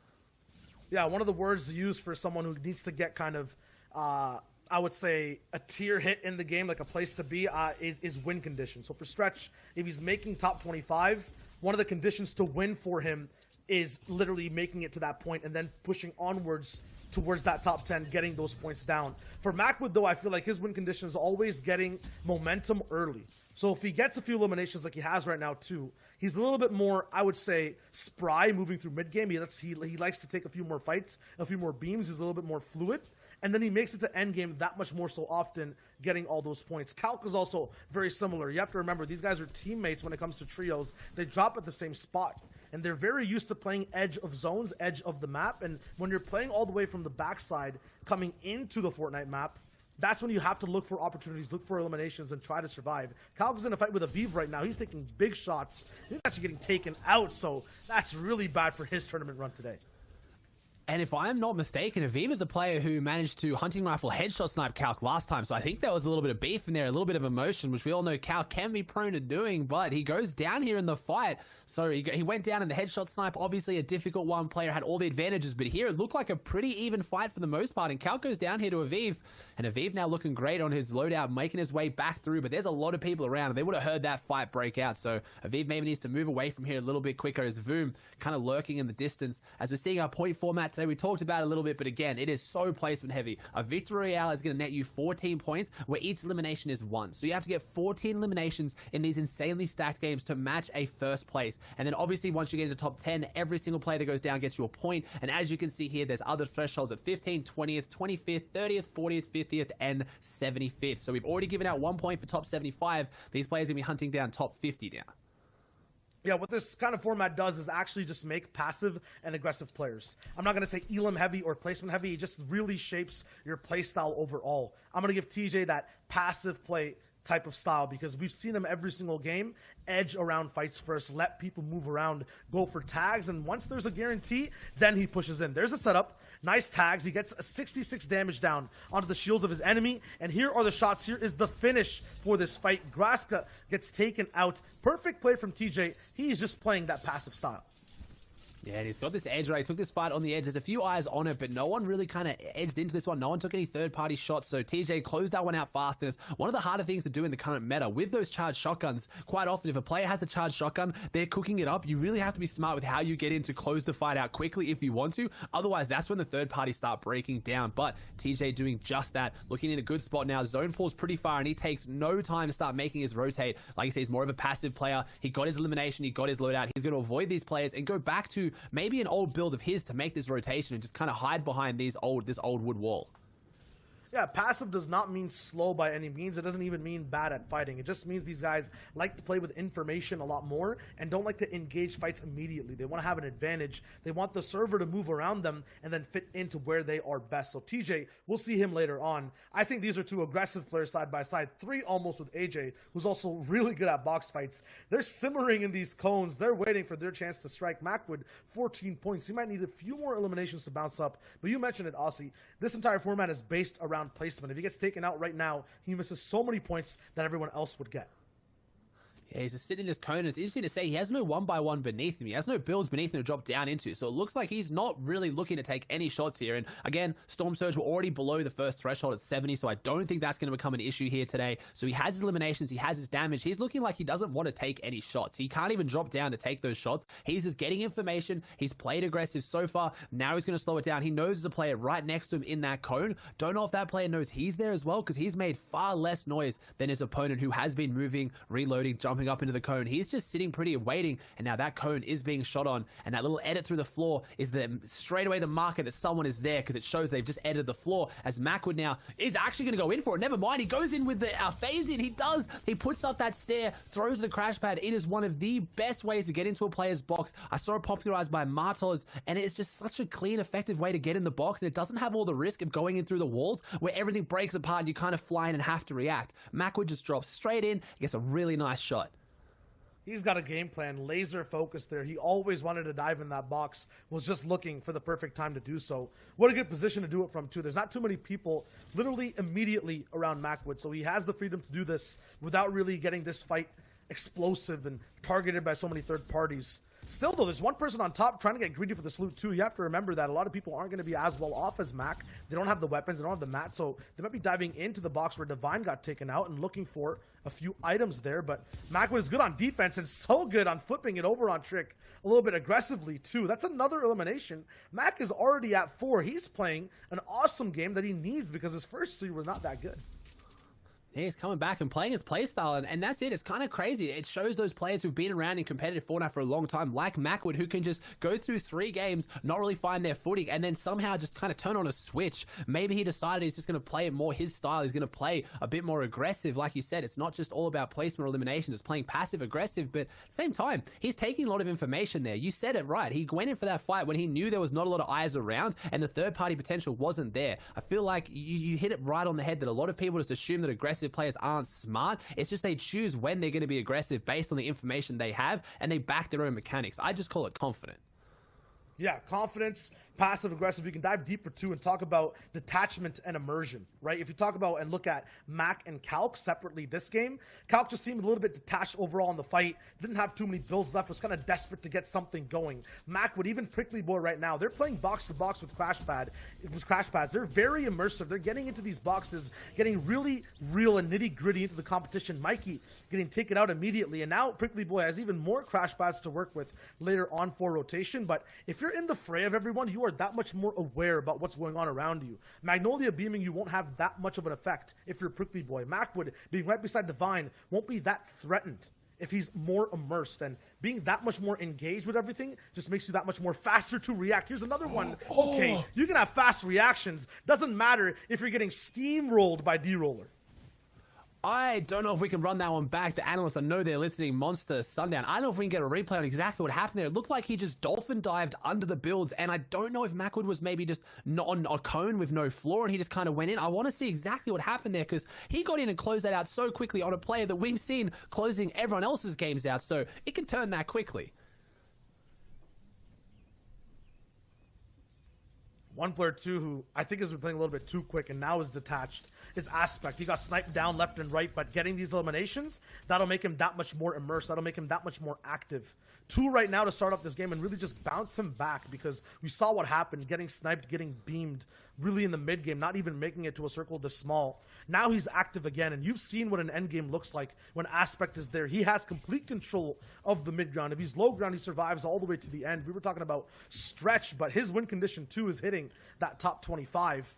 Yeah, one of the words used for someone who needs to get kind of, I would say, a tier hit in the game, like a place to be, is win condition. So for Stretch, if he's making top 25, one of the conditions to win for him is literally making it to that point and then pushing onwards towards that top 10, getting those points down. For Macwood, though, I feel like his win condition is always getting momentum early. So if he gets a few eliminations like he has right now too, he's a little bit more, I would say, spry moving through mid-game. He likes to take a few more fights, a few more beams. He's a little bit more fluid. And then he makes it to endgame that much more so often, getting all those points. Calc is also very similar. You have to remember, these guys are teammates when it comes to trios. They drop at the same spot. And they're very used to playing edge of zones, edge of the map. And when you're playing all the way from the backside, coming into the Fortnite map, that's when you have to look for opportunities, look for eliminations, and try to survive. Calc's in a fight with Aviv right now. He's taking big shots. He's actually getting taken out, so that's really bad for his tournament run today. And if I'm not mistaken, Aviv is the player who managed to hunting rifle headshot snipe Calc last time. So I think there was a little bit of beef in there, a little bit of emotion, which we all know Calc can be prone to doing, but he goes down here in the fight. So he went down in the headshot snipe. Obviously a difficult one. Player had all the advantages, but here it looked like a pretty even fight for the most part. And Calc goes down here to Aviv. And Aviv now looking great on his loadout, making his way back through, but there's a lot of people around, and they would have heard that fight break out. So Aviv maybe needs to move away from here a little bit quicker as Voom kind of lurking in the distance. As we're seeing our point format today. We talked about it a little bit, but again, it is so placement heavy. A victory royale is going to net you 14 points, where each elimination is 1. So you have to get 14 eliminations in these insanely stacked games to match a first place. And then obviously once you get into top 10, every single player that goes down gets you a point. And as you can see here, there's other thresholds at 15th, 20th, 25th, 30th, 40th, 50th, and 75th. So we've already given out 1 point for top 75. These players are going to be hunting down top 50 now. Yeah, what this kind of format does is actually just make passive and aggressive players. I'm not going to say elim heavy or placement heavy. It just really shapes your play style overall. I'm going to give TJ that passive play type of style because we've seen him every single game edge around fights first, let people move around, go for tags, and once there's a guarantee, then he pushes in. There's a setup, nice tags, he gets a 66 damage down onto the shields of his enemy, and here are the shots. Here is the finish for this fight. Graska gets taken out. Perfect play from TJ. He's just playing that passive style. Yeah, and he's got this edge, right? He took this fight on the edge. There's a few eyes on it, but no one really kind of edged into this one. No one took any third-party shots, so TJ closed that one out fast. And it's one of the harder things to do in the current meta. With those charged shotguns, quite often, if a player has the charged shotgun, they're cooking it up. You really have to be smart with how you get in to close the fight out quickly if you want to. Otherwise, that's when the third parties start breaking down. But TJ doing just that, looking in a good spot now. Zone pulls pretty far, and he takes no time to start making his rotate. Like I say, he's more of a passive player. He got his elimination. He got his loadout. He's going to avoid these players and go back to maybe an old build of his to make this rotation and just kind of hide behind this old wood wall. Yeah, passive does not mean slow by any means. It doesn't even mean bad at fighting. It just means these guys like to play with information a lot more and don't like to engage fights immediately. They want to have an advantage. They want the server to move around them and then fit into where they are best. So TJ, we'll see him later on. I think these are two aggressive players side by side. 3 almost with AJ, who's also really good at box fights. They're simmering in these cones. They're waiting for their chance to strike. Macwood, 14 points. He might need a few more eliminations to bounce up. But you mentioned it, Aussie. This entire format is based around placement. If he gets taken out right now, he misses so many points that everyone else would get. Yeah, he's just sitting in this cone. It's interesting to say he has no 1x1 beneath him. He has no builds beneath him to drop down into. So it looks like he's not really looking to take any shots here. And again, Storm Surge were already below the first threshold at 70, so I don't think that's going to become an issue here today. So he has his eliminations, he has his damage. He's looking like he doesn't want to take any shots. He can't even drop down to take those shots. He's just getting information. He's played aggressive so far. Now he's going to slow it down. He knows there's a player right next to him in that cone. Don't know if that player knows he's there as well, because he's made far less noise than his opponent, who has been moving, reloading, jumping up into the cone. He's just sitting pretty and waiting, and now that cone is being shot on, and that little edit through the floor is straight away the marker that someone is there, because it shows they've just edited the floor, as Macwood now is actually going to go in for it. Never mind, he goes in with the phase in. He does. He puts up that stair, throws the crash pad. It is one of the best ways to get into a player's box. I saw it popularized by Martos, and it's just such a clean, effective way to get in the box, and it doesn't have all the risk of going in through the walls where everything breaks apart and you kind of fly in and have to react. Macwood just drops straight in, gets a really nice shot. He's got a game plan, laser focused there. He always wanted to dive in that box, was just looking for the perfect time to do so. What a good position to do it from, too. There's not too many people literally immediately around Macwood, so he has the freedom to do this without really getting this fight explosive and targeted by so many third parties. Still, though, there's one person on top trying to get greedy for the salute, too. You have to remember that a lot of people aren't going to be as well off as Mac. They don't have the weapons. They don't have the mat, so they might be diving into the box where Divine got taken out and looking for a few items there. But Macwood is good on defense and so good on flipping it over on Trick a little bit aggressively, too. That's another elimination. Mac is already at 4. He's playing an awesome game that he needs because his first 3 were not that good. Yeah, he's coming back and playing his playstyle, and that's it. It's kind of crazy. It shows those players who've been around in competitive Fortnite for a long time, like Macwood, who can just go through 3 games, not really find their footing, and then somehow just kind of turn on a switch. Maybe he decided he's just going to play it more his style. He's going to play a bit more aggressive. Like you said, it's not just all about placement or eliminations. It's playing passive-aggressive, but at the same time, he's taking a lot of information there. You said it right. He went in for that fight when he knew there was not a lot of eyes around, and the third-party potential wasn't there. I feel like you hit it right on the head that a lot of people just assume that aggressive players aren't smart. It's just they choose when they're going to be aggressive based on the information they have, and they back their own mechanics. I just call it confident. Yeah, confidence, passive aggressive. We can dive deeper too and talk about detachment and immersion, right? If you talk about and look at Mac and Calc separately this game, Calc just seemed a little bit detached overall in the fight. Didn't have too many builds left. Was kind of desperate to get something going. Mac would even Prickly Boy right now. They're playing box to box with Crash Pads. They're very immersive. They're getting into these boxes, getting really real and nitty gritty into the competition. Mikey getting taken out immediately, and now Prickly Boy has even more Crash Pads to work with later on for rotation. But if you're in the fray of everyone, you you are that much more aware about what's going on around you. Magnolia beaming you won't have that much of an effect if you're Prickly Boy. Macwood being right beside Divine won't be that threatened if he's more immersed, and being that much more engaged with everything just makes you that much more faster to react. Here's another one. Okay, you can have fast reactions. Doesn't matter if you're getting steamrolled by D-Roller. I don't know if we can run that one back. The analysts, I know they're listening. Monster, Sundown. I don't know if we can get a replay on exactly what happened there. It looked like he just dolphin dived under the builds, and I don't know if Macwood was maybe just not on a cone with no floor, and he just kind of went in. I want to see exactly what happened there, because he got in and closed that out so quickly on a player that we've seen closing everyone else's games out, so it can turn that quickly. One player, too, who I think has been playing a little bit too quick and now is detached, is Aspect. He got sniped down left and right, but getting these eliminations, that'll make him that much more immersed. That'll make him that much more active. 2 right now to start off this game and really just bounce him back, because we saw what happened, getting sniped, getting beamed really in the mid game, not even making it to a circle this small. Now he's active again, and you've seen what an end game looks like when Aspect is there. He has complete control of the mid ground. If he's low ground, he survives all the way to the end. We were talking about stretch, but his win condition too is hitting that top 25.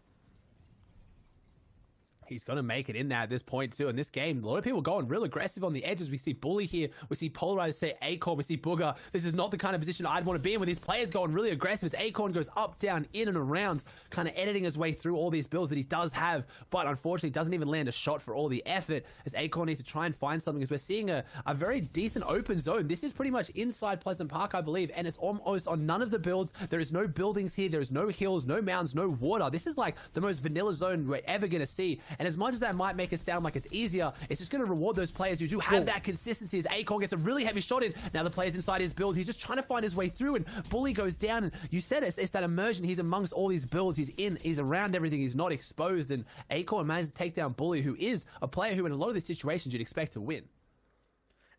He's going to make it in there at this point, too. In this game, a lot of people going real aggressive on the edges. We see Bully here. We see Polarized say Acorn. We see Booger. This is not the kind of position I'd want to be in with these players going really aggressive as Acorn goes up, down, in and around, kind of editing his way through all these builds that he does have, but unfortunately doesn't even land a shot for all the effort as Acorn needs to try and find something, as we're seeing a very decent open zone. This is pretty much inside Pleasant Park, I believe, and it's almost on none of the builds. There is no buildings here. There is no hills, no mounds, no water. This is like the most vanilla zone we're ever going to see, and as much as that might make it sound like it's easier, it's just going to reward those players who do have that consistency, as Acorn gets a really heavy shot in. Now the player's inside his build. He's just trying to find his way through, and Bully goes down, and you said it's that immersion. He's amongst all these builds. He's around everything. He's not exposed, and Acorn manages to take down Bully, who is a player who in a lot of these situations you'd expect to win.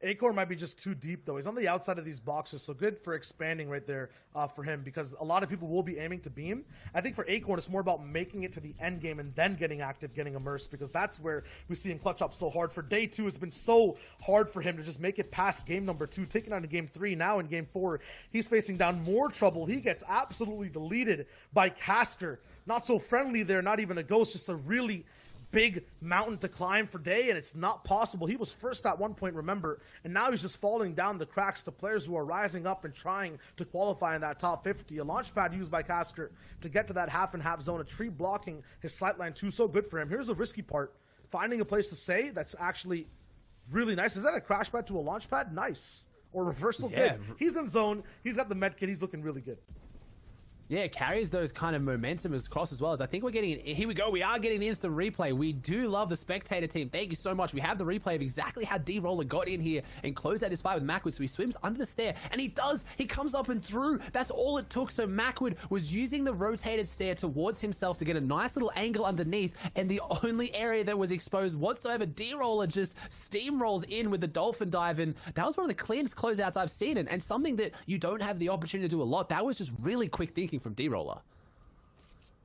Acorn might be just too deep, though. He's on the outside of these boxes, so good for expanding right there for him, because a lot of people will be aiming to beam. I think for Acorn, it's more about making it to the end game and then getting active, getting immersed, because that's where we see him clutch up so hard. For day 2, it's been so hard for him to just make it past game number 2, taking on to game 3. Now in game 4, he's facing down more trouble. He gets absolutely deleted by Caster. Not so friendly there, not even a ghost, just a really big mountain to climb for Day, and it's not possible. He was first at one point, remember, and now he's just falling down the cracks to players who are rising up and trying to qualify in that top 50. A launch pad used by Casker to get to that half and half zone, a tree blocking his slight line too, so good for him. Here's the risky part, finding a place to stay that's actually really nice. Is that a crash pad to a launch pad? Nice. Or reversal? Yeah. Good. He's in zone, he's got the med kit, he's looking really good. Yeah, it carries those kind of momentum across as well. As I think we're getting, here we go, we are getting the instant replay. We do love the spectator team. Thank you so much. We have the replay of exactly how D-Roller got in here and closed out this fight with Macwood. So he swims under the stair, and he does. He comes up and through. That's all it took. So Macwood was using the rotated stair towards himself to get a nice little angle underneath, and the only area that was exposed whatsoever, D-Roller just steamrolls in with the dolphin dive, and that was one of the cleanest closeouts I've seen, and something that you don't have the opportunity to do a lot. That was just really quick thinking from D-Roller.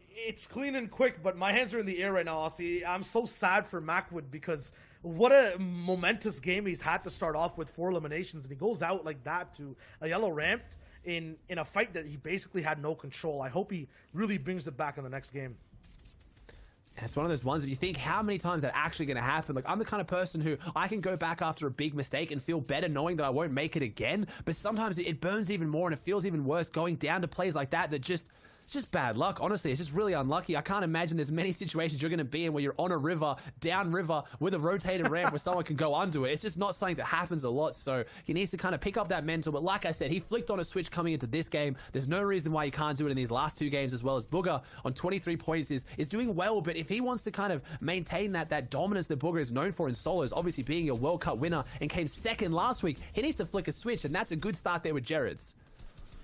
It's clean and quick, but my hands are in the air right now, Aussie. I'm so sad for Macwood, because what a momentous game he's had to start off with 4 eliminations, and he goes out like that to a yellow ramp in a fight that he basically had no control. I hope he really brings it back in the next game. And it's one of those ones that you think, how many times that's actually going to happen? Like, I'm the kind of person who I can go back after a big mistake and feel better knowing that I won't make it again, but sometimes it burns even more and it feels even worse going down to plays like that just... It's just bad luck, honestly. It's just really unlucky. I can't imagine there's many situations you're going to be in where you're on a river, down river, with a rotated ramp where someone can go under it. It's just not something that happens a lot, so he needs to kind of pick up that mental. But like I said, he flicked on a switch coming into this game. There's no reason why he can't do it in these last 2 games as well. As Booger on 23 points is doing well, but if he wants to kind of maintain that dominance that Booger is known for in solos, obviously being a World Cup winner and came second last week, he needs to flick a switch, and that's a good start there with Jared's.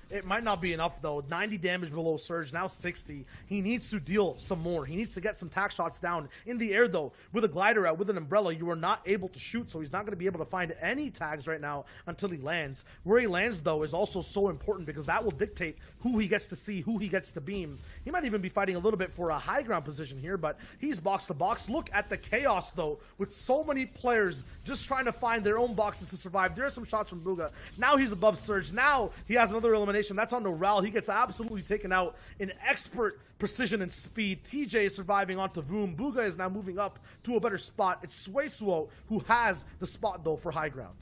It might not be enough, though. 90 damage below Surge, now 60. He needs to deal some more. He needs to get some tack shots down. In the air, though, with a glider out, with an umbrella, you are not able to shoot, so he's not going to be able to find any tags right now until he lands. Where he lands, though, is also so important, because that will dictate who he gets to see, who he gets to beam. He might even be fighting a little bit for a high ground position here, but he's box to box. Look at the chaos, though, with so many players just trying to find their own boxes to survive. There are some shots from Bugha. Now he's above Surge. Now he has another elimination. That's on the royale. He gets absolutely taken out in expert precision and speed. TJ is surviving onto Voom. Bugha is now moving up to a better spot. It's Suesuo who has the spot, though, for high ground.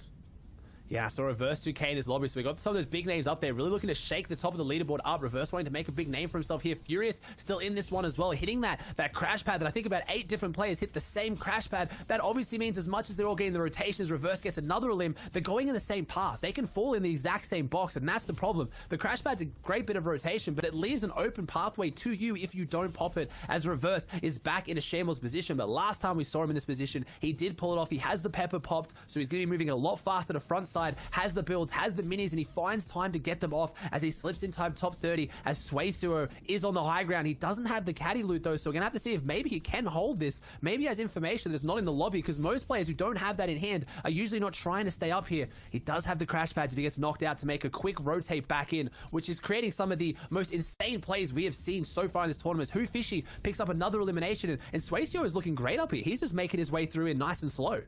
Yeah, so Reverse 2K in his lobby, so we got some of those big names up there, really looking to shake the top of the leaderboard up. Reverse wanting to make a big name for himself here. Furious still in this one as well, hitting that crash pad that I think about 8 different players hit the same crash pad. That obviously means as much as they're all getting the rotations, Reverse gets another elim, they're going in the same path. They can fall in the exact same box, and that's the problem. The crash pad's a great bit of rotation, but it leaves an open pathway to you if you don't pop it, as Reverse is back in a shambles position. But last time we saw him in this position, he did pull it off. He has the pepper popped, so he's going to be moving a lot faster to front side, has the builds, has the minis, and he finds time to get them off as he slips in time top 30 as Suesuo is on the high ground. He doesn't have the caddy loot though, so we're gonna have to see if maybe he can hold this. Maybe he has information that's not in the lobby, because most players who don't have that in hand are usually not trying to stay up here. He does have the crash pads if he gets knocked out to make a quick rotate back in, which is creating some of the most insane plays we have seen so far in this tournament. Who Fishy picks up another elimination, and Suesuo is looking great up here. He's just making his way through in nice and slow.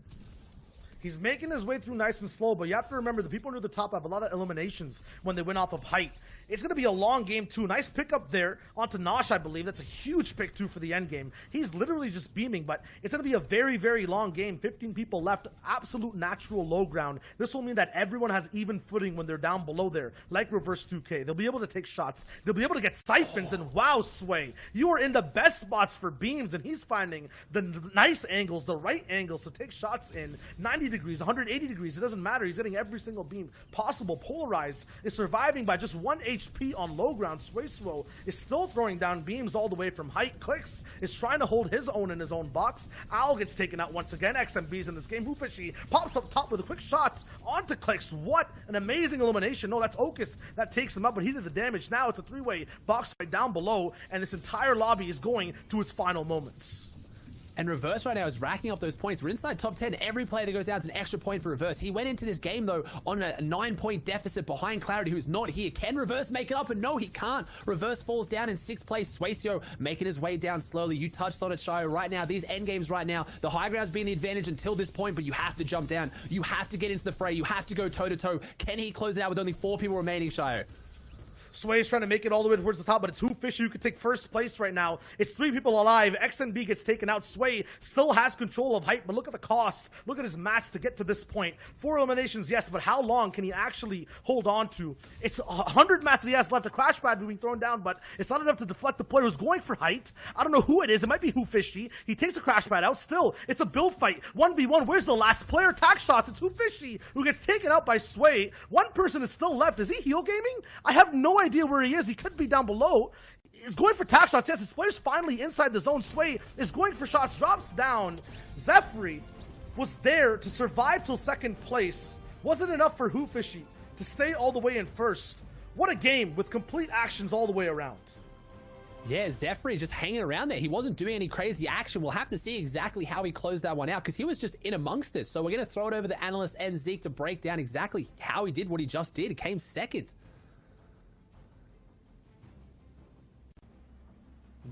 He's making his way through nice and slow, but you have to remember the people near the top have a lot of eliminations when they went off of height. It's going to be a long game, too. Nice pickup there onto Nosh, I believe. That's a huge pick, too, for the end game. He's literally just beaming, but it's going to be a very, very long game. 15 people left. Absolute natural low ground. This will mean that everyone has even footing when they're down below there, like Reverse 2K. They'll be able to take shots. They'll be able to get siphons, and wow, Sway, you are in the best spots for beams, and he's finding the nice angles, the right angles to take shots in. 90 degrees, 180 degrees, it doesn't matter. He's getting every single beam possible. Polarized is surviving by just 1 HP on low ground. Suesuo is still throwing down beams all the way from height. Clicks is trying to hold his own in his own box. Owl gets taken out once again. XMB's in this game. Hoofishy pops up top with a quick shot onto Clicks. What an amazing elimination. No, that's Okus that takes him up, but he did the damage. Now it's a 3-way box fight down below, and this entire lobby is going to its final moments. And Reverse right now is racking up those points. We're inside top 10. Every player that goes down is an extra point for Reverse. He went into this game, though, on a 9-point deficit behind Clarity, who's not here. Can Reverse make it up? And no, he can't. Reverse falls down in 6th place. Suesuo making his way down slowly. You touched on it, Shio. Right now, these end games right now, the high ground's been the advantage until this point, but you have to jump down. You have to get into the fray. You have to go toe-to-toe. Can he close it out with only 4 people remaining, Shio? Sway's trying to make it all the way towards the top, but it's Hoofishy who could take first place right now. It's 3 people alive. XNB gets taken out. Sway still has control of height, but look at the cost. Look at his mats to get to this point. 4 eliminations, yes, but how long can he actually hold on to? It's 100 mats that he has left. A crash pad being thrown down, but it's not enough to deflect the player who's going for height. I don't know who it is. It might be Hoofishy. He takes a crash pad out. Still, it's a build fight. 1v1. Where's the last player? Tack shots. It's Hoofishy who gets taken out by Sway. One person is still left. Is he heel gaming? I have no idea where he is. He could be down below. He's going for tap shots. Yes, his player's finally inside the zone. Sway is going for shots. Drops down. Zephyr was there to survive till 2nd place. Wasn't enough for Hoofishy to stay all the way in 1st. What a game with complete actions all the way around. Yeah, Zephyr just hanging around there. He wasn't doing any crazy action. We'll have to see exactly how he closed that one out, because he was just in amongst it. So we're going to throw it over the analyst and Zeke to break down exactly how he did what he just did. He came 2nd.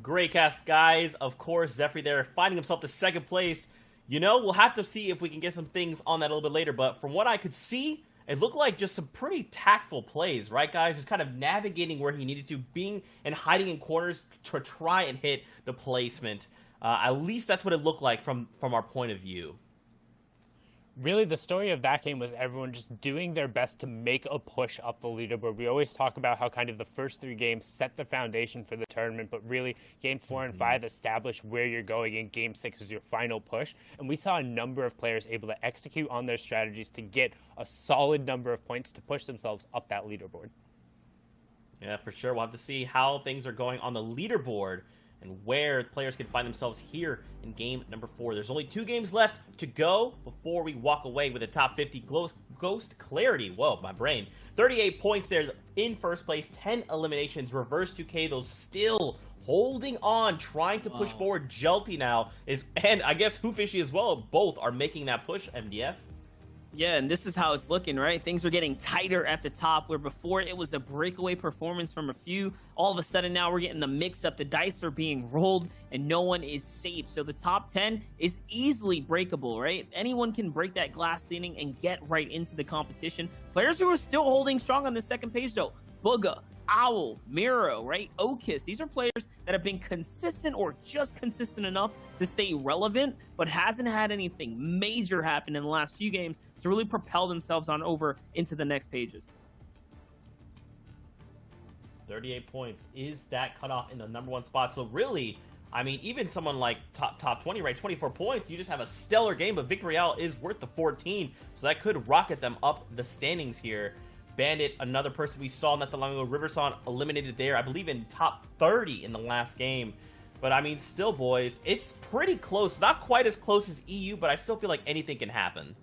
Great cast, guys. Of course, Zephyr there finding himself to 2nd place. You know, we'll have to see if we can get some things on that a little bit later, but from what I could see, it looked like just some pretty tactful plays, right, guys? Just kind of navigating where he needed to, being and hiding in corners to try and hit the placement. At least that's what it looked like from our point of view. Really, the story of that game was everyone just doing their best to make a push up the leaderboard. We always talk about how kind of the first 3 games set the foundation for the tournament, but really game 4 and 5 establish where you're going, and game 6 is your final push. And we saw a number of players able to execute on their strategies to get a solid number of points to push themselves up that leaderboard. Yeah, for sure. We'll have to see how things are going on the leaderboard and where players can find themselves here in game number 4. There's only 2 games left to go before we walk away with a top 50 Ghost Clarity. Whoa, my brain. 38 points there in 1st place, 10 eliminations. Reverse 2K, though, still holding on, trying to push forward. Jelty now is, and I guess Hoofishy as well, both are making that push, MDF. Yeah, and this is how it's looking, right? Things are getting tighter at the top, where before it was a breakaway performance from a few. All of a sudden now we're getting the mix-up. The dice are being rolled, and no one is safe. So the top 10 is easily breakable, right? Anyone can break that glass ceiling and get right into the competition. Players who are still holding strong on the second page, though, Bugha, Owl, Miro, right? Okis. These are players that have been consistent or just consistent enough to stay relevant, but hasn't had anything major happen in the last few games to really propel themselves on over into the next pages. 38 points is that cutoff in the #1 spot. So really, I mean, even someone like top 20, right? 24 points, you just have a stellar game, but Victory Royale is worth the 14, so that could rocket them up the standings here. Bandit, another person we saw not that long ago, Riverson eliminated there, I believe in top 30 in the last game. But I mean, still, boys, it's pretty close. Not quite as close as EU, but I still feel like anything can happen.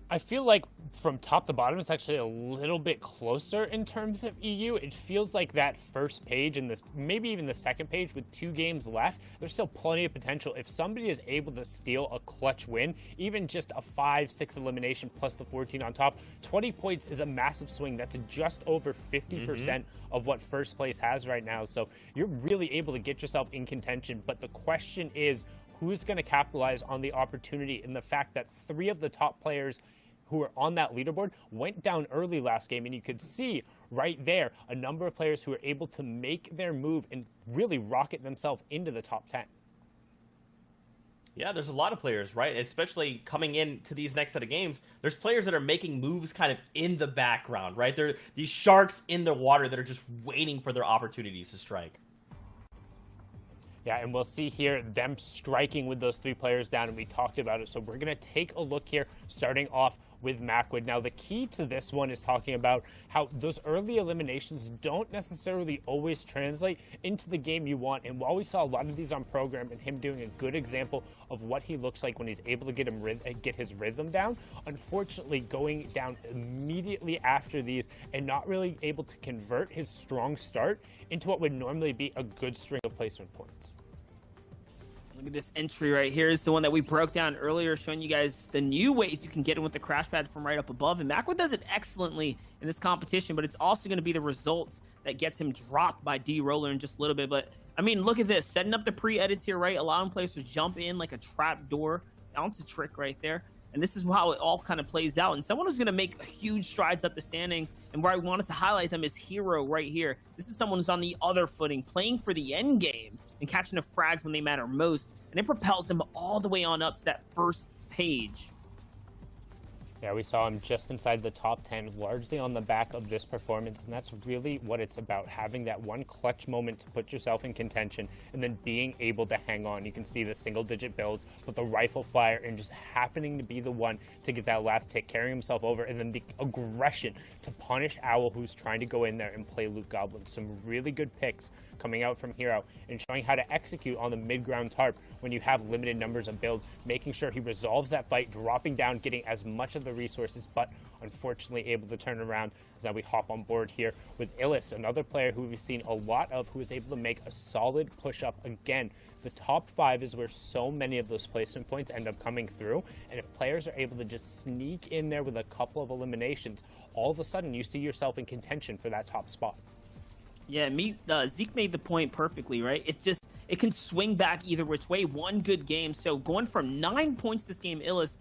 I feel like from top to bottom, it's actually a little bit closer in terms of EU. It feels like that first page and this, maybe even the second page with 2 games left, there's still plenty of potential. If somebody is able to steal a clutch win, even just a 5-6 elimination plus the 14 on top, 20 points is a massive swing. That's just over 50% of what first place has right now. So you're really able to get yourself in contention. But the question is, who's going to capitalize on the opportunity and the fact that 3 of the top players who are on that leaderboard went down early last game, and you could see right there a number of players who are able to make their move and really rocket themselves into the top 10. Yeah, there's a lot of players, right? Especially coming into these next set of games, there's players that are making moves kind of in the background, right? They're these sharks in the water that are just waiting for their opportunities to strike. Yeah, and we'll see here them striking with those 3 players down, and we talked about it. So we're going to take a look here, starting off with Macwood. Now, the key to this one is talking about how those early eliminations don't necessarily always translate into the game you want. And while we saw a lot of these on program and him doing a good example of what he looks like when he's able to get his rhythm down, unfortunately going down immediately after these and not really able to convert his strong start into what would normally be a good string of placement points. Look at this entry right here. It's the one that we broke down earlier, showing you guys the new ways you can get in with the crash pad from right up above. And Macwood does it excellently in this competition, but it's also going to be the results that gets him dropped by D-Roller in just a little bit. But, I mean, look at this. Setting up the pre-edits here, right? Allowing players to jump in like a trap door. That's a trick right there. And this is how it all kind of plays out. And someone who's going to make huge strides up the standings, and where I wanted to highlight them is Hero right here. This is someone who's on the other footing, playing for the end game and catching the frags when they matter most. And it propels him all the way on up to that first page. Yeah, we saw him just inside the top 10, largely on the back of this performance, and that's really what it's about, having that one clutch moment to put yourself in contention and then being able to hang on. You can see the single-digit builds with the rifle fire and just happening to be the one to get that last tick, carrying himself over, and then the aggression to punish Owl, who's trying to go in there and play Luke Goblin. Some really good picks coming out from Hero and showing how to execute on the mid-ground tarp when you have limited numbers of builds, making sure he resolves that fight, dropping down, getting as much of the resources, but unfortunately able to turn around. As now we hop on board here with Illis, another player who we've seen a lot of, who is able to make a solid push-up again. The top 5 is where so many of those placement points end up coming through, and if players are able to just sneak in there with a couple of eliminations, all of a sudden you see yourself in contention for that top spot. Yeah, Zeke made the point perfectly, right? It can swing back either which way. One good game. So going from 9 points this game, Illis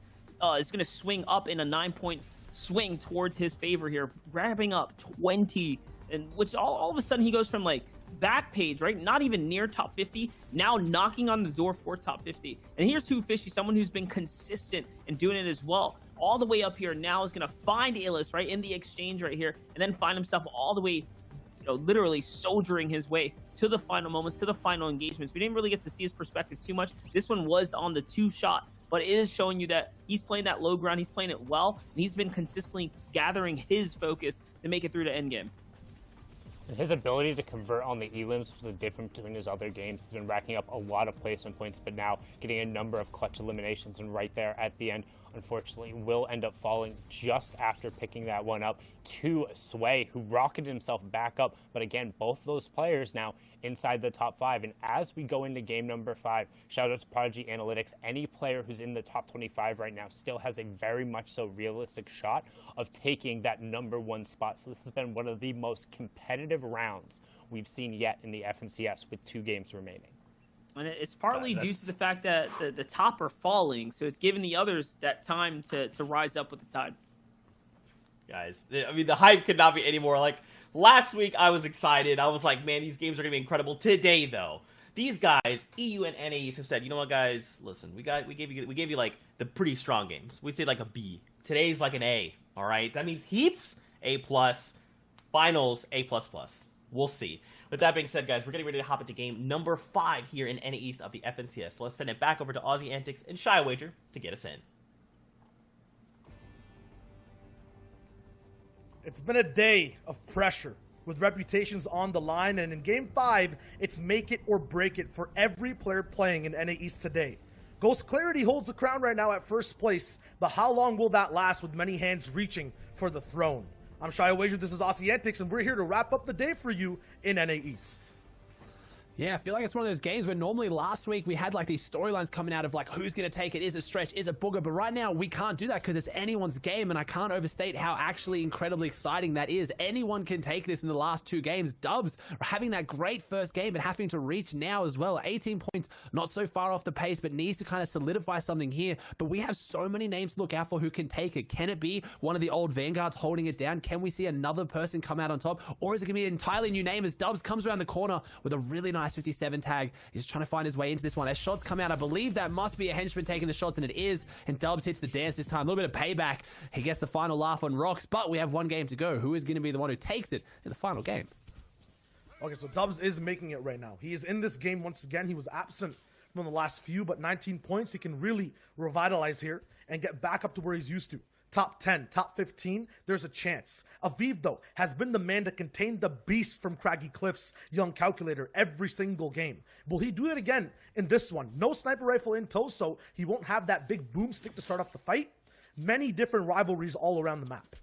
is going to swing up in a 9-point swing towards his favor here, grabbing up 20, and which all of a sudden he goes from like back page, right? Not even near top 50, now knocking on the door for top 50. And here's Who Fishy, someone who's been consistent in doing it as well. All the way up here now is going to find Illis right in the exchange right here, and then find himself all the way, literally soldiering his way to the final moments, to the final engagements. We didn't really get to see his perspective too much. This one was on the 2-shot, but it is showing you that he's playing that low ground, he's playing it well, and he's been consistently gathering his focus to make it through the end game. And his ability to convert on the elims was the difference between his other games. He's been racking up a lot of placement points, but now getting a number of clutch eliminations, and right there at the end, unfortunately, will end up falling just after picking that one up to Sway, who rocketed himself back up. But again, both those players now inside the top 5. And as we go into game number 5, shout out to Prodigy Analytics, any player who's in the top 25 right now still has a very much so realistic shot of taking that number 1 spot. So this has been one of the most competitive rounds we've seen yet in the FNCS with 2 games remaining. And it's partly due to the fact that the top are falling, so it's giving the others that time to rise up with the tide. Guys, I mean, the hype could not be any more. Like, last week I was excited. I was like, man, these games are going to be incredible. Today, though, these guys, EU and NAEs, have said, you know what, guys, listen, we gave you like the pretty strong games. We'd say like a B. Today's like an A, all right? That means heats, A+, finals, A++. We'll see. With that being said, guys, we're getting ready to hop into game number 5 here in NA East of the FNCS. So let's send it back over to Aussie Antics and Shy Wager to get us in. It's been a day of pressure with reputations on the line, and in Game 5, it's make it or break it for every player playing in NA East today. Ghost Clarity holds the crown right now at first place, but how long will that last with many hands reaching for the throne? I'm Shy Wager, this is Aussie Antics, and we're here to wrap up the day for you in NA East. Yeah, I feel like it's one of those games where normally last week we had like these storylines coming out of like who's going to take it, is it Stretch, is it Booger, but right now we can't do that because it's anyone's game, and I can't overstate how actually incredibly exciting that is. Anyone can take this in the last 2 games. Dubs having that great first game and having to reach now as well. 18 points, not so far off the pace, but needs to kind of solidify something here. But we have so many names to look out for who can take it. Can it be one of the old Vanguards holding it down? Can we see another person come out on top? Or is it going to be an entirely new name as Dubs comes around the corner with a really nice 57 tag? He's just trying to find his way into this one. As shots come out, I believe that must be a henchman taking the shots, and it is. And Dubs hits the dance this time. A little bit of payback. He gets the final laugh on Rocks, but we have 1 game to go. Who is going to be the one who takes it in the final game? Okay, so Dubs is making it right now. He is in this game once again. He was absent from the last few, but 19 points. He can really revitalize here and get back up to where he's used to. Top 10, top 15, there's a chance. Aviv, though, has been the man to contain the beast from Craggy Cliff's young calculator every single game. Will he do it again in this one? No sniper rifle in tow, so he won't have that big boomstick to start off the fight. Many different rivalries all around the map.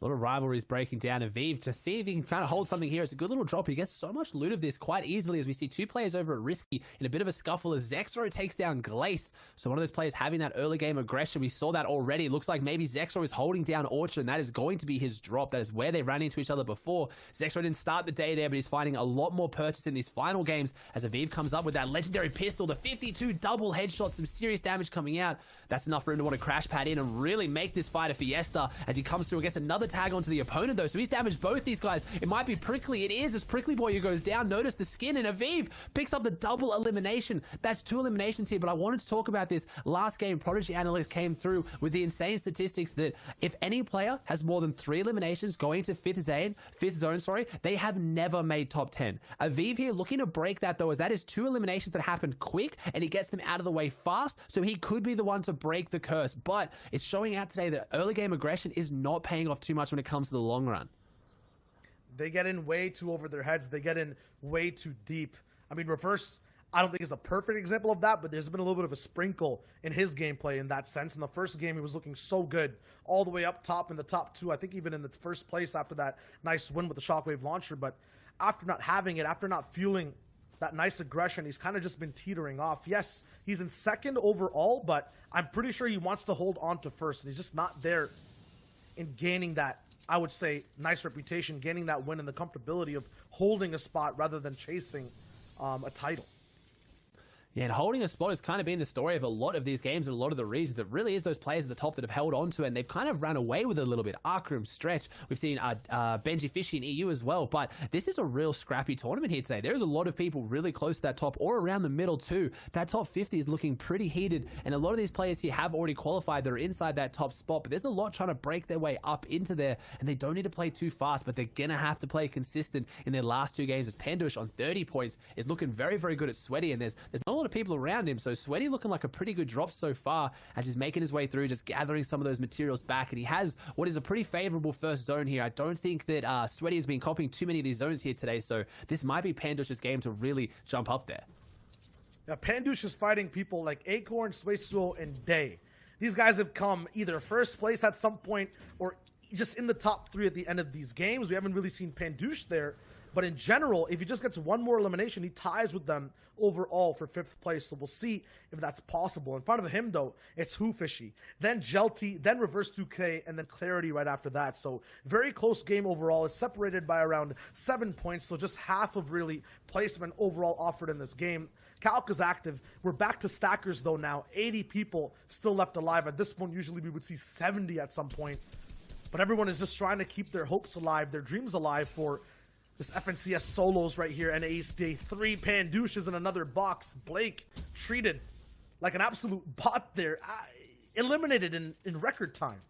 A lot of rivalries breaking down. Aviv, to see if he can kind of hold something here. It's a good little drop. He gets so much loot of this quite easily as we see 2 players over at Risky in a bit of a scuffle as Zexro takes down Glace. So one of those players having that early game aggression. We saw that already. It looks like maybe Zexro is holding down Orchard, and that is going to be his drop. That is where they ran into each other before. Zexro didn't start the day there, but he's finding a lot more purchase in these final games as Aviv comes up with that legendary pistol. The 52 double headshot, some serious damage coming out. That's enough for him to want to crash pad in and really make this fight a fiesta as he comes through and gets another tag onto the opponent, though, so he's damaged both these guys. It might be Prickly. It is as Prickly Boy who goes down. Notice the skin, and Aviv picks up the double elimination. That's 2 eliminations here, but I wanted to talk about this. Last game, Prodigy Analytics came through with the insane statistics that if any player has more than 3 eliminations going to fifth zone, they have never made top 10. Aviv here looking to break that, though, as that is 2 eliminations that happened quick, and he gets them out of the way fast, so he could be the one to break the curse. But it's showing out today that early game aggression is not paying off too much when it comes to the long run. They get in way too over their heads. They get in way too deep. I mean, Reverse, I don't think is a perfect example of that, but there's been a little bit of a sprinkle in his gameplay in that sense. In the first game, he was looking so good all the way up top in the top 2. I think even in the first place after that nice win with the Shockwave launcher. But after not having it, after not fueling that nice aggression, he's kind of just been teetering off. Yes, he's in second overall, but I'm pretty sure he wants to hold on to first, and he's just not there in gaining that, I would say, nice reputation, gaining that win and the comfortability of holding a spot rather than chasing a title. Yeah, and holding a spot has kind of been the story of a lot of these games and a lot of the regions. It really is those players at the top that have held on to it, and they've kind of run away with it a little bit. Arkroom, Stretch, we've seen Benji Fishy in EU as well, but this is a real scrappy tournament here today. There's a lot of people really close to that top or around the middle too. That top 50 is looking pretty heated, and a lot of these players here have already qualified that are inside that top spot, but there's a lot trying to break their way up into there, and they don't need to play too fast, but they're going to have to play consistent in their last 2 games as Pandush on 30 points is looking very, very good at Sweaty, and there's not a lot of people around him, so Sweaty looking like a pretty good drop so far as he's making his way through, just gathering some of those materials back, and he has what is a pretty favorable first zone here. I don't think that Sweaty has been copying too many of these zones here today, so this might be Pandush's game to really jump up there. Now, Pandush is fighting people like Acorn, Swaysuo, and Day. These guys have come either first place at some point or just in the top 3 at the end of these games. We haven't really seen Pandouche there. But in general, if he just gets one more elimination, he ties with them overall for 5th place. So we'll see if that's possible. In front of him, though, it's Fishy, then Jelty, then Reverse 2K, and then Clarity right after that. So very close game overall. It's separated by around 7 points. So just half of really placement overall offered in this game. Calc is active. We're back to stackers, though, now. 80 people still left alive. At this point, usually we would see 70 at some point. But everyone is just trying to keep their hopes alive, their dreams alive for this FNCS solos right here, and Ace Day 3 Pandouches in another box. Blake treated like an absolute bot there, eliminated in record time.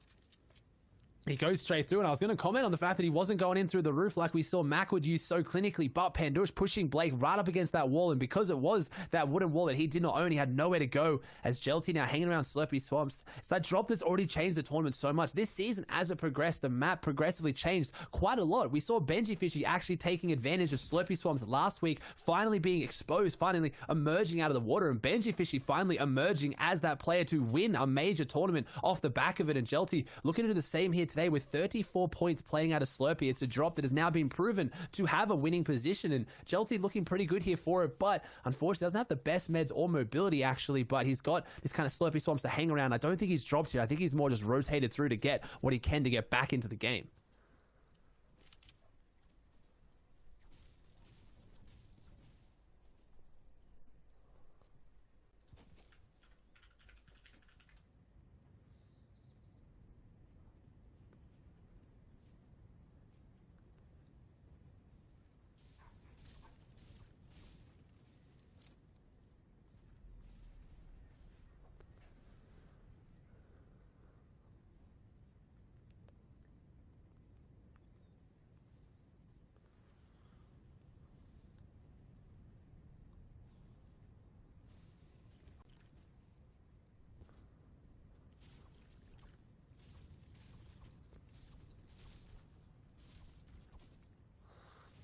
He goes straight through, and I was going to comment on the fact that he wasn't going in through the roof like we saw Mac would use so clinically, but Pandouche pushing Blake right up against that wall, and because it was that wooden wall that he did not own, he had nowhere to go, as Jelty now hanging around Slurpy Swamps. So that drop that's already changed the tournament so much. This season, as it progressed, the map progressively changed quite a lot. We saw Benji Fishy actually taking advantage of Slurpy Swamps last week, finally being exposed, finally emerging out of the water, and Benji Fishy finally emerging as that player to win a major tournament off the back of it, and Jelty looking to do the same here today with 34 points playing out of Slurpee. It's a drop that has now been proven to have a winning position, and Jelty looking pretty good here for it, but unfortunately doesn't have the best meds or mobility actually, but he's got this kind of Slurpee Swamps to hang around. I don't think he's dropped here. I think he's more just rotated through to get what he can to get back into the game.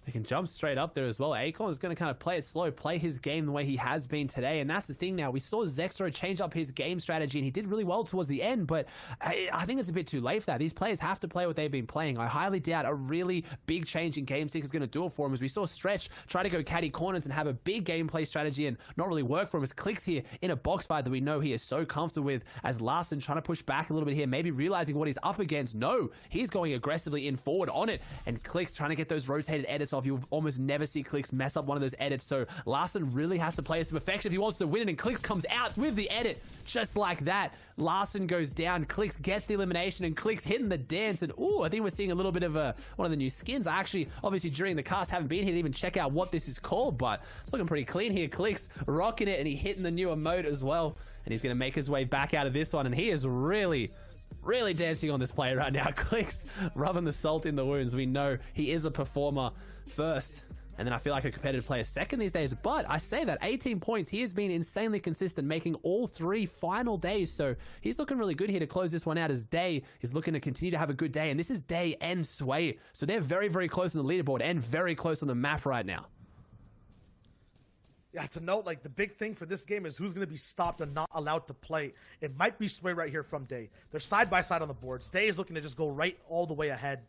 They can jump straight up there as well. Acorn is going to kind of play it slow, play his game the way he has been today, and that's the thing now. We saw Zexro change up his game strategy, and he did really well towards the end, but I think it's a bit too late for that. These players have to play what they've been playing. I highly doubt a really big change in Game 6 is going to do it for him, as we saw Stretch try to go caddy corners and have a big gameplay strategy and not really work for him, as Clicks here in a box fight that we know he is so comfortable with, as Larson trying to push back a little bit here, maybe realizing what he's up against. No, he's going aggressively in forward on it, and Clicks trying to get those rotated edits off. You'll almost never see Clicks mess up one of those edits, so Larson really has to play it to perfection if he wants to win it, and Clicks comes out with the edit just like that. Larson goes down, Clicks gets the elimination, and Clicks hitting the dance, and ooh, I think we're seeing a little bit of one of the new skins. I actually, obviously during the cast, haven't been here to even check out what this is called, but it's looking pretty clean here. Clicks rocking it, and he hitting the new emote as well, and he's going to make his way back out of this one, and he is really dancing on this player right now. Clicks rubbing the salt in the wounds. We know he is a performer first, and then I feel like a competitive player second these days, but I say that 18 points, he has been insanely consistent, making all 3 final days, so he's looking really good here to close this one out, as Day is looking to continue to have a good day, and this is Day and Sway, so they're very close on the leaderboard and very close on the map right now. Yeah, to note, like, the big thing for this game is who's going to be stopped and not allowed to play. It might be Sway right here from Day. They're side by side on the boards. Day is looking to just go right all the way ahead.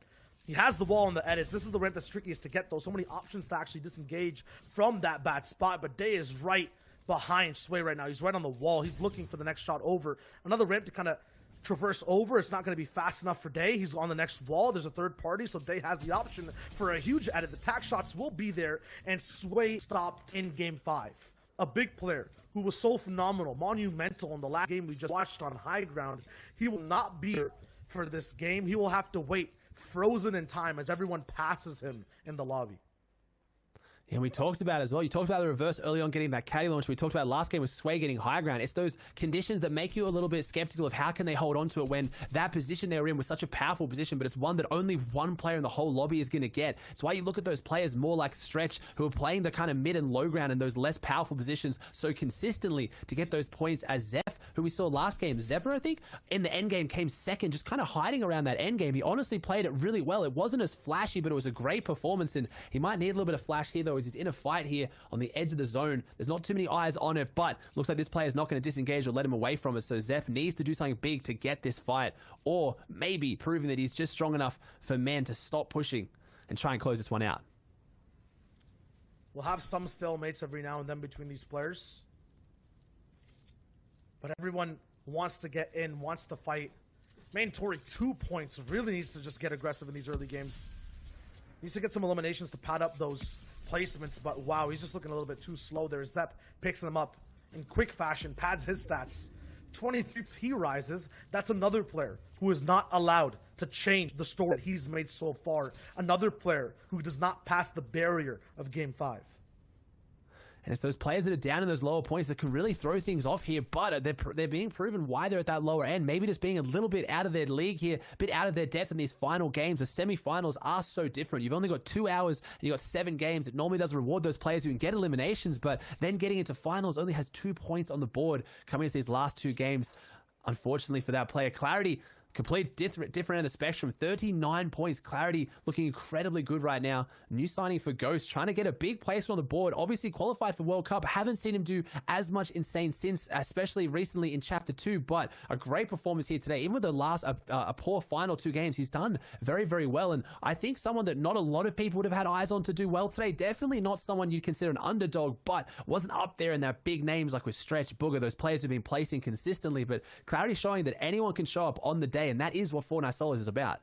He has the wall on the edits. This is the ramp that's trickiest to get, though. So many options to actually disengage from that bad spot. But Day is right behind Sway right now. He's right on the wall. He's looking for the next shot over. Another ramp to kind of traverse over. It's not going to be fast enough for Day. He's on the next wall. There's a third party, so Day has the option for a huge edit. The tack shots will be there, and Sway stopped in Game 5. A big player who was so phenomenal, monumental in the last game we just watched on High Ground. He will not be here for this game. He will have to wait, frozen in time, as everyone passes him in the lobby. And we talked about as well, you talked about the reverse early on getting that caddy launch. We talked about last game with Sway getting high ground. It's those conditions that make you a little bit skeptical of how can they hold on to it when that position they were in was such a powerful position, but it's one that only one player in the whole lobby is going to get. It's why you look at those players more like Stretch, who are playing the kind of mid and low ground in those less powerful positions so consistently to get those points, as Zeph, who we saw last game, Zebra, I think, in the end game came second, just kind of hiding around that end game. He honestly played it really well. It wasn't as flashy, but it was a great performance, and he might need a little bit of flash here though though, is he's in a fight here on the edge of the zone. There's not too many eyes on it, but looks like this player is not going to disengage or let him away from it. So Zeph needs to do something big to get this fight, or maybe proving that he's just strong enough for Man to stop pushing and try and close this one out. We'll have some stalemates every now and then between these players, but everyone wants to get in, wants to fight. Main Tori, 2 points, really needs to just get aggressive in these early games. Needs to get some eliminations to pad up those placements, but wow, he's just looking a little bit too slow there. Zep picks him up in quick fashion, pads his stats. 23, he rises. That's another player who is not allowed to change the story that he's made so far. Another player who does not pass the barrier of Game 5. And it's those players that are down in those lower points that can really throw things off here, but they're being proven why they're at that lower end. Maybe just being a little bit out of their league here, a bit out of their depth in these final games. The semifinals are so different. You've only got 2 hours and you've got 7 games. It normally does reward those players who can get eliminations, but then getting into finals only has 2 points on the board coming into these last 2 games. Unfortunately for that player, Clarity, complete different end of the spectrum. 39 points. Clarity looking incredibly good right now. New signing for Ghost, trying to get a big placement on the board. Obviously qualified for World Cup. Haven't seen him do as much insane since, especially recently in Chapter 2, but a great performance here today. Even with the last, a poor final 2 games, he's done very, very well. And I think someone that not a lot of people would have had eyes on to do well today. Definitely not someone you'd consider an underdog, but wasn't up there in that big names like with Stretch, Booger, those players who've been placing consistently. But Clarity showing that anyone can show up on the day, and that is what Fortnite Solos is about.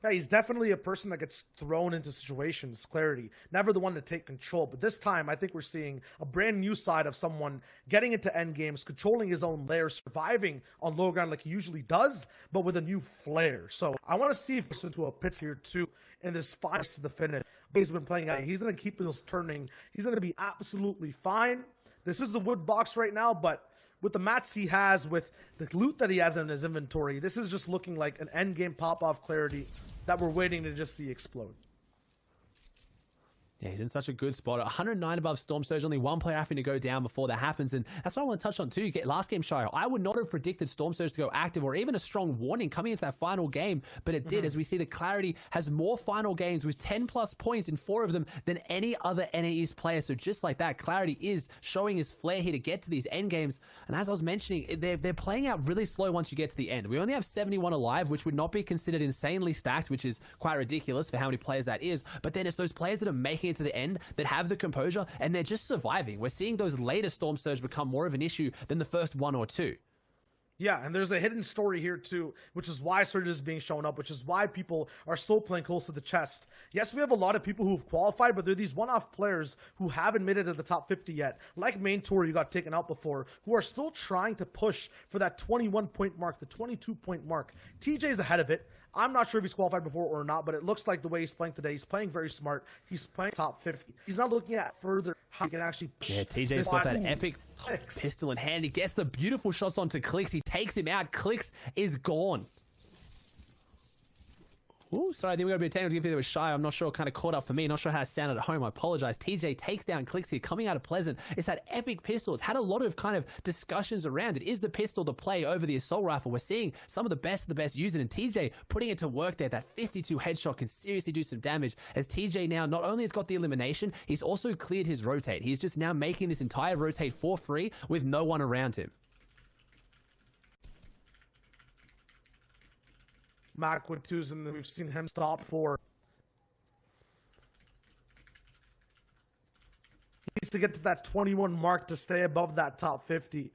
Yeah, he's definitely a person that gets thrown into situations, Clarity. Never the one to take control. But this time, I think we're seeing a brand new side of someone getting into end games, controlling his own lair, surviving on low ground like he usually does, but with a new flair. So I want to see if he's into a pit here too in this fight to the finish. He's been playing out. He's going to keep those turning. He's going to be absolutely fine. This is the wood box right now, but with the mats he has, with the loot that he has in his inventory, this is just looking like an endgame pop-off Clarity that we're waiting to just see explode. Yeah, he's in such a good spot. 109 above Storm Surge, only 1 player having to go down before that happens. And that's what I want to touch on too. Last game, Shire, I would not have predicted Storm Surge to go active or even a strong warning coming into that final game, but it did, as we see the Clarity has more final games with 10 plus points in 4 of them than any other NA East player. So just like that, Clarity is showing his flair here to get to these end games. And as I was mentioning, they're playing out really slow once you get to the end. We only have 71 alive, which would not be considered insanely stacked, which is quite ridiculous for how many players that is. But then it's those players that are making it to the end that have the composure and they're just surviving. We're seeing those later Storm Surge become more of an issue than the first 1 or 2. Yeah, and there's a hidden story here too, which is why Surge is being shown up, which is why people are still playing close to the chest. Yes, we have a lot of people who've qualified, but they're these one-off players who haven't made it to the top 50 yet, like Main Tour you got taken out before, who are still trying to push for that 21-point mark, the 22-point mark. TJ's ahead of it. I'm not sure if he's qualified before or not, but it looks like the way he's playing today, he's playing very smart. He's playing top 50. He's not looking at further how he can actually push. Yeah, TJ's got that epic pistol in hand. He gets the beautiful shots onto Clicks. He takes him out. Clicks is gone. Ooh, sorry, I think we're going to be a technical difficulty with Shy. I'm not sure, kind of caught up for me. Not sure how it sounded at home. I apologize. TJ takes down Clicks here, coming out of Pleasant. It's that epic pistol. It's had a lot of kind of discussions around it. Is the pistol to play over the assault rifle? We're seeing some of the best use it, and TJ putting it to work there. That 52 headshot can seriously do some damage, as TJ now not only has got the elimination, he's also cleared his rotate. He's just now making this entire rotate for free with no one around him. Mac with 2s, and we've seen him stop for. He needs to get to that 21 mark to stay above that top 50.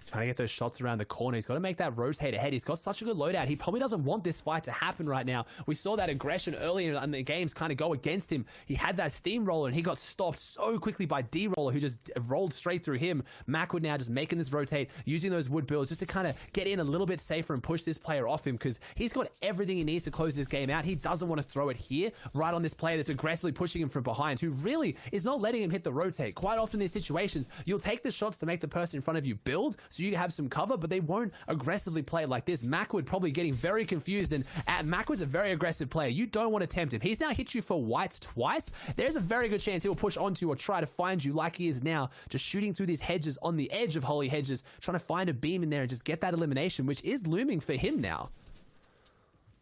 Trying to get those shots around the corner. He's got to make that rotate ahead. He's got such a good loadout. He probably doesn't want this fight to happen right now. We saw that aggression earlier in the games kind of go against him. He had that steamroller and he got stopped so quickly by D-Roller, who just rolled straight through him. Macwood now just making this rotate, using those wood builds just to kind of get in a little bit safer and push this player off him, because he's got everything he needs to close this game out. He doesn't want to throw it here, right on this player that's aggressively pushing him from behind, who really is not letting him hit the rotate. Quite often in these situations, you'll take the shots to make the person in front of you build, so you have some cover, but they won't aggressively play like this. Macwood probably getting very confused, and Macwood's a very aggressive player. You don't want to tempt him. He's now hit you for whites twice. There's a very good chance he'll push onto you or try to find you like he is now, just shooting through these hedges on the edge of Holy Hedges, trying to find a beam in there and just get that elimination, which is looming for him now.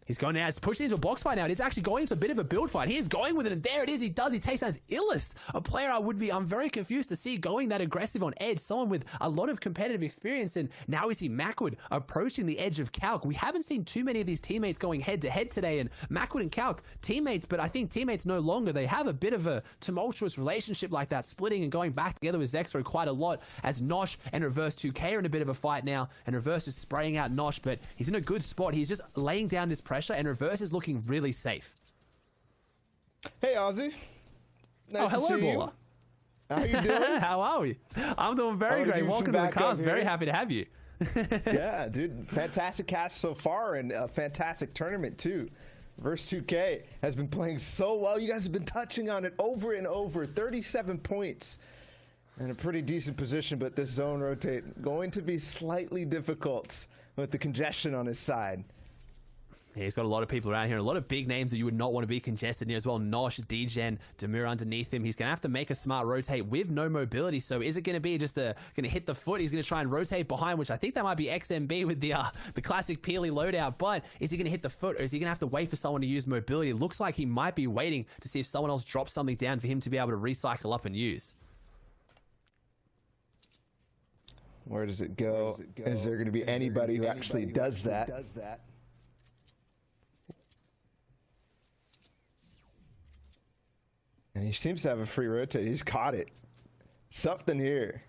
He's going now. He's pushing into a box fight now. He's actually going into a bit of a build fight. He is going with it, and there it is. He does. He takes down his illest. A player I'm very confused to see going that aggressive on edge. Someone with a lot of competitive experience, and now we see Macwood approaching the edge of Calc. We haven't seen too many of these teammates going head-to-head today, and Macwood and Calc, teammates, but I think teammates no longer. They have a bit of a tumultuous relationship like that, splitting and going back together with Zexro quite a lot, as Nosh and Reverse 2K are in a bit of a fight now, and Reverse is spraying out Nosh, but he's in a good spot. He's just laying down this pressure, and Reverse is looking really safe. Hey, Ozzy. Nice hello, to see Baller. You. How you doing? How are we? I'm doing very great. Welcome to the cast. Very happy to have you. Yeah, dude. Fantastic cast so far, and a fantastic tournament, too. Verse 2K has been playing so well. You guys have been touching on it over and over. 37 points. In a pretty decent position, but this zone rotate going to be slightly difficult with the congestion on his side. Yeah, he's got a lot of people around here, a lot of big names that you would not want to be congested near as well. Nosh, Degen, Demir underneath him. He's going to have to make a smart rotate with no mobility. So is it going to be just going to hit the foot? He's going to try and rotate behind, which I think that might be XMB with the classic Peely loadout. But is he going to hit the foot, or is he going to have to wait for someone to use mobility? It looks like he might be waiting to see if someone else drops something down for him to be able to recycle up and use. Where does it go? Is there going to be anybody who actually does that? And he seems to have a free rotate. He's caught it. Something here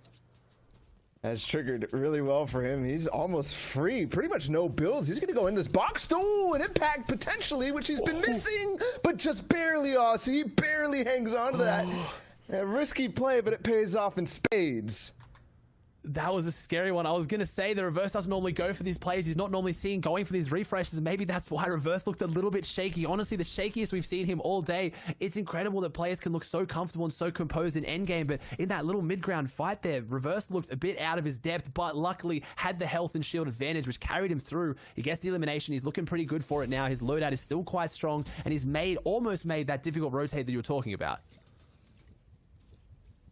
has triggered really well for him. He's almost free. Pretty much no builds. He's going to go in this box. Oh, an impact potentially, which he's been missing, but just barely. So he barely hangs on to that. A risky play, but it pays off in spades. That was a scary one. I was going to say the Reverse doesn't normally go for these plays. He's not normally seen going for these refreshes, and maybe that's why Reverse looked a little bit shaky. Honestly, the shakiest we've seen him all day. It's incredible that players can look so comfortable and so composed in endgame, but in that little mid-ground fight there, Reverse looked a bit out of his depth, but luckily had the health and shield advantage, which carried him through. He gets the elimination. He's looking pretty good for it now. His loadout is still quite strong, and he's almost made that difficult rotate that you were talking about.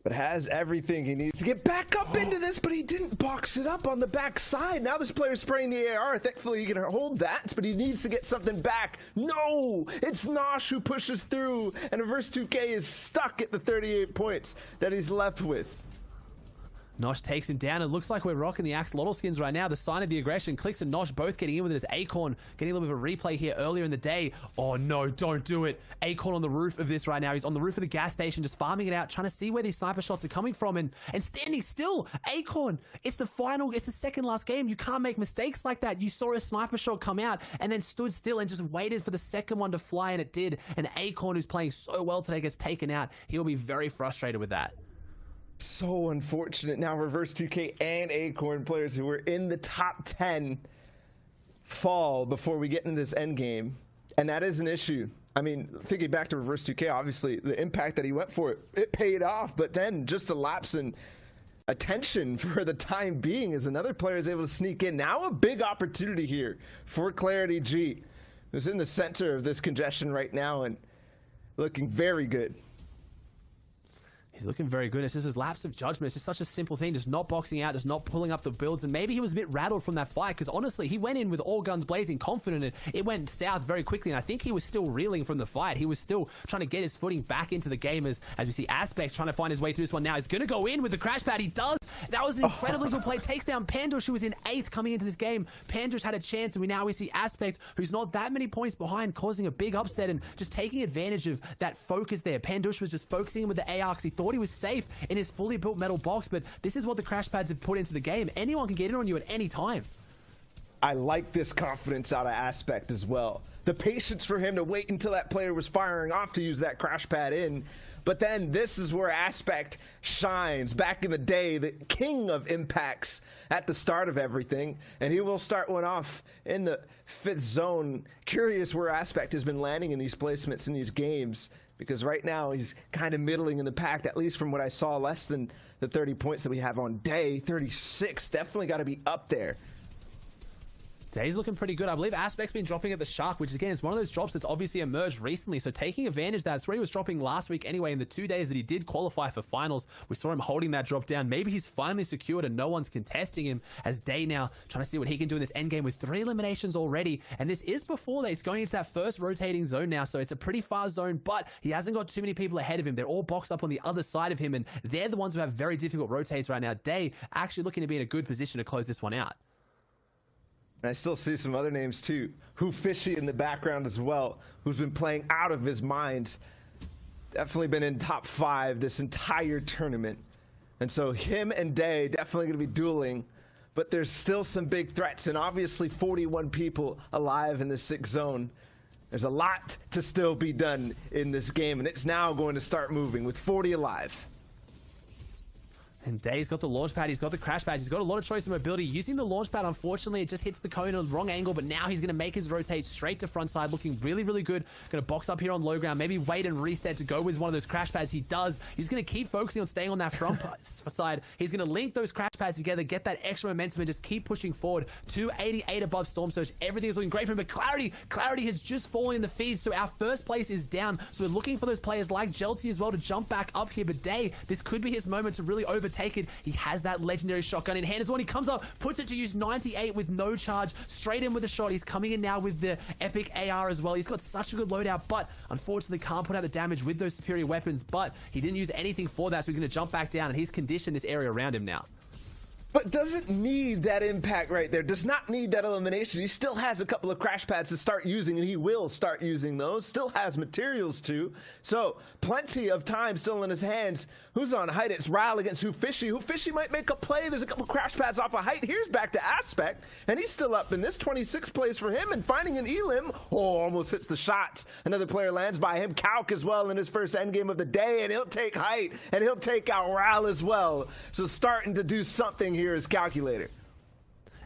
But has everything he needs to get back up into this, but he didn't box it up on the back side. Now this player's spraying the AR. Thankfully, he can hold that, but he needs to get something back. No! It's Nosh who pushes through, and Reverse 2K is stuck at the 38 points that he's left with. Nosh takes him down. It looks like we're rocking the Axolotl skins right now. The sign of the aggression. Clicks and Nosh both getting in with it as Acorn getting a little bit of a replay here earlier in the day. Oh no, don't do it. Acorn on the roof of this right now. He's on the roof of the gas station just farming it out, trying to see where these sniper shots are coming from, and standing still. Acorn, it's the second last game. You can't make mistakes like that. You saw a sniper shot come out and then stood still and just waited for the second one to fly, and it did. And Acorn, who's playing so well today, gets taken out. He'll be very frustrated with that. So unfortunate. Now Reverse 2K and Acorn, players who were in the top 10, fall before we get into this end game, and that is an issue. I mean, thinking back to Reverse 2K, obviously the impact that he went for, it paid off, but then just a lapse in attention for the time being as another player is able to sneak in. Now a big opportunity here for Clarity G, who's in the center of this congestion right now and looking very good. He's looking very good. It's just his lapse of judgment. It's just such a simple thing, just not boxing out, just not pulling up the builds. And maybe he was a bit rattled from that fight, because honestly, he went in with all guns blazing, confident, and it went south very quickly. And I think he was still reeling from the fight. He was still trying to get his footing back into the game as we see Aspect trying to find his way through this one now. He's going to go in with the crash pad. He does. That was an incredibly good play. Takes down Pandush, who was in 8th coming into this game. Pandush had a chance, and we see Aspect, who's not that many points behind, causing a big upset and just taking advantage of that focus there. Pandush was just focusing with the AR because he thought he was safe in his fully built metal box, but this is what the crash pads have put into the game. Anyone can get in on you at any time. I like this confidence out of Aspect as well. The patience for him to wait until that player was firing off to use that crash pad in. But then this is where Aspect shines. Back in the day, the king of impacts at the start of everything. And he will start one off in the 5th zone. Curious where Aspect has been landing in these placements in these games, because right now he's kind of middling in the pack, at least from what I saw, less than the 30 points that we have on day. 36, definitely got to be up there. Day's looking pretty good. I believe Aspect's been dropping at the Shark, which again is one of those drops that's obviously emerged recently. So taking advantage of that. That's where he was dropping last week anyway. In the 2 days that he did qualify for finals, we saw him holding that drop down. Maybe he's finally secured and no one's contesting him, as Day now trying to see what he can do in this end game with 3 eliminations already. And this is before that. It's going into that first rotating zone now. So it's a pretty fast zone, but he hasn't got too many people ahead of him. They're all boxed up on the other side of him, and they're the ones who have very difficult rotates right now. Day actually looking to be in a good position to close this one out. And I still see some other names too. Who Fishy in the background as well, who's been playing out of his mind. Definitely been in top 5 this entire tournament. And so him and Day definitely going to be dueling. But there's still some big threats, and obviously 41 people alive in the 6th zone. There's a lot to still be done in this game, and it's now going to start moving with 40 alive. And Day's got the launch pad, he's got the crash pads, he's got a lot of choice and mobility. Using the launch pad, unfortunately, it just hits the cone on the wrong angle, but now he's going to make his rotate straight to front side, looking really, really good. Going to box up here on low ground, maybe wait and reset to go with one of those crash pads. He does. He's going to keep focusing on staying on that front side. He's going to link those crash pads together, get that extra momentum, and just keep pushing forward. 288 above Storm Surge. Everything is looking great for him, but Clarity has just fallen in the feed, so our first place is down. So we're looking for those players like Jelty as well to jump back up here, but Day, this could be his moment to really overtake it. He has that legendary shotgun in hand as well. He comes up, puts it to use, 98 with no charge, straight in with a shot. He's coming in now with the epic AR as well. He's got such a good loadout, but unfortunately can't put out the damage with those superior weapons, but he didn't use anything for that, so he's going to jump back down, and he's conditioned this area around him now. But doesn't need that impact right there. Does not need that elimination. He still has a couple of crash pads to start using, and he will start using those. Still has materials too. So plenty of time still in his hands. Who's on height? It's Ral against Who Fishy. Who Fishy might make a play. There's a couple of crash pads off of height. Here's back to Aspect, and he's still up in this. 26th place for him, and finding an Elim. Oh, almost hits the shots. Another player lands by him. Kalk as well in his first endgame of the day, and he'll take height, and he'll take out Ral as well. So starting to do something here is Calculator.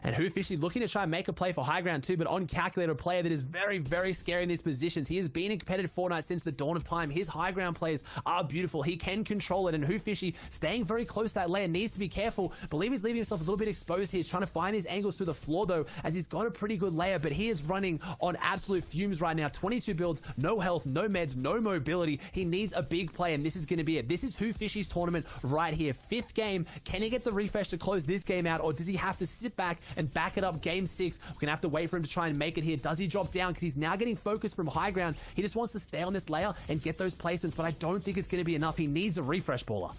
And Who Fishy looking to try and make a play for high ground too, but on Calculator, a player that is very, very scary in these positions. He has been in competitive Fortnite since the dawn of time. His high ground plays are beautiful. He can control it, and Who Fishy staying very close to that layer, needs to be careful. Believe he's leaving himself a little bit exposed here. He's trying to find these angles through the floor though, as he's got a pretty good layer, but he is running on absolute fumes right now. 22 builds, no health, no meds, no mobility. He needs a big play, and this is going to be it. This is Who Fishy's tournament right here. 5th game. Can he get the refresh to close this game out, or does he have to sit back and back it up? Game 6, we're gonna have to wait for him to try and make it here. Does he drop down? Because he's now getting focused from high ground. He just wants to stay on this layer and get those placements, but I don't think it's gonna be enough. He needs a refresh, baller.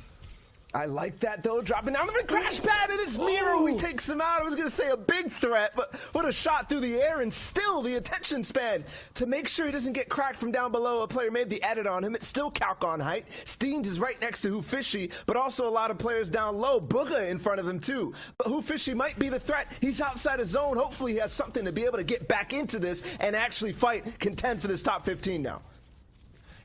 I like that though, dropping down to the crash pad, and it's Miro. He takes him out. I was gonna say a big threat, but what a shot through the air, and still the attention span to make sure he doesn't get cracked from down below. A player made the edit on him. It's still Calc on height. Steens is right next to Who Fishy, but also a lot of players down low. Booga in front of him too. But Who Fishy might be the threat. He's outside his zone. Hopefully he has something to be able to get back into this and actually fight, contend for this top 15 now.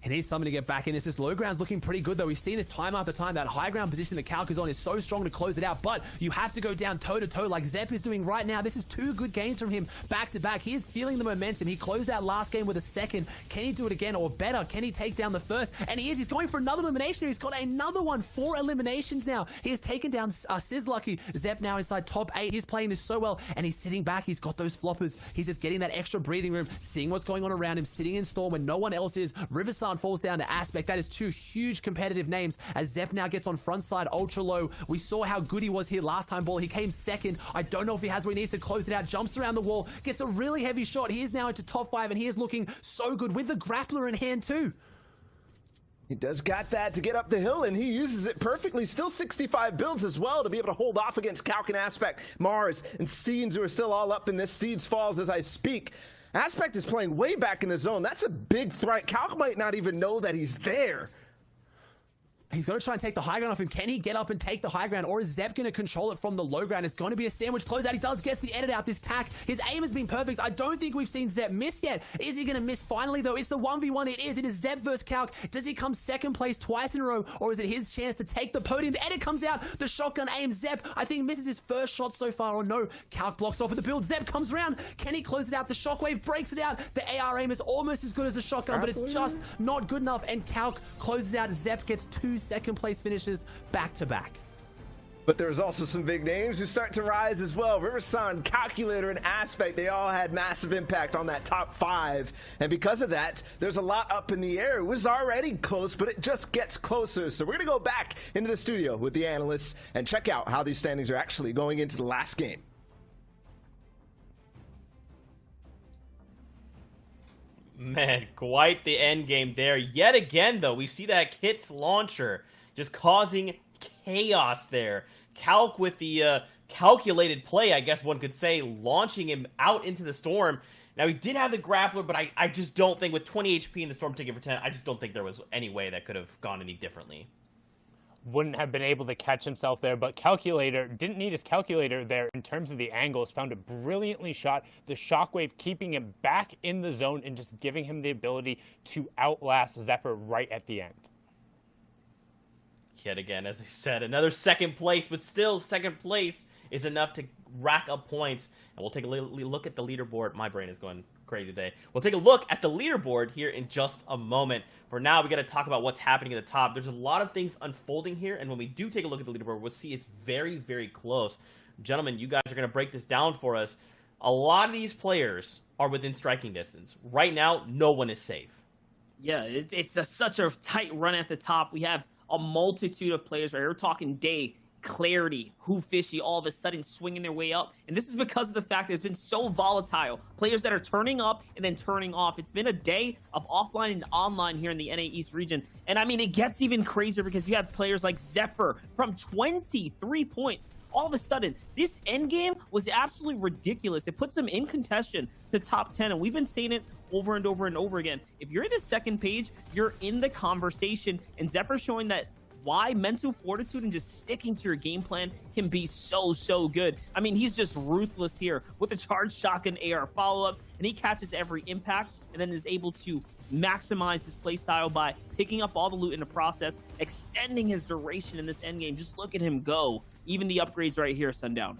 He needs something to get back in this. This low ground's looking pretty good, though. We've seen this time after time. That high ground position that Calc is on is so strong to close it out, but you have to go down toe-to-toe like Zep is doing right now. This is 2 good games from him back-to-back. He is feeling the momentum. He closed out last game with a 2nd. Can he do it again, or better? Can he take down the 1st? And he is. He's going for another elimination. He's got another one. 4 eliminations now. He has taken down Sizzlucky. Zep now inside top 8. He's playing this so well, and he's sitting back. He's got those floppers. He's just getting that extra breathing room, seeing what's going on around him, sitting in Storm when no one else is. Riversan falls down to Aspect. That is 2 huge competitive names, as Zep now gets on front side ultra low. We saw how good he was here last time, ball. He came 2nd. I don't know if he has what he needs to close it out. Jumps around the wall, gets a really heavy shot. He is now into top 5, and he is looking so good with the grappler in hand too. He does got that to get up the hill, and he uses it perfectly. Still 65 builds as well to be able to hold off against Calc and Aspect, Mars, and Steens, who are still all up in this. Steens falls as I speak. Aspect is playing way back in the zone. That's a big threat. Calc might not even know that he's there. He's got to try and take the high ground off him. Can he get up and take the high ground, or is Zep going to control it from the low ground? It's going to be a sandwich closeout. He does get the edit out this tack. His aim has been perfect. I don't think we've seen Zep miss yet. Is he going to miss finally, though? It's the 1v1. It is. It is Zep versus Calc. Does he come 2nd place twice in a row, or is it his chance to take the podium? The edit comes out. The shotgun aim. Zep, I think, misses his first shot so far, or no. Calc blocks off with the build. Zep comes around. Can he close it out? The shockwave breaks it out. The AR aim is almost as good as the shotgun, but it's just not good enough, and Calc closes out. Zep gets 2 second place finishes back to back. But there's also some big names who start to rise as well. Riversun, Calculator, and Aspect, they all had massive impact on that top 5. And because of that, there's a lot up in the air. It was already close, but it just gets closer. So we're going to go back into the studio with the analysts and check out how these standings are actually going into the last game. Man, quite the end game there. Yet again, though, we see that Kit's launcher just causing chaos there. Calc with the calculated play, I guess one could say, launching him out into the storm. Now, he did have the grappler, but I just don't think, with 20 HP in the storm ticket for 10, I just don't think there was any way that could have gone any differently. Wouldn't have been able to catch himself there, but Calculator didn't need his calculator there in terms of the angles. Found it brilliantly shot. The shockwave keeping him back in the zone and just giving him the ability to outlast Zephyr right at the end. Yet again, as I said, another second place, but still second place is enough to rack up points. And we'll take a look at the leaderboard. My brain is going crazy today. We'll take a look at the leaderboard here in just a moment. For now, we got to talk about what's happening at the top. There's a lot of things unfolding here, and when we do take a look at the leaderboard, we'll see it's very, very close. Gentlemen, you guys are going to break this down for us. A lot of these players are within striking distance. Right now, no one is safe. Yeah, it's such a tight run at the top. We have a multitude of players right here. We're talking Day, Clarity, Who Fishy, all of a sudden swinging their way up. And this is because of the fact that it's been so volatile. Players that are turning up and then turning off. It's been a day of offline and online here in the NA East region. And I mean, it gets even crazier because you have players like Zephyr from 23 points. All of a sudden, this endgame was absolutely ridiculous. It puts them in contention to top 10, and we've been saying it over and over and over again. If you're in the second page, you're in the conversation, and Zephyr showing that why mental fortitude and just sticking to your game plan can be so good. I mean, he's just ruthless here with the charged shotgun AR follow-ups, and he catches every impact and then is able to maximize his playstyle by picking up all the loot in the process, extending his duration in this endgame. Just look at him go. Even the upgrades right here, Sundown.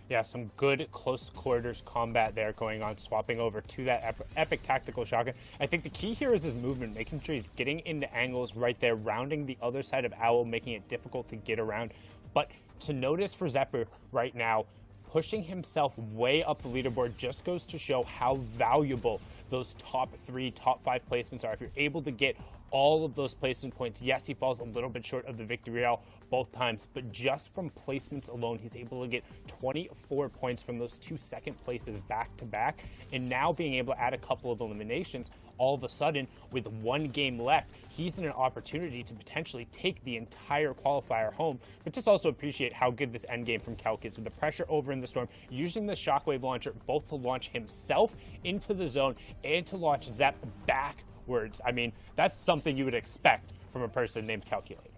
Yeah, some good close quarters combat there going on, swapping over to that epic tactical shotgun. I think the key here is his movement, making sure he's getting into angles right there, rounding the other side of Owl, making it difficult to get around. But to notice for Zephyr right now, pushing himself way up the leaderboard just goes to show how valuable those top 3, top 5 placements are. If you're able to get all of those placement points, yes, he falls a little bit short of the victory royale both times, but just from placements alone, he's able to get 24 points from those 2 second places back to back. And now being able to add a couple of eliminations, all of a sudden, with 1 game left, he's in an opportunity to potentially take the entire qualifier home. But just also appreciate how good this end game from Calc is with the pressure over in the storm, using the shockwave launcher both to launch himself into the zone and to launch Zep backwards. I mean, that's something you would expect from a person named Calculator.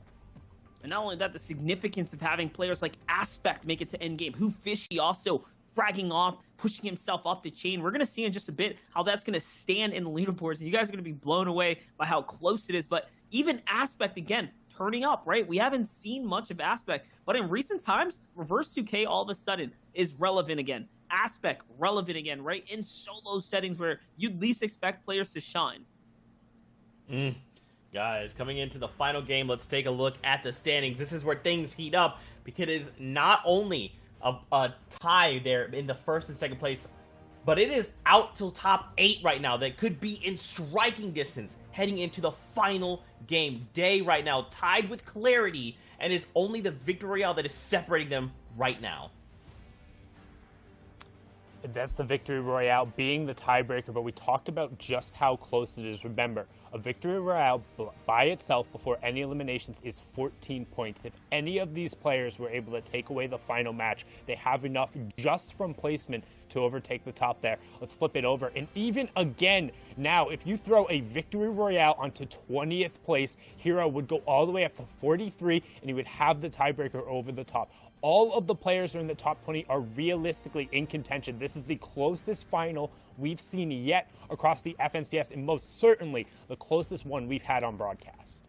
And not only that, the significance of having players like Aspect make it to endgame. Who Fishy also fragging off, pushing himself off the chain. We're going to see in just a bit how that's going to stand in the leaderboards. And you guys are going to be blown away by how close it is. But even Aspect, again, turning up, right? We haven't seen much of Aspect. But in recent times, Reverse 2K all of a sudden is relevant again. Aspect, relevant again, right? In solo settings where you'd least expect players to shine. Guys, coming into the final game, let's take a look at the standings. This is where things heat up because it is not only a tie there in the first and second place, but it is out till top 8 right now that could be in striking distance heading into the final game. Day right now tied with Clarity, and it's only the victory royale that is separating them right now. That's the victory royale being the tiebreaker, but we talked about just how close it is. Remember, a victory royale by itself before any eliminations is 14 points. If any of these players were able to take away the final match, they have enough just from placement to overtake the top there. Let's flip it over. And even again, now, if you throw a victory royale onto 20th place, Hero would go all the way up to 43, and he would have the tiebreaker over the top. All of the players who are in the top 20 are realistically in contention. This is the closest final we've seen yet across the FNCS, and most certainly the closest one we've had on broadcast.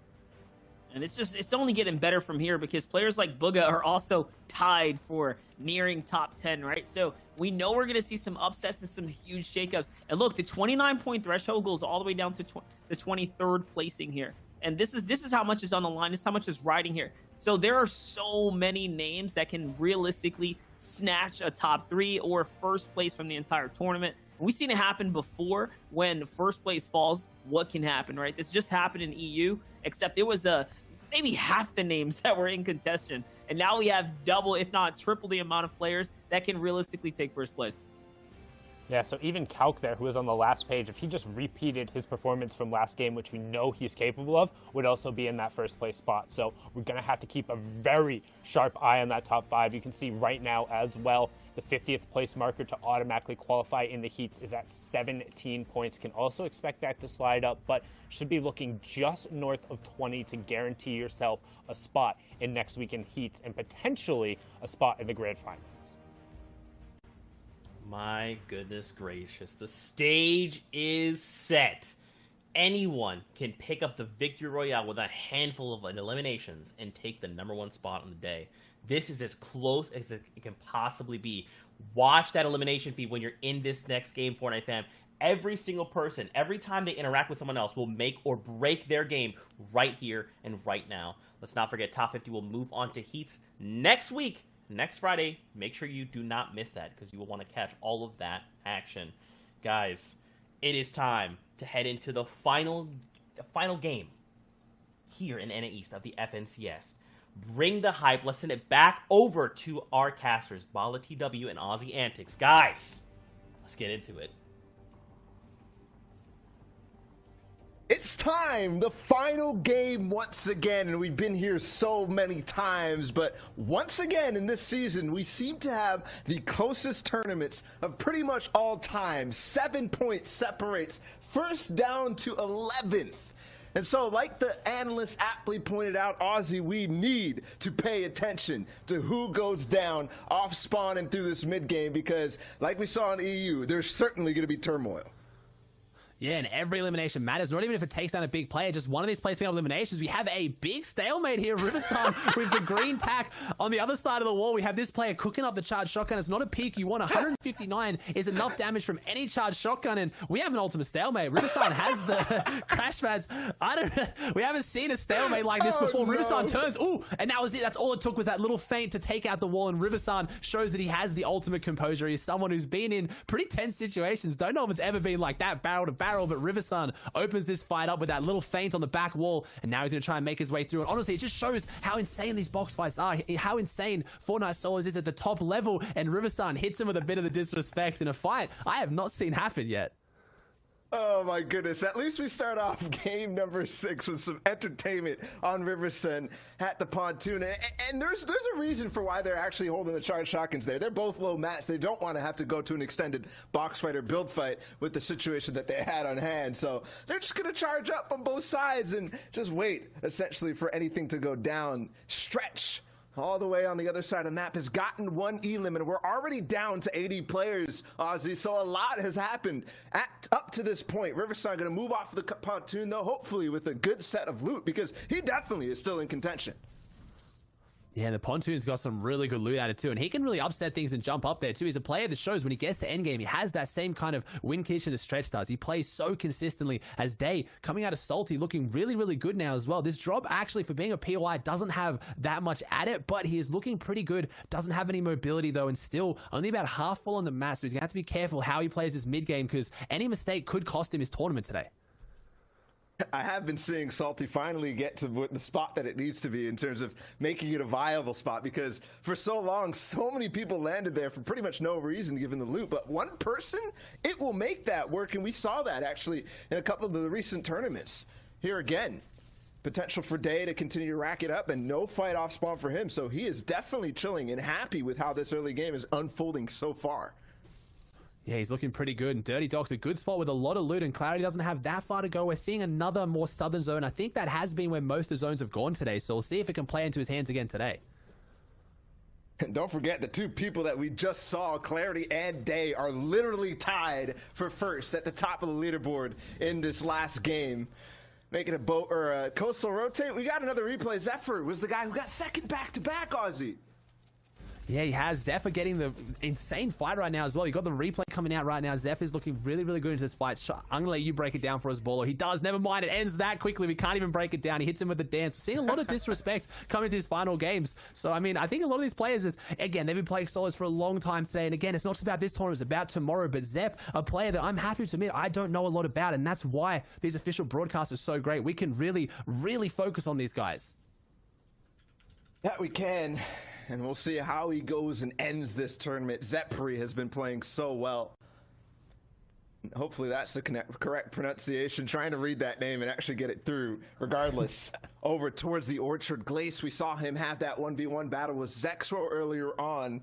And it's only getting better from here because players like Booga are also tied for nearing top 10, right? So we know we're going to see some upsets and some huge shakeups. And look, the 29-point threshold goes all the way down to the 23rd placing here. And this is how much is on the line. This is how much is riding here. So there are so many names that can realistically snatch a top 3 or first place from the entire tournament. We've seen it happen before. When first place falls, what can happen, right? This just happened in EU, except it was maybe half the names that were in contention. And now we have double, if not triple the amount of players that can realistically take first place. Yeah, so even Calc there, who was on the last page, if he just repeated his performance from last game, which we know he's capable of, would also be in that first place spot. So we're going to have to keep a very sharp eye on that top 5. You can see right now as well, the 50th place marker to automatically qualify in the heats is at 17 points. Can also expect that to slide up, but should be looking just north of 20 to guarantee yourself a spot in next weekend heats and potentially a spot in the grand finals. My goodness gracious. The stage is set. Anyone can pick up the Victory Royale with a handful of eliminations and take the #1 spot on the day. This is as close as it can possibly be. Watch that elimination feed when you're in this next game, Fortnite fam. Every single person, every time they interact with someone else, will make or break their game right here and right now. Let's not forget, top 50 will move on to heats next week. Next Friday. Make sure you do not miss that because you will want to catch all of that action. Guys, it is time to head into the final game here in NA East of the FNCS. Bring the hype. Let's send it back over to our casters, Bala TW and Aussie Antics. Guys, let's get into it. It's time, the final game once again, and we've been here so many times, but once again in this season, we seem to have the closest tournaments of pretty much all time. 7 points separates first down to 11th. And so, like the analyst aptly pointed out, Aussie, we need to pay attention to who goes down off spawn and through this mid game because, like we saw in EU, there's certainly going to be turmoil. Yeah, and every elimination matters, not even if it takes down a big player, just one of these players picking up eliminations. We have a big stalemate here, Riversun with the green tack. On the other side of the wall, we have this player cooking up the charged shotgun. It's not a peak you want. 159 is enough damage from any charged shotgun, and we have an ultimate stalemate. Riversun has the crash pads. We haven't seen a stalemate like this before. No. Riversun turns, ooh, and that was it. That's all it took was that little feint to take out the wall, and Riversun shows that he has the ultimate composure. He's someone who's been in pretty tense situations. Don't know if it's ever been like that barrel to barrel, but Riversun opens this fight up with that little feint on the back wall, and now he's going to try and make his way through. And honestly, it just shows how insane these box fights are, how insane Fortnite Solos is at the top level, and Riversun hits him with a bit of the disrespect in a fight I have not seen happen yet. Oh my goodness, at least we start off game number 6 with some entertainment on Riversun at the pontoon. And there's a reason for why they're actually holding the charged shotguns there. They're both low mats. They don't want to have to go to an extended box fight or build fight with the situation that they had on hand. So they're just going to charge up on both sides and just wait, essentially, for anything to go down. Stretch all the way on the other side of the map has gotten 1 elim, and we're already down to 80 players, Aussie, so a lot has happened up to this point. Riverside going to move off the pontoon, though, hopefully with a good set of loot, because he definitely is still in contention. Yeah, the pontoon's got some really good loot at it too, and he can really upset things and jump up there too. He's a player that shows when he gets to endgame, he has that same kind of win condition the Stretch does. He plays so consistently. As Day coming out of Salty looking really, really good now as well. This drop actually for being a POI doesn't have that much at it, but he is looking pretty good. Doesn't have any mobility though, and still only about half full on the mass, so he's gonna have to be careful how he plays this mid game because any mistake could cost him his tournament today. I have been seeing Salty finally get to the spot that it needs to be in terms of making it a viable spot, because for so long, so many people landed there for pretty much no reason given the loot, but one person, it will make that work, and we saw that actually in a couple of the recent tournaments. Here again, potential for Day to continue to rack it up, and no fight off spawn for him, so he is definitely chilling and happy with how this early game is unfolding so far. Yeah, he's looking pretty good, and Dirty Dog's a good spot with a lot of loot, and Clarity doesn't have that far to go. We're seeing another more southern zone. I think that has been where most of the zones have gone today, so we'll see if it can play into his hands again today. And don't forget, the two people that we just saw, Clarity and Day, are literally tied for first at the top of the leaderboard in this last game. Making a boat or a coastal rotate. We got another replay. Zephyr was the guy who got second back-to-back, Aussie. Yeah, he has. Zephyr getting the insane fight right now as well. You got the replay coming out right now. Zephyr is looking really, really good into this fight. I'm going to let you break it down for us, Baller. He does. Never mind. It ends that quickly. We can't even break it down. He hits him with the dance. We're seeing a lot of disrespect coming to his final games. So, I mean, I think a lot of these players is, again, they've been playing solos for a long time today. And again, it's not just about this tournament. It's about tomorrow. But Zep, a player that I'm happy to admit I don't know a lot about. And that's why these official broadcasts are so great. We can really, really focus on these guys. That we can. And we'll see how he goes and ends this tournament. Zepri has been playing so well. Hopefully that's the correct pronunciation. Trying to read that name and actually get it through. Regardless, over towards the Orchard Glace, we saw him have that 1v1 battle with Zexro earlier on.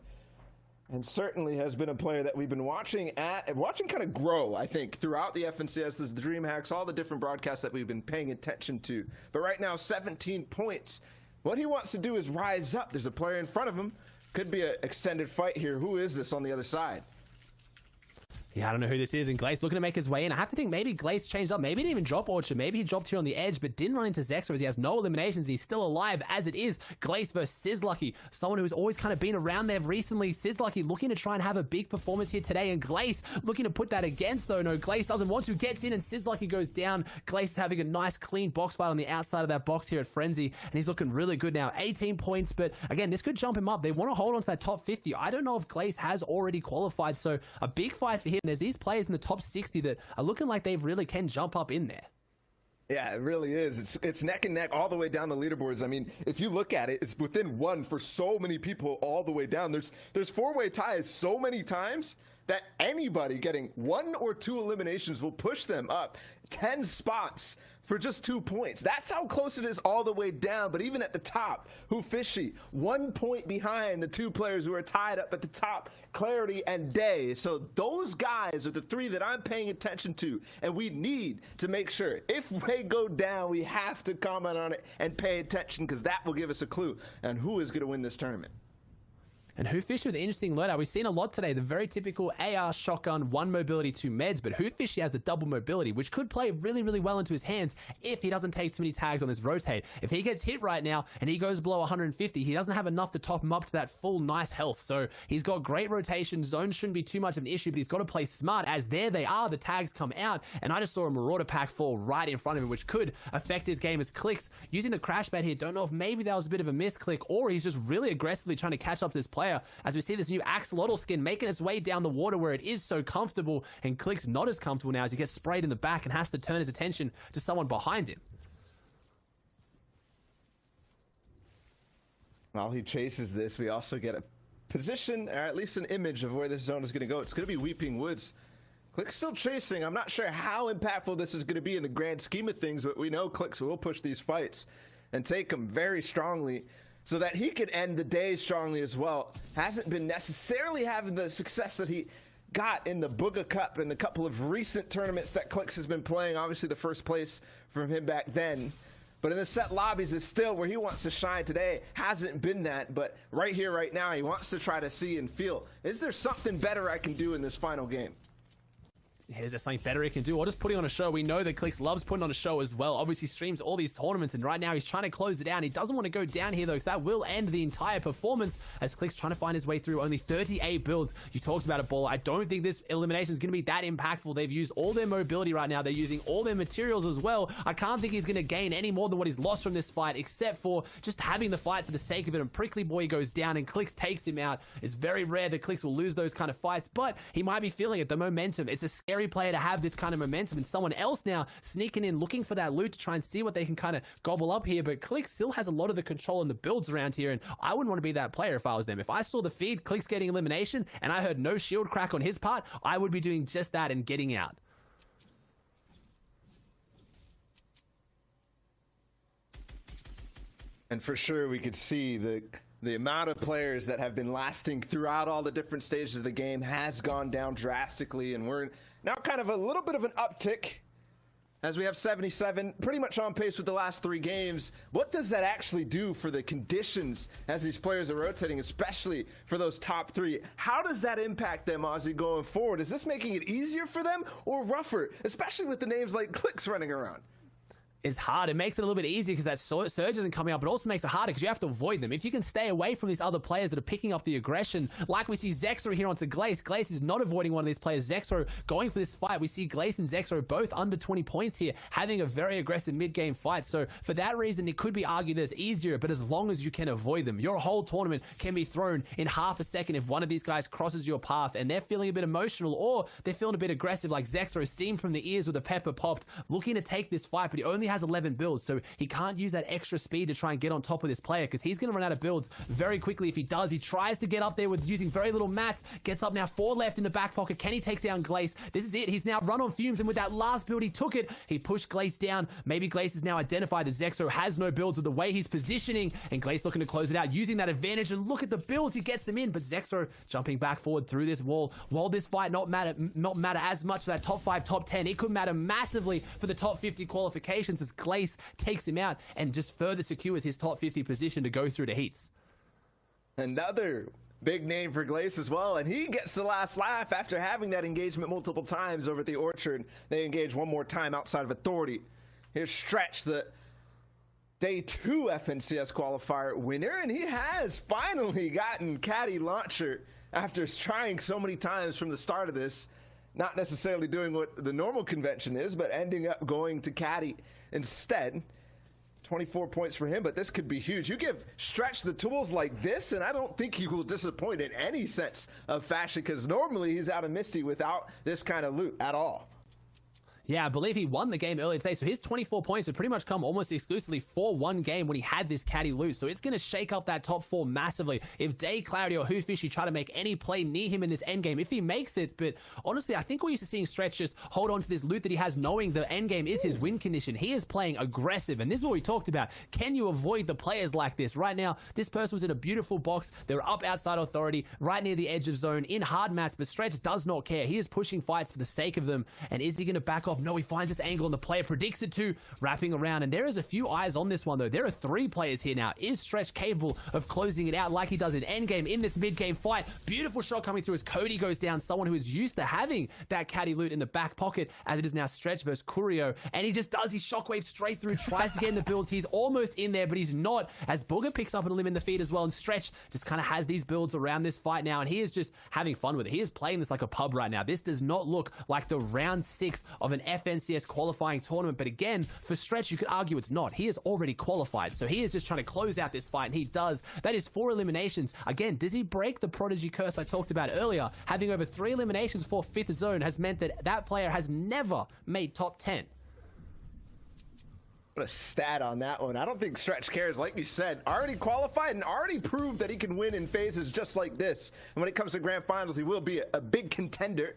And certainly has been a player that we've been watching kind of grow, I think, throughout the FNCS, the Dream Hacks, all the different broadcasts that we've been paying attention to. But right now, 17 points. What he wants to do is rise up. There's a player in front of him. Could be an extended fight here. Who is this on the other side? Yeah, I don't know who this is, and Glace looking to make his way in. I have to think maybe Glace changed up. Maybe he didn't even drop Orchard. Maybe he dropped here on the edge, but didn't run into Zexor as he has no eliminations, and he's still alive as it is. Glace versus Sizzlucky, someone who's always kind of been around there recently. Sizzlucky looking to try and have a big performance here today, and Glace looking to put that against, though. No, Glace doesn't want to. Gets in, and Sizzlucky goes down. Glace having a nice, clean box fight on the outside of that box here at Frenzy, and he's looking really good now. 18 points, but again, this could jump him up. They want to hold on to that top 50. I don't know if Glace has already qualified, so a big fight for him. There's these players in the top 60 that are looking like they really can jump up in there. Yeah, it really is. It's neck and neck all the way down the leaderboards. I mean, if you look at it, it's within one for so many people all the way down. There's four-way ties so many times that anybody getting 1 or 2 eliminations will push them up 10 spots for just 2 points. That's how close it is all the way down. But even at the top, Who Fishy, 1 point behind the 2 players who are tied up at the top, Clarity and Day. So those guys are the 3 that I'm paying attention to. And we need to make sure if they go down, we have to comment on it and pay attention, because that will give us a clue on who is going to win this tournament. And Who Fishy with an interesting loadout. We've seen a lot today. The very typical AR shotgun, 1 mobility, 2 meds. But Who Fishy has the double mobility, which could play really, really well into his hands if he doesn't take too many tags on this rotate. If he gets hit right now and he goes below 150, he doesn't have enough to top him up to that full nice health. So he's got great rotation. Zones shouldn't be too much of an issue, but he's got to play smart, as there they are. The tags come out, and I just saw a Marauder pack fall right in front of him, which could affect his game as Clicks using the crash pad here. Don't know if maybe that was a bit of a misclick, or he's just really aggressively trying to catch up to this player, as we see this new Axolotl skin making its way down the water where it is so comfortable, and Click's not as comfortable now as he gets sprayed in the back and has to turn his attention to someone behind him. While he chases this, we also get a position, or at least an image of where this zone is going to go. It's going to be Weeping Woods. Click's still chasing. I'm not sure how impactful this is going to be in the grand scheme of things, but we know Clicks will push these fights and take them very strongly, so that he could end the day strongly as well. Hasn't been necessarily having the success that he got in the Booga Cup and a couple of recent tournaments that Clicks has been playing. Obviously the first place from him back then. But in the set lobbies is still where he wants to shine today. Hasn't been that, but right here, right now, he wants to try to see and feel, is there something better I can do in this final game? Is there something better he can do, or just putting on a show? We know that Clicks loves putting on a show as well. Obviously streams all these tournaments, and right now he's trying to close it down. He doesn't want to go down here though, because that will end the entire performance, as Clicks trying to find his way through only 38 builds. You talked about it, Ball. I don't think this elimination is going to be that impactful. They've used all their mobility right now. They're using all their materials as well. I can't think he's going to gain any more than what he's lost from this fight, except for just having the fight for the sake of it. And Prickly Boy goes down and Clicks takes him out. It's very rare that Clicks will lose those kind of fights, but he might be feeling it, the momentum. It's a scary player to have this kind of momentum, and someone else now sneaking in looking for that loot to try and see what they can kind of gobble up here. But Click still has a lot of the control in the builds around here, and I wouldn't want to be that player if I was them. If I saw the feed, Click's getting elimination, and I heard no shield crack on his part, I would be doing just that and getting out. And for sure we could see the amount of players that have been lasting throughout all the different stages of the game has gone down drastically, and we're now kind of a little bit of an uptick as we have 77, pretty much on pace with the last 3 games. What does that actually do for the conditions as these players are rotating, especially for those top 3? How does that impact them, Ozzy, going forward? Is this making it easier for them or rougher, especially with the names like Clicks running around? is hard. It makes it a little bit easier because that surge isn't coming up, but also makes it harder because you have to avoid them. If you can stay away from these other players that are picking up the aggression, like we see Zexro here onto Glace. Glace is not avoiding one of these players. Zexro going for this fight. We see Glace and Zexro both under 20 points here, having a very aggressive mid-game fight. So for that reason, it could be argued that it's easier, but as long as you can avoid them, your whole tournament can be thrown in half a second if one of these guys crosses your path and they're feeling a bit emotional or they're feeling a bit aggressive, like Zexro, steam from the ears with a pepper popped, looking to take this fight, but he only has 11 builds, so he can't use that extra speed to try and get on top of this player because he's going to run out of builds very quickly. If he does, he tries to get up there with using very little mats, gets up now, 4 left in the back pocket. Can he take down Glace? This is it. He's now run on fumes, and with that last build, he took it. He pushed Glace down. Maybe Glace is now identified that Zexro has no builds with the way he's positioning, and Glace looking to close it out, using that advantage, and look at the builds. He gets them in, but Zexro jumping back forward through this wall. While this fight not matter as much for that top 5, top 10, it could matter massively for the top 50 qualifications as Glace takes him out and just further secures his top 50 position to go through the heats. Another big name for Glace as well, and he gets the last laugh after having that engagement multiple times over at the Orchard. They engage one more time outside of Authority. Here's Stretch, the Day 2 FNCS qualifier winner, and he has finally gotten Caddy Launcher after trying so many times from the start of this. Not necessarily doing what the normal convention is, but ending up going to Caddy instead. 24 points for him, but this could be huge. You give Stretch the tools like this, and I don't think he will disappoint in any sense of fashion, because normally he's out of Misty without this kind of loot at all. Yeah, I believe he won the game earlier today, so his 24 points have pretty much come almost exclusively for one game when he had this caddy loose, so it's going to shake up that top 4 massively. If Day, Cloudy, or Hoofishy try to make any play near him in this endgame, if he makes it, but honestly, I think we're used to seeing Stretch just hold on to this loot that he has, knowing the endgame is his win condition. He is playing aggressive, and this is what we talked about. Can you avoid the players like this? Right now, this person was in a beautiful box. They were up outside Authority, right near the edge of zone, in hard mats, but Stretch does not care. He is pushing fights for the sake of them, and is he going to back off? No, he finds this angle and the player predicts it to, wrapping around, and there is a few eyes on this one though. There are 3 players here now. Is Stretch capable of closing it out like he does in endgame in this mid-game fight? Beautiful shot coming through as Cody goes down, someone who is used to having that caddy loot in the back pocket, as it is now Stretch versus Curio, and he just does his shockwave straight through, tries to get in the builds. He's almost in there, but he's not, as Booger picks up an limb in the feed as well, and Stretch just kind of has these builds around this fight now, and he is just having fun with it. He is playing this like a pub right now. This does not look like the round 6 of an FNCS qualifying tournament, but again, for Stretch, you could argue it's not. He is already qualified, so he is just trying to close out this fight, and he does. That is 4 eliminations. Again, does he break the Prodigy curse I talked about earlier? Having over 3 eliminations for 5th zone has meant that that player has never made top 10. What a stat on that one. I don't think Stretch cares. Like you said, already qualified and already proved that he can win in phases just like this. And when it comes to grand finals, he will be a big contender.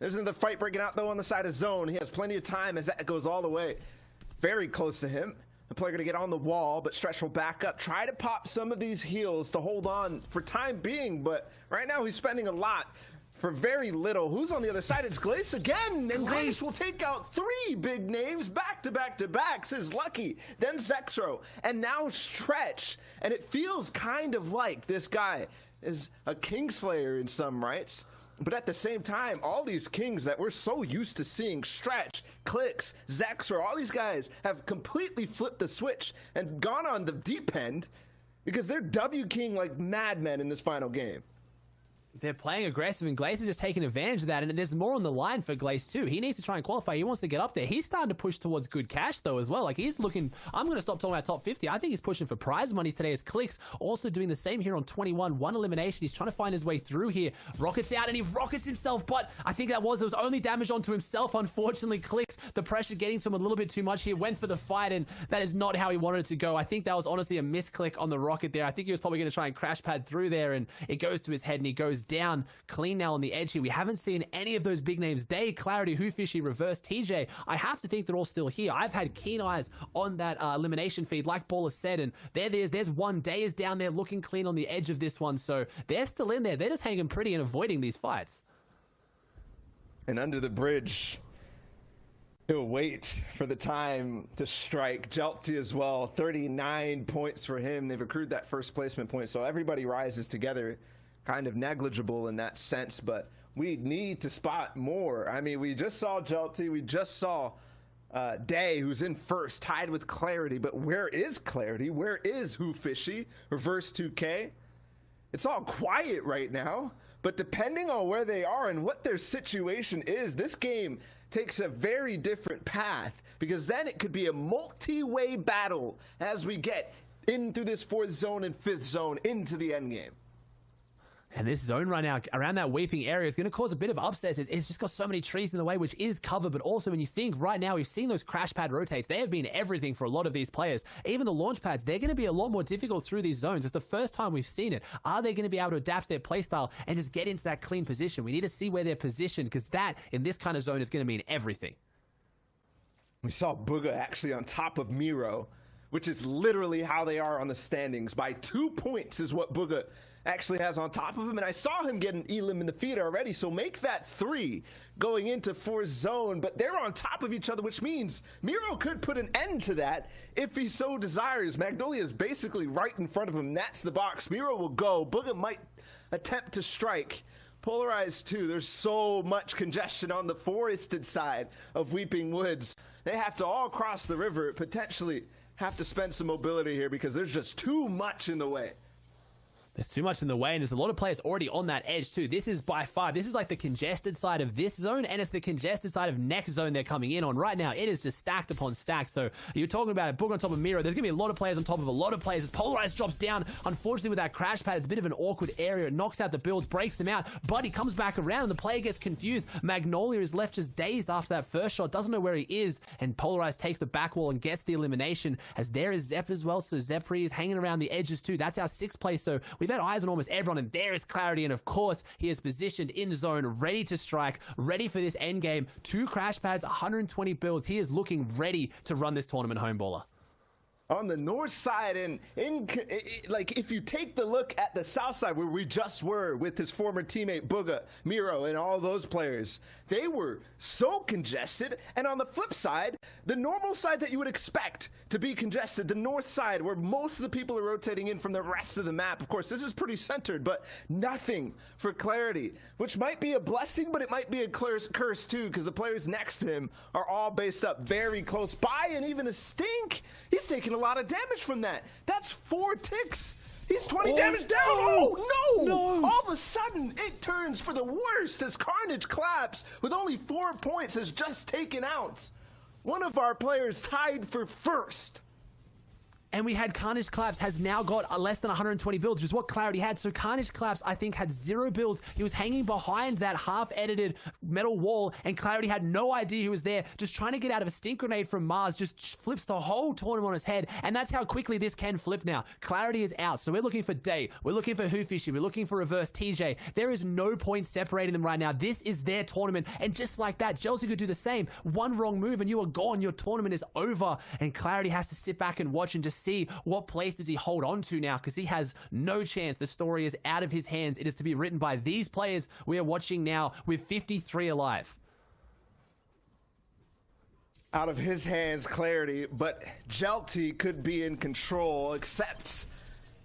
There's another fight breaking out, though, on the side of zone. He has plenty of time as that goes all the way very close to him. The player going to get on the wall, but Stretch will back up. Try to pop some of these heals to hold on for time being, but right now he's spending a lot for very little. Who's on the other side? It's Glace again, and Glace will take out 3 big names back to back to back. Says Lucky, then Zexro, and now Stretch. And it feels kind of like this guy is a Kingslayer in some rights. But at the same time, all these kings that we're so used to seeing, Stretch, Clicks, Zexro, all these guys have completely flipped the switch and gone on the deep end because they're W King like madmen in this final game. They're playing aggressive, and Glace is just taking advantage of that, and there's more on the line for Glace too. He needs to try and qualify. He wants to get up there. He's starting to push towards good cash though as well. Like, he's looking, I'm going to stop talking about top 50. I think he's pushing for prize money today as Clicks also doing the same here on 21. 1 elimination. He's trying to find his way through here. Rockets out, and he rockets himself, but I think it was only damage onto himself. Unfortunately, Clicks, the pressure getting to him a little bit too much here, went for the fight, and that is not how he wanted it to go. I think that was honestly a misclick on the rocket there. I think he was probably going to try and crash pad through there, and it goes to his head, and he goes down. Clean now on the edge here. We haven't seen any of those big names. Day, Clarity, Hoofishy, Reverse, TJ. I have to think they're all still here. I've had keen eyes on that elimination feed, like Baller said, and there's one. Day is down there looking clean on the edge of this one, so they're still in there. They're just hanging pretty and avoiding these fights. And under the bridge, he'll wait for the time to strike. Jelty as well, 39 points for him. They've accrued that first placement point, so everybody rises together. Kind of negligible in that sense, but we need to spot more. I mean, we just saw Jelty, we just saw Day, who's in first, tied with Clarity. But where is Clarity? Where is Who Fishy? Reverse 2K? It's all quiet right now. But depending on where they are and what their situation is, this game takes a very different path, because then it could be a multi-way battle as we get in through this 4th zone and 5th zone into the end game. And this zone right now around that weeping area is going to cause a bit of upsets. It's just got so many trees in the way, which is cover. But also when you think right now, we've seen those crash pad rotates. They have been everything for a lot of these players. Even the launch pads, they're going to be a lot more difficult through these zones. It's the first time we've seen it. Are they going to be able to adapt their playstyle and just get into that clean position? We need to see where they're positioned, because that in this kind of zone is going to mean everything. We saw Booga actually on top of Miro, which is literally how they are on the standings. By 2 points is what Booga actually has on top of him, and I saw him get an elim in the feed already, so make that 3 going into 4th zone, but they're on top of each other, which means Miro could put an end to that if he so desires. Magnolia is basically right in front of him. That's the box. Miro will go. Booga might attempt to strike. Polarized too. There's so much congestion on the forested side of Weeping Woods. They have to all cross the river, potentially have to spend some mobility here because there's just too much in the way. There's too much in the way, and there's a lot of players already on that edge too. This is by far, this is like the congested side of this zone, and it's the congested side of next zone they're coming in on. Right now, it is just stacked upon stacked. So you're talking about it, Book on top of Miro. There's going to be a lot of players on top of a lot of players. As Polarized drops down, unfortunately with that crash pad, it's a bit of an awkward area. It knocks out the builds, breaks them out, but he comes back around, and the player gets confused. Magnolia is left just dazed after that first shot, doesn't know where he is, and Polarized takes the back wall and gets the elimination, as there is Zep as well. So Zepri is hanging around the edges too. That's our 6th place. So we've had eyes on almost everyone, and there is Clarity, and of course he is positioned in the zone, ready to strike, ready for this end game. 2 crash pads, 120 builds. He is looking ready to run this tournament, Homeballer. On the north side, and like if you take the look at the south side where we just were with his former teammate Booga, Miro, and all those players, they were so congested. And on the flip side, the normal side that you would expect to be congested, the north side where most of the people are rotating in from the rest of the map. Of course, this is pretty centered, but nothing for Clarity, which might be a blessing, but it might be a curse too, because the players next to him are all based up very close by, and even a Stink, he's taking a lot of damage from that. That's 4 ticks. He's 20 damage down. Oh, no. All of a sudden, it turns for the worst as Carnage Claps, with only 4 points, has just taken out one of our players tied for first. And we had Carnage Collapse has now got less than 120 builds, which is what Clarity had. So Carnage Collapse, I think, had 0 builds. He was hanging behind that half-edited metal wall, and Clarity had no idea he was there, just trying to get out of a stink grenade from Mars, just flips the whole tournament on his head, and that's how quickly this can flip now. Clarity is out, so we're looking for Day, we're looking for Who Fishy, we're looking for Reverse TJ. There is no point separating them right now. This is their tournament, and just like that, Chelsea could do the same. One wrong move and you are gone. Your tournament is over, and Clarity has to sit back and watch and just see what place does he hold on to now, because he has no chance. The story is out of his hands. It is to be written by these players we are watching now with 53 alive. Out of his hands, Clarity, but Jelty could be in control, except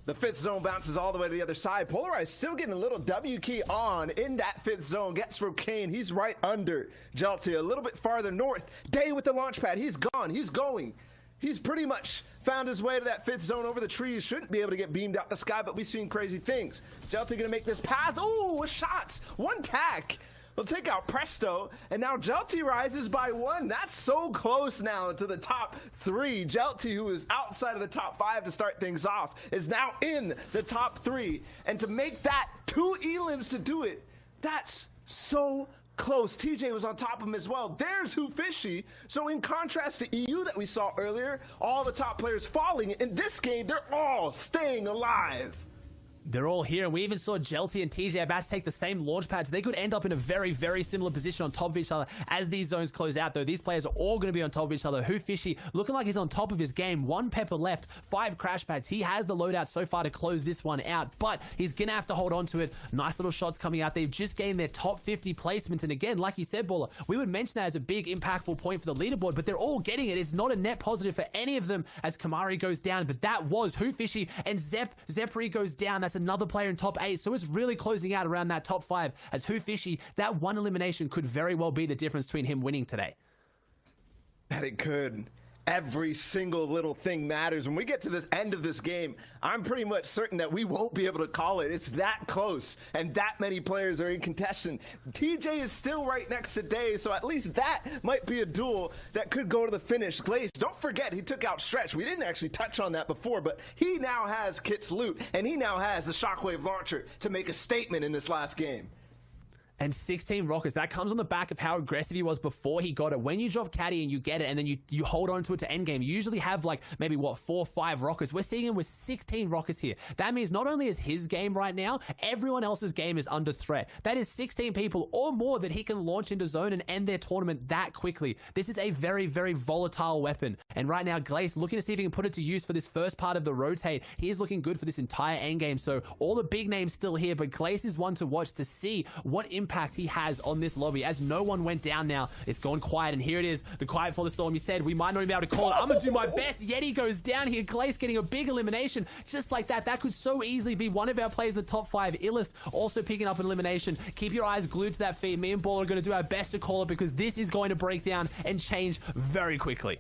the 5th zone bounces all the way to the other side. Polarized still getting a little W key on in that 5th zone. Gets Rocane. He's right under Jelty, a little bit farther north. Day with the launch pad. He's gone. He's going. He's pretty much found his way to that 5th zone over the trees. Shouldn't be able to get beamed out the sky, but we've seen crazy things. Jelty gonna make this path. Ooh, with shots. 1 tack. We'll take out Presto, and now Jelty rises by 1. That's so close now to the top 3. Jelty, who is outside of the top 5 to start things off, is now in the top 3. And to make that 2 elims to do it, that's so close. TJ was on top of him as well. There's Who Fishy. So in contrast to EU that we saw earlier, all the top players falling, in this game, they're all staying alive. They're all here, and we even saw Jelty and TJ about to take the same launch pads. They could end up in a very, very similar position on top of each other as these zones close out, though. These players are all going to be on top of each other. Who Fishy looking like he's on top of his game. 1 pepper left, 5 crash pads. He has the loadout so far to close this one out, but he's going to have to hold on to it. Nice little shots coming out. They've just gained their top 50 placements, and again, like you said, Baller, we would mention that as a big, impactful point for the leaderboard, but they're all getting it. It's not a net positive for any of them as Kamari goes down, but that was Who Fishy, and Zepri goes down. That's another player in top 8, so it's really closing out around that top 5 as Who Fishy, that 1 elimination could very well be the difference between him winning today. That it could. Every single little thing matters. When we get to this end of this game, I'm pretty much certain that we won't be able to call it. It's that close, and that many players are in contention. TJ is still right next to Day, so at least that might be a duel that could go to the finish. Glaze, don't forget, he took out Stretch. We didn't actually touch on that before, but he now has Kit's loot, and he now has the Shockwave launcher to make a statement in this last game. And 16 rockets, that comes on the back of how aggressive he was before he got it. When you drop Caddy and you get it, and then you hold on to it to endgame, you usually have like maybe, what, 4 or 5 rockets. We're seeing him with 16 rockets here. That means not only is his game right now, everyone else's game is under threat. That is 16 people or more that he can launch into zone and end their tournament that quickly. This is a very, very volatile weapon. And right now, Glace looking to see if he can put it to use for this first part of the rotate. He is looking good for this entire endgame. So all the big names still here, but Glace is one to watch to see what impact he has on this lobby. As no one went down now, it's gone quiet, and here it is, the quiet for the storm. You said we might not even be able to call it. I'm gonna do my best. Yeti goes down here. Glace getting a big elimination just like that. That could so easily be one of our players in the top 5. Illest also picking up an elimination. Keep your eyes glued to that feed. Me and Ball are going to do our best to call it, because this is going to break down and change very quickly.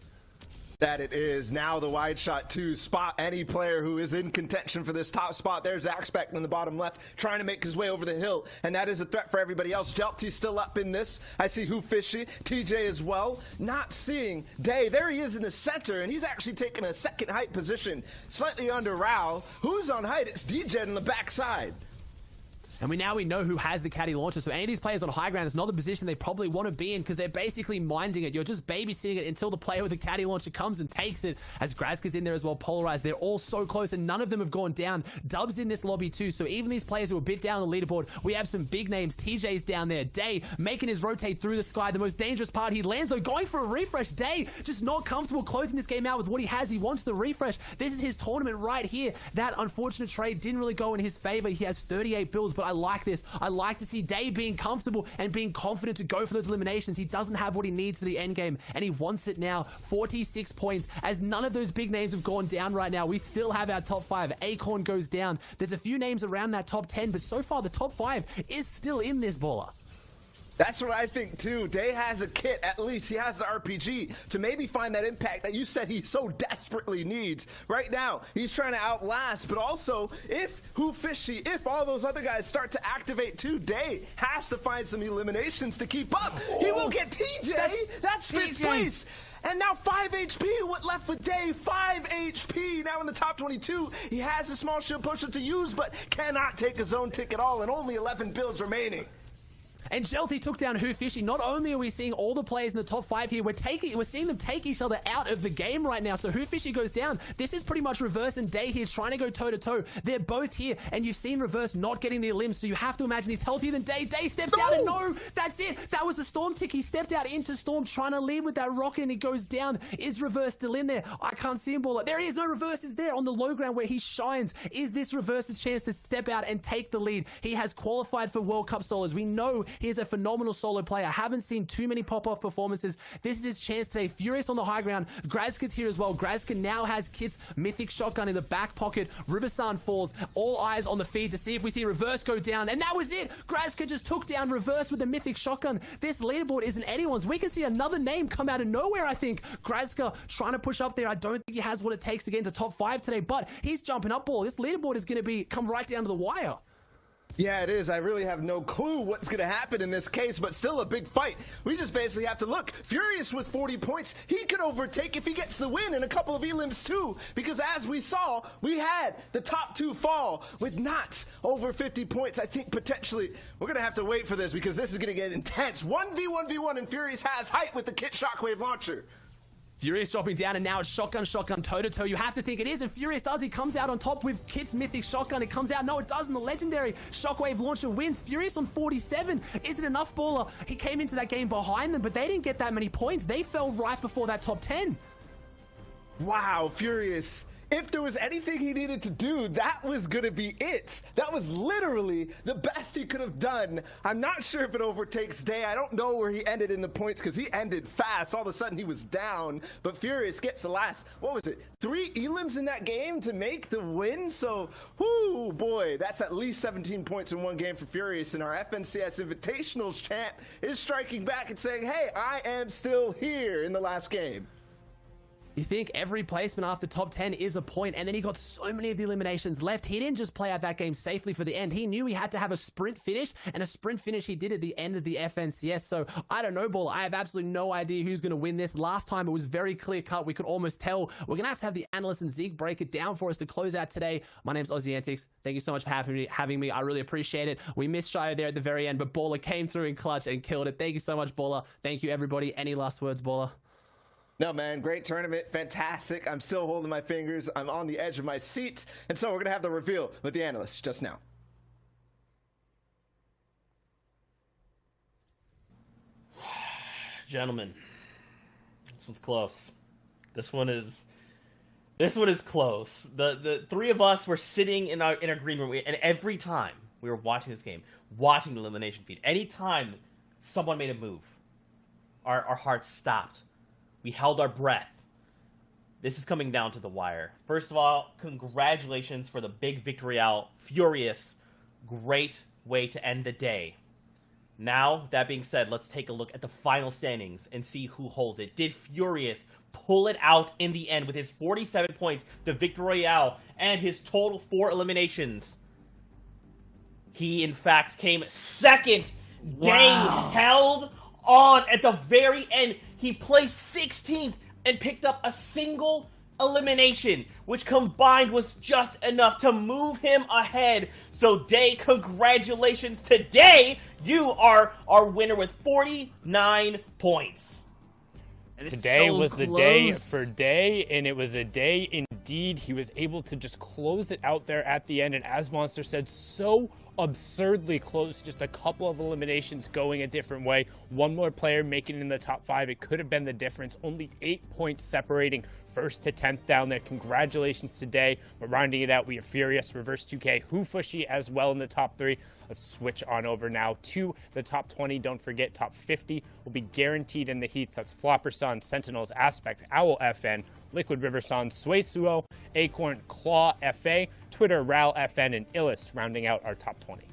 That it is. Now the wide shot to spot any player who is in contention for this top spot. There's Axpect in the bottom left trying to make his way over the hill, and that is a threat for everybody else. Jelty's still up in this. I see Who Fishy, TJ as well. Not seeing Day. There he is in the center, and he's actually taking a second height position, slightly under Rao. Who's on height? It's DJ on the backside. And we know who has the caddy launcher. So any of these players on high ground is not the position they probably want to be in, because they're basically minding it. You're just babysitting it until the player with the caddy launcher comes and takes it. As Grazka's in there as well, Polarized. They're all so close, and none of them have gone down. Dub's in this lobby too. So even these players who are a bit down the leaderboard, we have some big names. TJ's down there. Day making his rotate through the sky. The most dangerous part, he lands though, going for a refresh. Day just not comfortable closing this game out with what he has. He wants the refresh. This is his tournament right here. That unfortunate trade didn't really go in his favor. He has 38 builds, but I like this. I like to see Day being comfortable and being confident to go for those eliminations. He doesn't have what he needs for the end game, and he wants it now. 46 points, as none of those big names have gone down right now. We still have our top 5. Acorn goes down. There's a few names around that top 10, but so far the top 5 is still in this baller. That's what I think too. Day has a kit, at least he has the RPG to maybe find that impact that you said he so desperately needs. Right now, he's trying to outlast, but also if Who Fishy, if all those other guys start to activate too, Day has to find some eliminations to keep up. He will get TJ. That's 5th place. And now 5 HP, what left with Day? 5 HP, now in the top 22. He has a small shield pusher to use, but cannot take a zone tick at all, and only 11 builds remaining. And Jelty took down Who Fishy. Not only are we seeing all the players in the top 5 here, we're seeing them take each other out of the game right now. So Who Fishy goes down. This is pretty much Reverse and Day here trying to go toe-to-toe. They're both here, and you've seen Reverse not getting the elims, so you have to imagine he's healthier than Day. Day steps out, and no, that's it. That was the Storm tick. He stepped out into Storm, trying to lead with that rocket, and he goes down. Is Reverse still in there? I can't see him, Baller. There he is. No, Reverse is there on the low ground where he shines. Is this Reverse's chance to step out and take the lead? He has qualified for World Cup solos. We know he is a phenomenal solo player. Haven't seen too many pop-off performances. This is his chance today. Furious on the high ground. Grazka's here as well. Grazka now has Kit's mythic shotgun in the back pocket. Riversan falls. All eyes on the feed to see if we see Reverse go down. And that was it. Grazka just took down Reverse with the mythic shotgun. This leaderboard isn't anyone's. We can see another name come out of nowhere, I think. Grazka trying to push up there. I don't think he has what it takes to get into top 5 today, but he's jumping up, Ball. This leaderboard is going to come right down to the wire. Yeah, it is. I really have no clue what's going to happen in this case, but still a big fight. We just basically have to look. Furious with 40 points. He could overtake if he gets the win and a couple of elims too, because as we saw, we had the top 2 fall with not over 50 points. I think potentially we're going to have to wait for this, because this is going to get intense. 1v1v1, and Furious has height with the Kit Shockwave launcher. Furious dropping down, and now it's shotgun, toe-to-toe. You have to think it is, and Furious does. He comes out on top with Kit's mythic shotgun. It comes out. No, it doesn't. The legendary Shockwave launcher wins. Furious on 47. Is it enough, Baller? He came into that game behind them, but they didn't get that many points. They fell right before that top 10. Wow, Furious if there was anything he needed to do, that was going to be it. That was literally the best he could have done. I'm not sure if it overtakes Day. I don't know where he ended in the points because he ended fast. All of a sudden he was down, but Furious gets the last, what was it, 3 elims in that game to make the win? So, whoo, boy, that's at least 17 points in one game for Furious, and our FNCS Invitationals champ is striking back and saying, hey, I am still here in the last game. You think every placement after top 10 is a point, and then he got so many of the eliminations left. He didn't just play out that game safely for the end. He knew he had to have a sprint finish, and a sprint finish he did at the end of the FNCS. So I don't know, Baller. I have absolutely no idea who's going to win this. Last time it was very clear cut. We could almost tell. We're going to have the analyst and Zeke break it down for us to close out today. My name's Aussie Antics. Thank you so much for having me. I really appreciate it. We missed Shio there at the very end, but Baller came through in clutch and killed it. Thank you so much, Baller. Thank you, everybody. Any last words, Baller? No, man, great tournament, fantastic. I'm still holding my fingers. I'm on the edge of my seat. And so we're going to have the reveal with the analysts just now. Gentlemen, this one's close. This one is close. The 3 of us were sitting in our green room, and every time we were watching this game, watching the elimination feed, anytime someone made a move, our hearts stopped. We held our breath. This is coming down to the wire. First of all, congratulations for the big victory out. Furious. Great way to end the day. Now, that being said, let's take a look at the final standings and see who holds it. Did Furious pull it out in the end with his 47 points, the victory royale, and his total 4 eliminations? He, in fact, came second. Wow. Day held on at the very end. He placed 16th and picked up a single elimination, which combined was just enough to move him ahead. So Day, congratulations. Today, you are our winner with 49 points. Today was the day for Day, and it was a day indeed. He was able to just close it out there at the end, and as Monster said, so absurdly close, just a couple of eliminations going a different way. One more player making it in the top 5. It could have been the difference. Only 8 points separating first to 10th down there. Congratulations today. But rounding it out, we have Furious, Reverse 2K, Hufushi as well in the top 3. Let's switch on over now to the top 20. Don't forget, top 50 will be guaranteed in the heats. That's Flopper Sun, Sentinels, Aspect, Owl FN, Liquid River Sun, Sway Suo, Acorn, Claw, FA, Twitter, Ral, FN, and Illust, rounding out our top 20.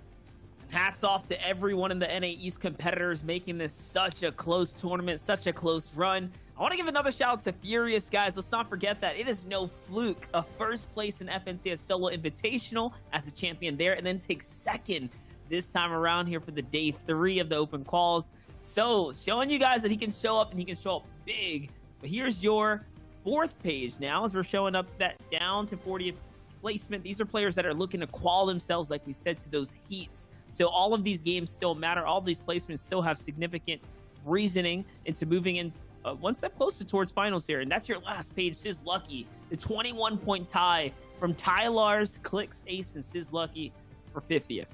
Hats off to everyone in the NA East competitors making this such a close tournament, such a close run. I want to give another shout out to Furious, guys. Let's not forget that it is no fluke. A first place in FNCS Solo Invitational as a champion there, and then take second this time around here for the day 3 of the open calls. So showing you guys that he can show up, and he can show up big. But here's your 4th page now, as we're showing up to that down to 40th placement. These are players that are looking to qual themselves, like we said, to those heats. So all of these games still matter. All of these placements still have significant reasoning into moving in one step closer towards finals here. And that's your last page, Sizz Lucky. The 21-point tie from Tylars, Clicks, Ace, and Sizz Lucky for 50th.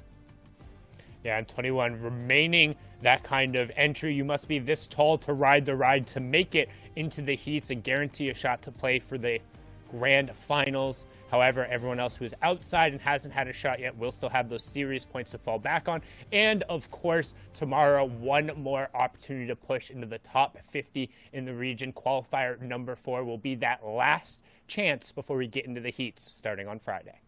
Yeah, and 21 remaining that kind of entry. You must be this tall to ride the ride to make it into the heats and guarantee a shot to play for the grand finals. However, everyone else who is outside and hasn't had a shot yet will still have those series points to fall back on. And of course, tomorrow, one more opportunity to push into the top 50 in the region. Qualifier number 4 will be that last chance before we get into the heats starting on Friday.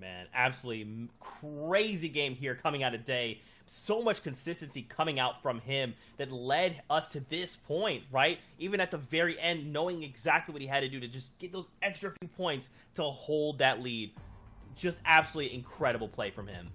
Man, absolutely crazy game here coming out of Day. So much consistency coming out from him that led us to this point, right? Even at the very end, knowing exactly what he had to do to just get those extra few points to hold that lead. Just absolutely incredible play from him.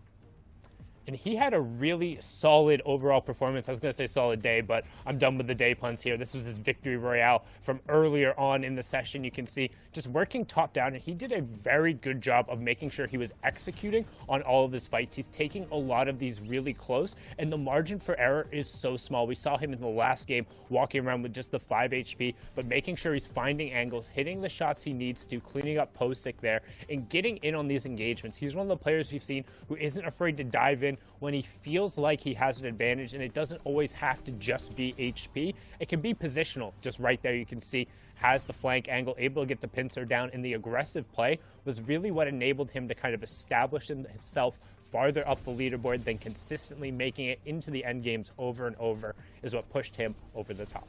And he had a really solid overall performance. I was going to say solid day, but I'm done with the day puns here. This was his victory royale from earlier on in the session. You can see just working top down, and he did a very good job of making sure he was executing on all of his fights. He's taking a lot of these really close, and the margin for error is so small. We saw him in the last game walking around with just the 5 HP, but making sure he's finding angles, hitting the shots he needs to, cleaning up post-sick there, and getting in on these engagements. He's one of the players we've seen who isn't afraid to dive in, when he feels like he has an advantage, and it doesn't always have to just be HP. It can be positional. Just right there, you can see has the flank angle, able to get the pincer down, and the aggressive play was really what enabled him to kind of establish himself farther up the leaderboard, than consistently making it into the end games over and over is what pushed him over the top.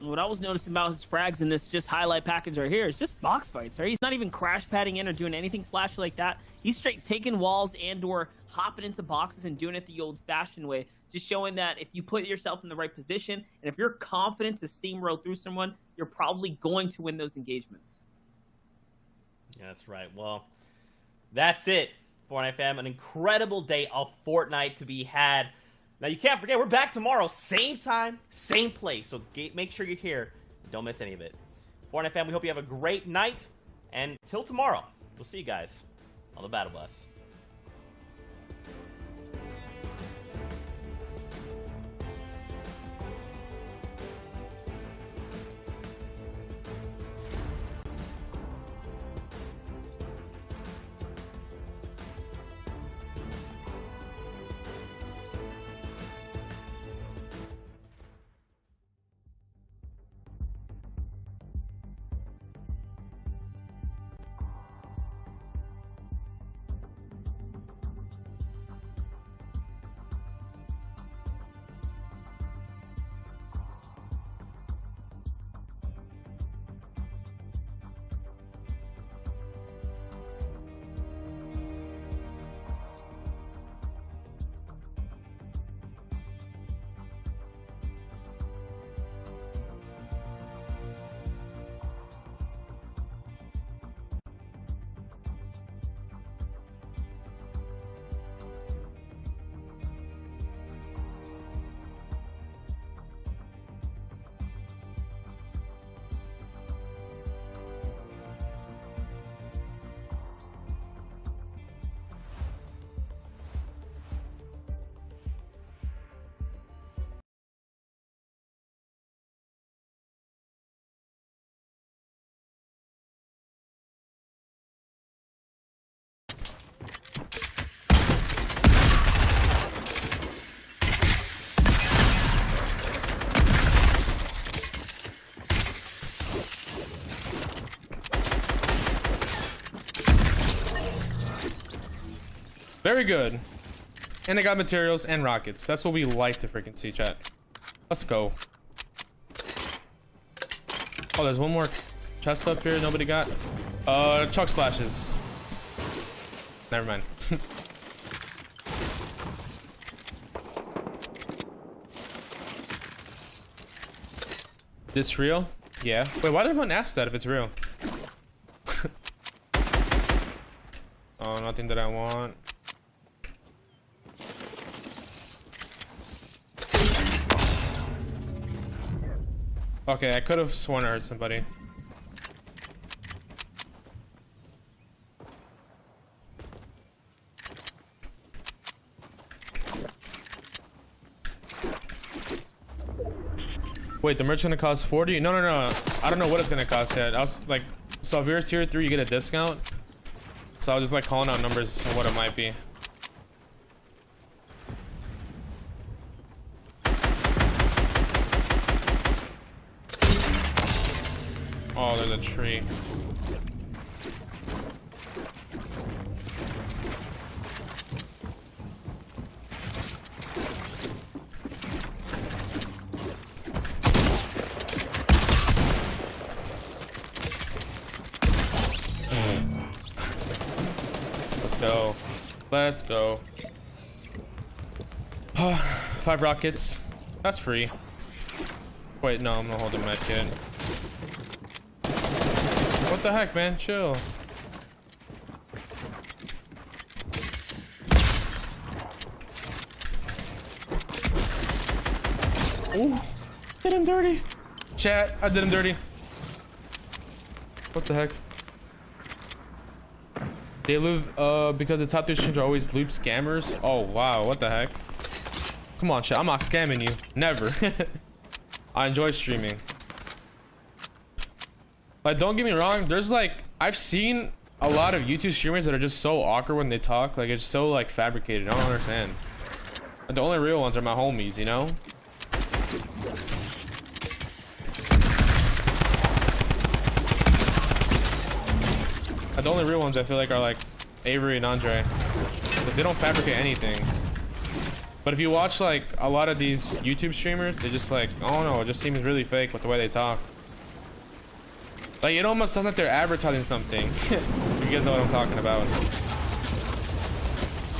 What I was noticing about his frags in this just highlight package right here is just box fights, right? He's not even crash padding in or doing anything flashy like that. He's straight taking walls and or hopping into boxes and doing it the old-fashioned way, just showing that if you put yourself in the right position and if you're confident to steamroll through someone, you're probably going to win those engagements. Yeah, that's right. Well, that's it, Fortnite fam. An incredible day of Fortnite to be had. Now, you can't forget, we're back tomorrow, same time, same place. So make sure you're here. Don't miss any of it. Fortnite fam, we hope you have a great night. And till tomorrow, we'll see you guys on the Battle Bus. Very good. And I got materials and rockets. That's what we like to freaking see, chat. Let's go. Oh, there's one more chest up here nobody got. Chuck splashes. Never mind. This real? Yeah. Wait, why did everyone ask that if it's real? Oh, nothing that I want. Okay, I could have sworn I heard somebody. Wait, the merch's gonna cost 40? No, no, no. I don't know what it's gonna cost yet. I was like, so if you're tier 3, you get a discount. So I was just like calling out numbers of what it might be. Oh, there's a tree. Let's go. Let's go. 5 rockets. That's free. Wait, no, I'm gonna hold a med kit. What the heck, man? Chill. Ooh, did him dirty. Chat, I did him dirty. What the heck? They loop, because the top 3 streams are always loop scammers. Oh, wow, what the heck? Come on, chat, I'm not scamming you. Never. I enjoy streaming. Like, don't get me wrong, there's like, I've seen a lot of YouTube streamers that are just so awkward when they talk. Like, it's so like fabricated. I don't understand. Like, the only real ones are my homies, you know? Like, the only real ones I feel like are like Avery and Andre. But they don't fabricate anything. But if you watch like a lot of these YouTube streamers, they just like, I don't know, it just seems really fake with the way they talk. Like, it almost sounds like they're advertising something. You guys know what I'm talking about.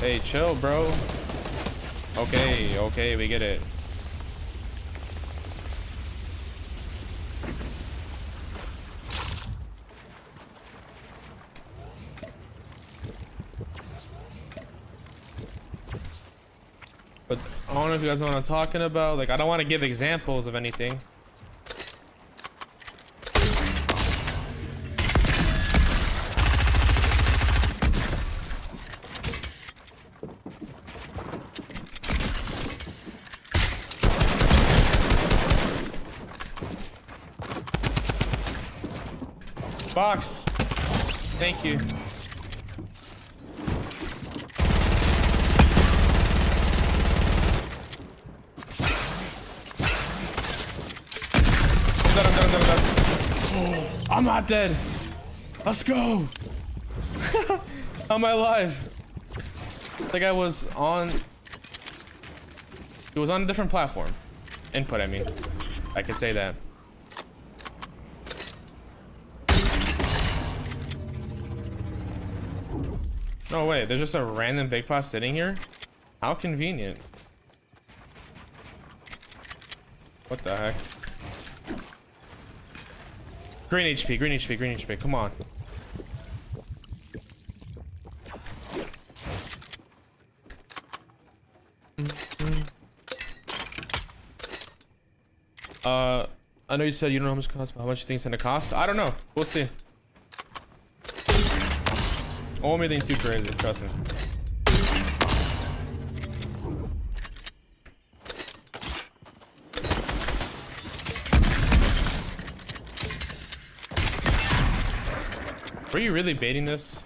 Hey, chill, bro. Okay, we get it. But I don't know if you guys know what I'm talking about. Like, I don't want to give examples of anything. Box. Thank you. I'm done. Oh, I'm not dead. Let's go. How am I alive? I think I was on... It was on a different platform. Input, I mean. I could say that. No way, there's just a random big pot sitting here? How convenient. What the heck? Green HP, come on. I know you said you don't know how much it costs, but how much you think it's gonna cost? I don't know. We'll see. I won't be anything too crazy, trust me. Were you really baiting this?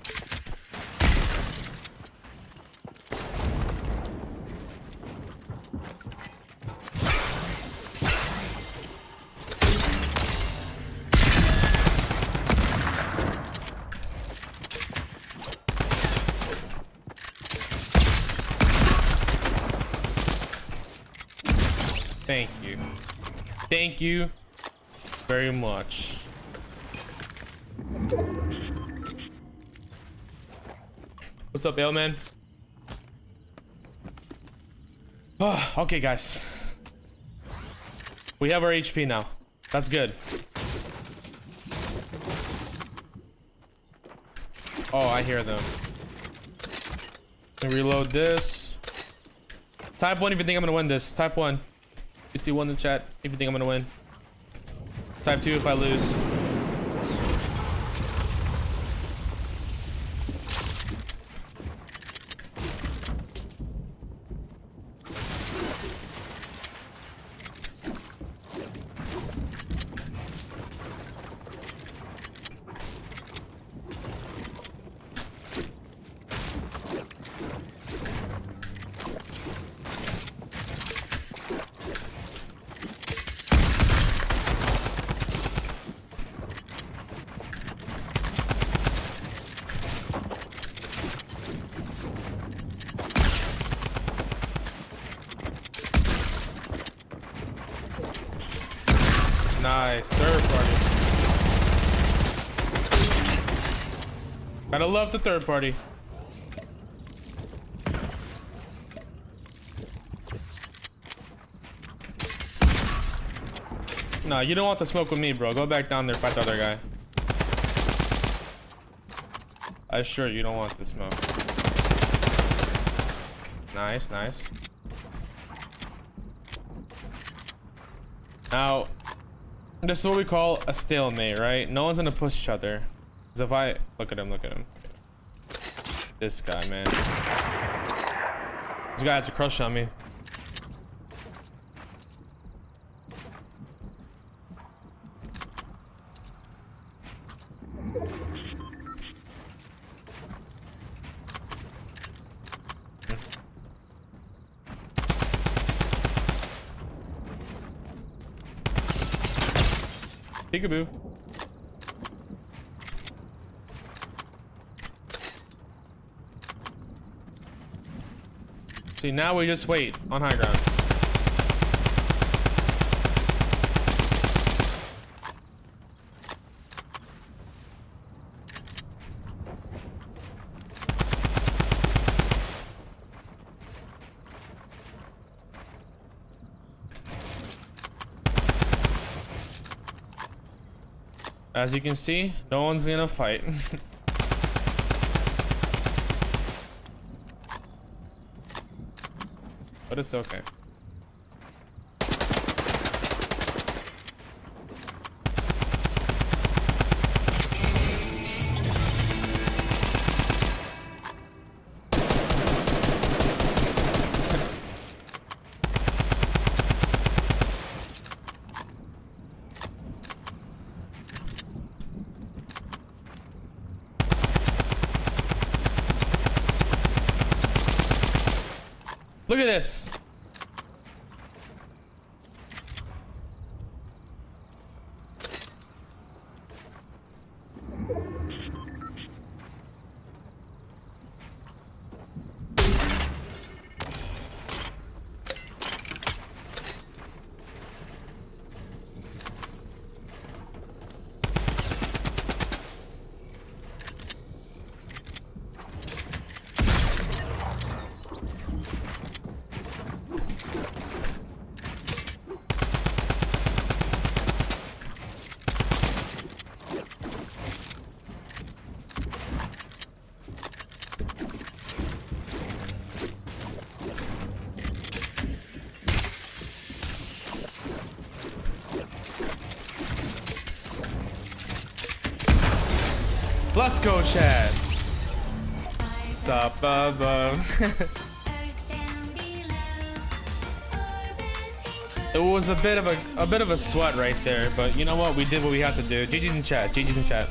Thank you. Thank you very much. What's up, Ailman? Oh, okay, guys. We have our HP now. That's good. Oh, I hear them. Reload this. Type 1 if you think I'm gonna win this. Type 1. You see 1 in the chat if you think I'm gonna win. Type 2 if I lose. Nice, third party. Gotta love the third party. Nah, you don't want to smoke with me, bro. Go back down there, fight the other guy. I assure you don't want to smoke. Nice, nice. Now, this is what we call a stalemate, right? No one's gonna push each other. Because if I... Look at him, look at him. This guy, man. This guy has a crush on me. Peekaboo. See, now we just wait on high ground. As you can see, no one's gonna fight. But it's okay. Look at this. Let's go, Chad. Sup, It was a bit of a sweat right there, but you know what? We did what we had to do. GG's in chat. GG's in chat.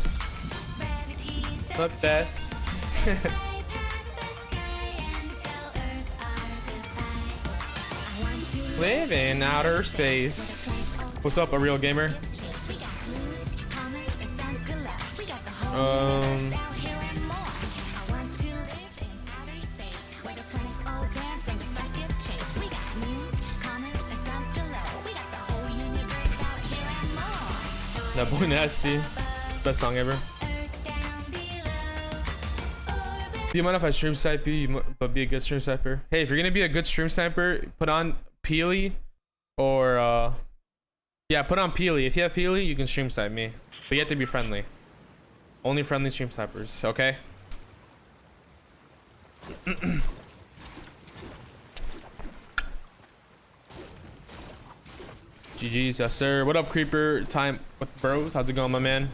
The best. Live in outer space. What's up, a real gamer? That boy nasty. Best song ever. Do you mind if I stream snipe you, but be a good stream sniper? Hey, if you're gonna be a good stream sniper, put on Peely or yeah, put on Peely. If you have Peely, you can stream snipe me, but you have to be friendly. Only friendly stream snipers, okay? GG's, yes sir. What up, Creeper? Time with bros. How's it going, my man?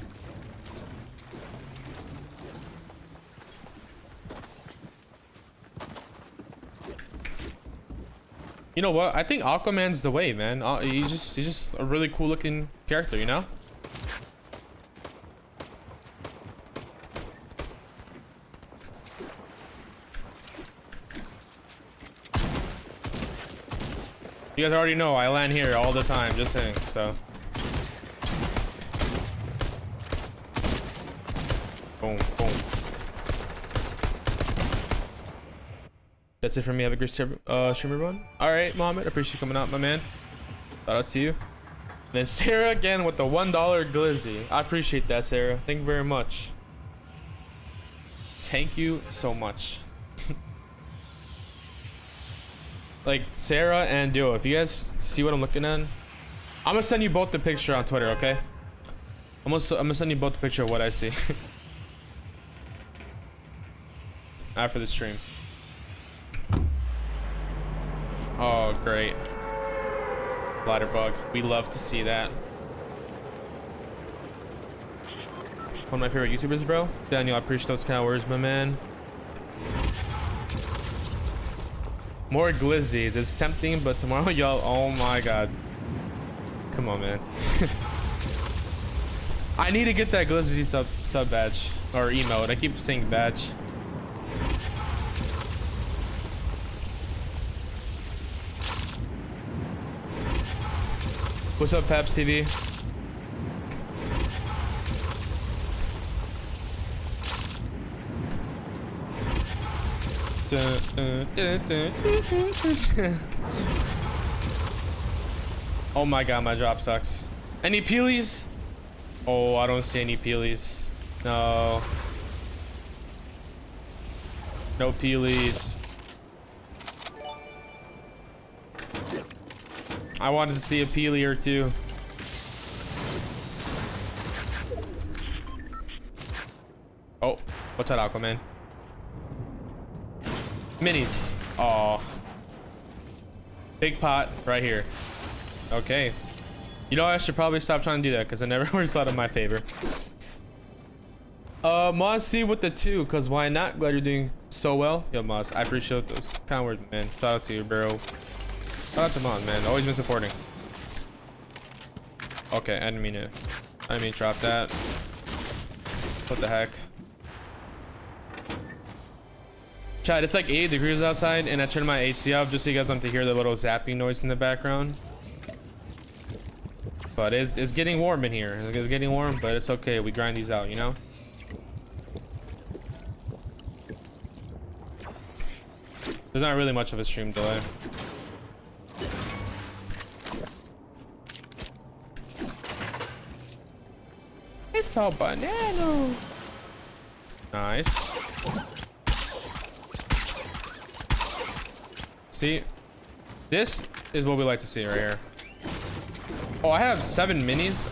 You know what? I think Aquaman's the way, man. He's just a really cool looking character, you know? You guys already know I land here all the time, just saying, so. Boom, boom. That's it for me. Have a great streamer run. Alright, Mohammed. Appreciate you coming out, my man. Shout out to you. And then Sarah again with the $1 glizzy. I appreciate that, Sarah. Thank you very much. Thank you so much. Like Sarah and Duo, if you guys see what I'm looking at, I'm gonna send you both the picture on Twitter, okay? I'm gonna send you both the picture of what I see after the stream. Oh, great. Ladder bug. We love to see that. One of my favorite YouTubers, bro. Daniel, I appreciate those kind of words, my man. More glizzies. It's tempting, but tomorrow, y'all. Oh my god. Come on, man. I need to get that glizzy sub badge or emote. I keep saying badge. What's up, Paps TV? Oh my god, my drop sucks. Any peelies? Oh, I don't see any peelies. No. No peelies. I wanted to see a peely or two. Oh, what's that, Aquaman? Minis. Oh. Big pot right here. Okay. You know, I should probably stop trying to do that because it never works out in my favor. Moz C with the 2, because why not? Glad you're doing so well. Yo, Moz, I appreciate those kind words, man. Shout out to you, bro. Shout out to Moz, man. Always been supporting. Okay, I didn't mean to drop that. What the heck? Chat, it's like 80 degrees outside, and I turned my AC off just so you guys don't have to hear the little zapping noise in the background. But it's getting warm in here. It's getting warm, but it's okay. We grind these out, you know? There's not really much of a stream delay. It's all banana. Nice. See, this is what we like to see right here. Oh, I have 7 minis.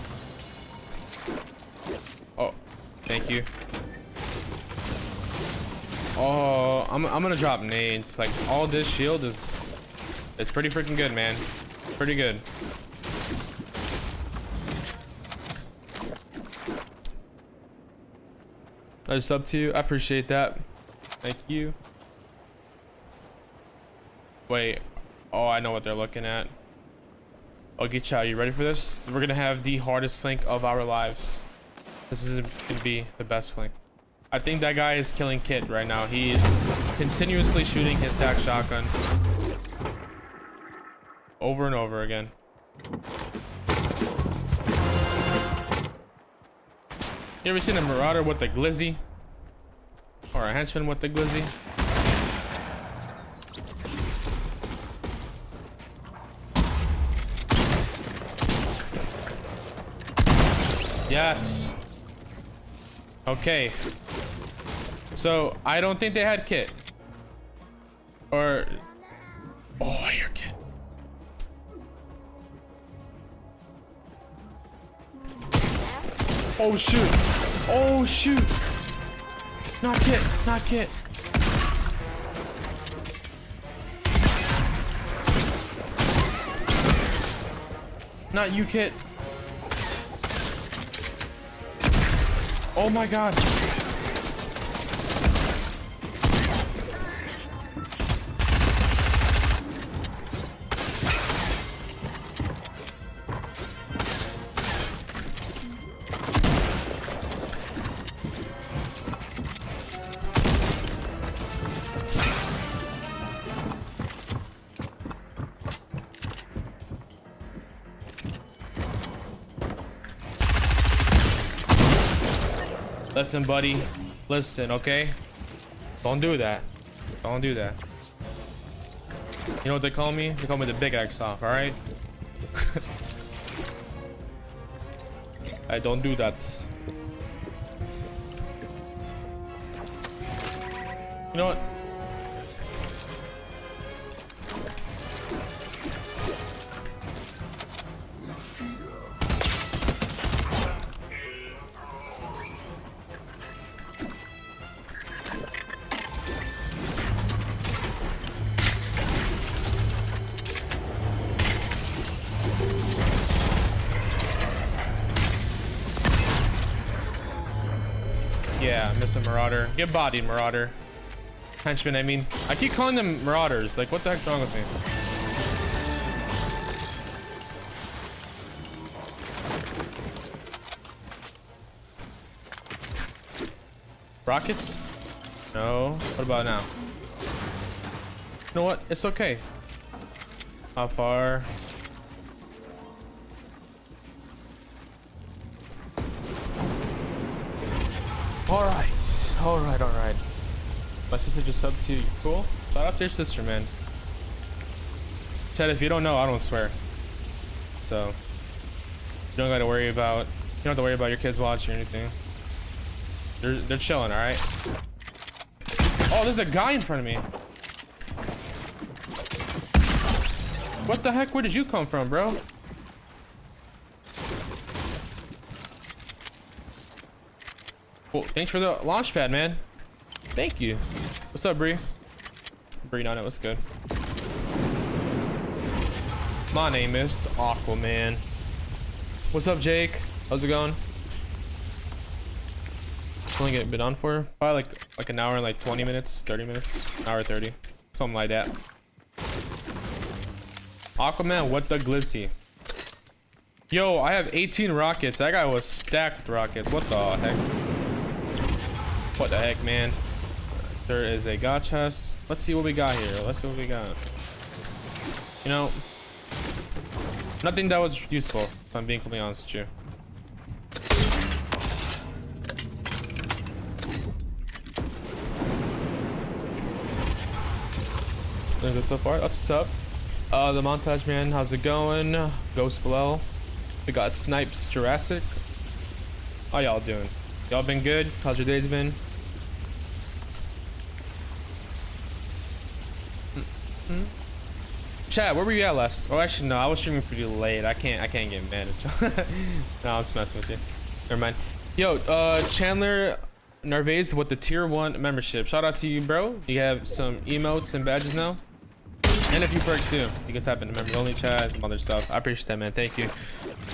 Oh, thank you. Oh, I'm gonna drop nades. Like, all this shield is, it's pretty freaking good, man. Pretty good. I just up to you. I appreciate that. Thank you. Wait. Oh, I know what they're looking at. Okay, Chow, you ready for this? We're gonna have the hardest flank of our lives. This is gonna be the best flank. I think that guy is killing Kit right now. He is continuously shooting his stack shotgun over and over again. You ever seen a marauder with the glizzy? Or a henchman with the glizzy? Yes. Okay. So I don't think they had Kit. Or oh, I hear Kit. Oh shoot. Oh shoot. Not Kit. Not Kit. Not you, Kit. Oh my god. Listen, buddy. Listen, okay? Don't do that. Don't do that. You know what they call me? They call me the Big X off, alright? I don't do that. You know what? Yeah, miss a marauder. Get bodied, marauder. Henchman, I mean. I keep calling them marauders. Like, what the heck's wrong with me? Rockets? No. What about now? You know what? It's okay. How far? All right. My sister just subbed to you. Cool. Shout out to your sister, man. Chad, if you don't know, I don't swear. So you don't gotta worry about. You don't have to worry about your kids watching or anything. They're chilling, all right. Oh, there's a guy in front of me. What the heck? Where did you come from, bro? Well, thanks for the launch pad, man. Thank you. What's up, Bree? Bree, no, what's good? My name is Aquaman. What's up, Jake? How's it going? Only getting been on for probably like an hour and like 20 minutes, 30 minutes, hour 30, something like that. Aquaman, what the glizzy? Yo, I have 18 rockets. That guy was stacked rockets. What the heck? What the heck, man? There is a god chest. Let's see what we got here. Let's see what we got. You know, nothing that was useful, if I'm being completely honest with you. Doing good so far. That's what's up. The montage man, how's it going? Ghost below. We got Snipes Jurassic. How y'all doing? Y'all been good? How's your days been? Chat, where were you at last? Oh, actually no, I was streaming pretty late. I can't get mad at you. No, I'm just messing with you. Never mind. Yo, Chandler Narvaez with the tier 1 membership. Shout out to you, bro. You have some emotes and badges now. And a few perks too. You can tap into member only chat, some other stuff. I appreciate that, man. Thank you.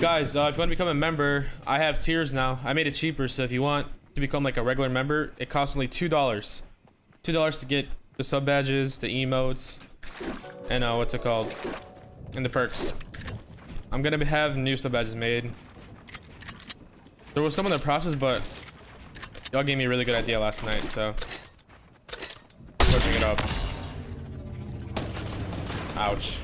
Guys, if you want to become a member, I have tiers now. I made it cheaper, so if you want to become like a regular member, it costs only $2. $2 to get the sub badges, the emotes, and what's it called? And the perks. I'm gonna have new sub badges made. There was some in the process, but y'all gave me a really good idea last night, so pushing it up. Ouch.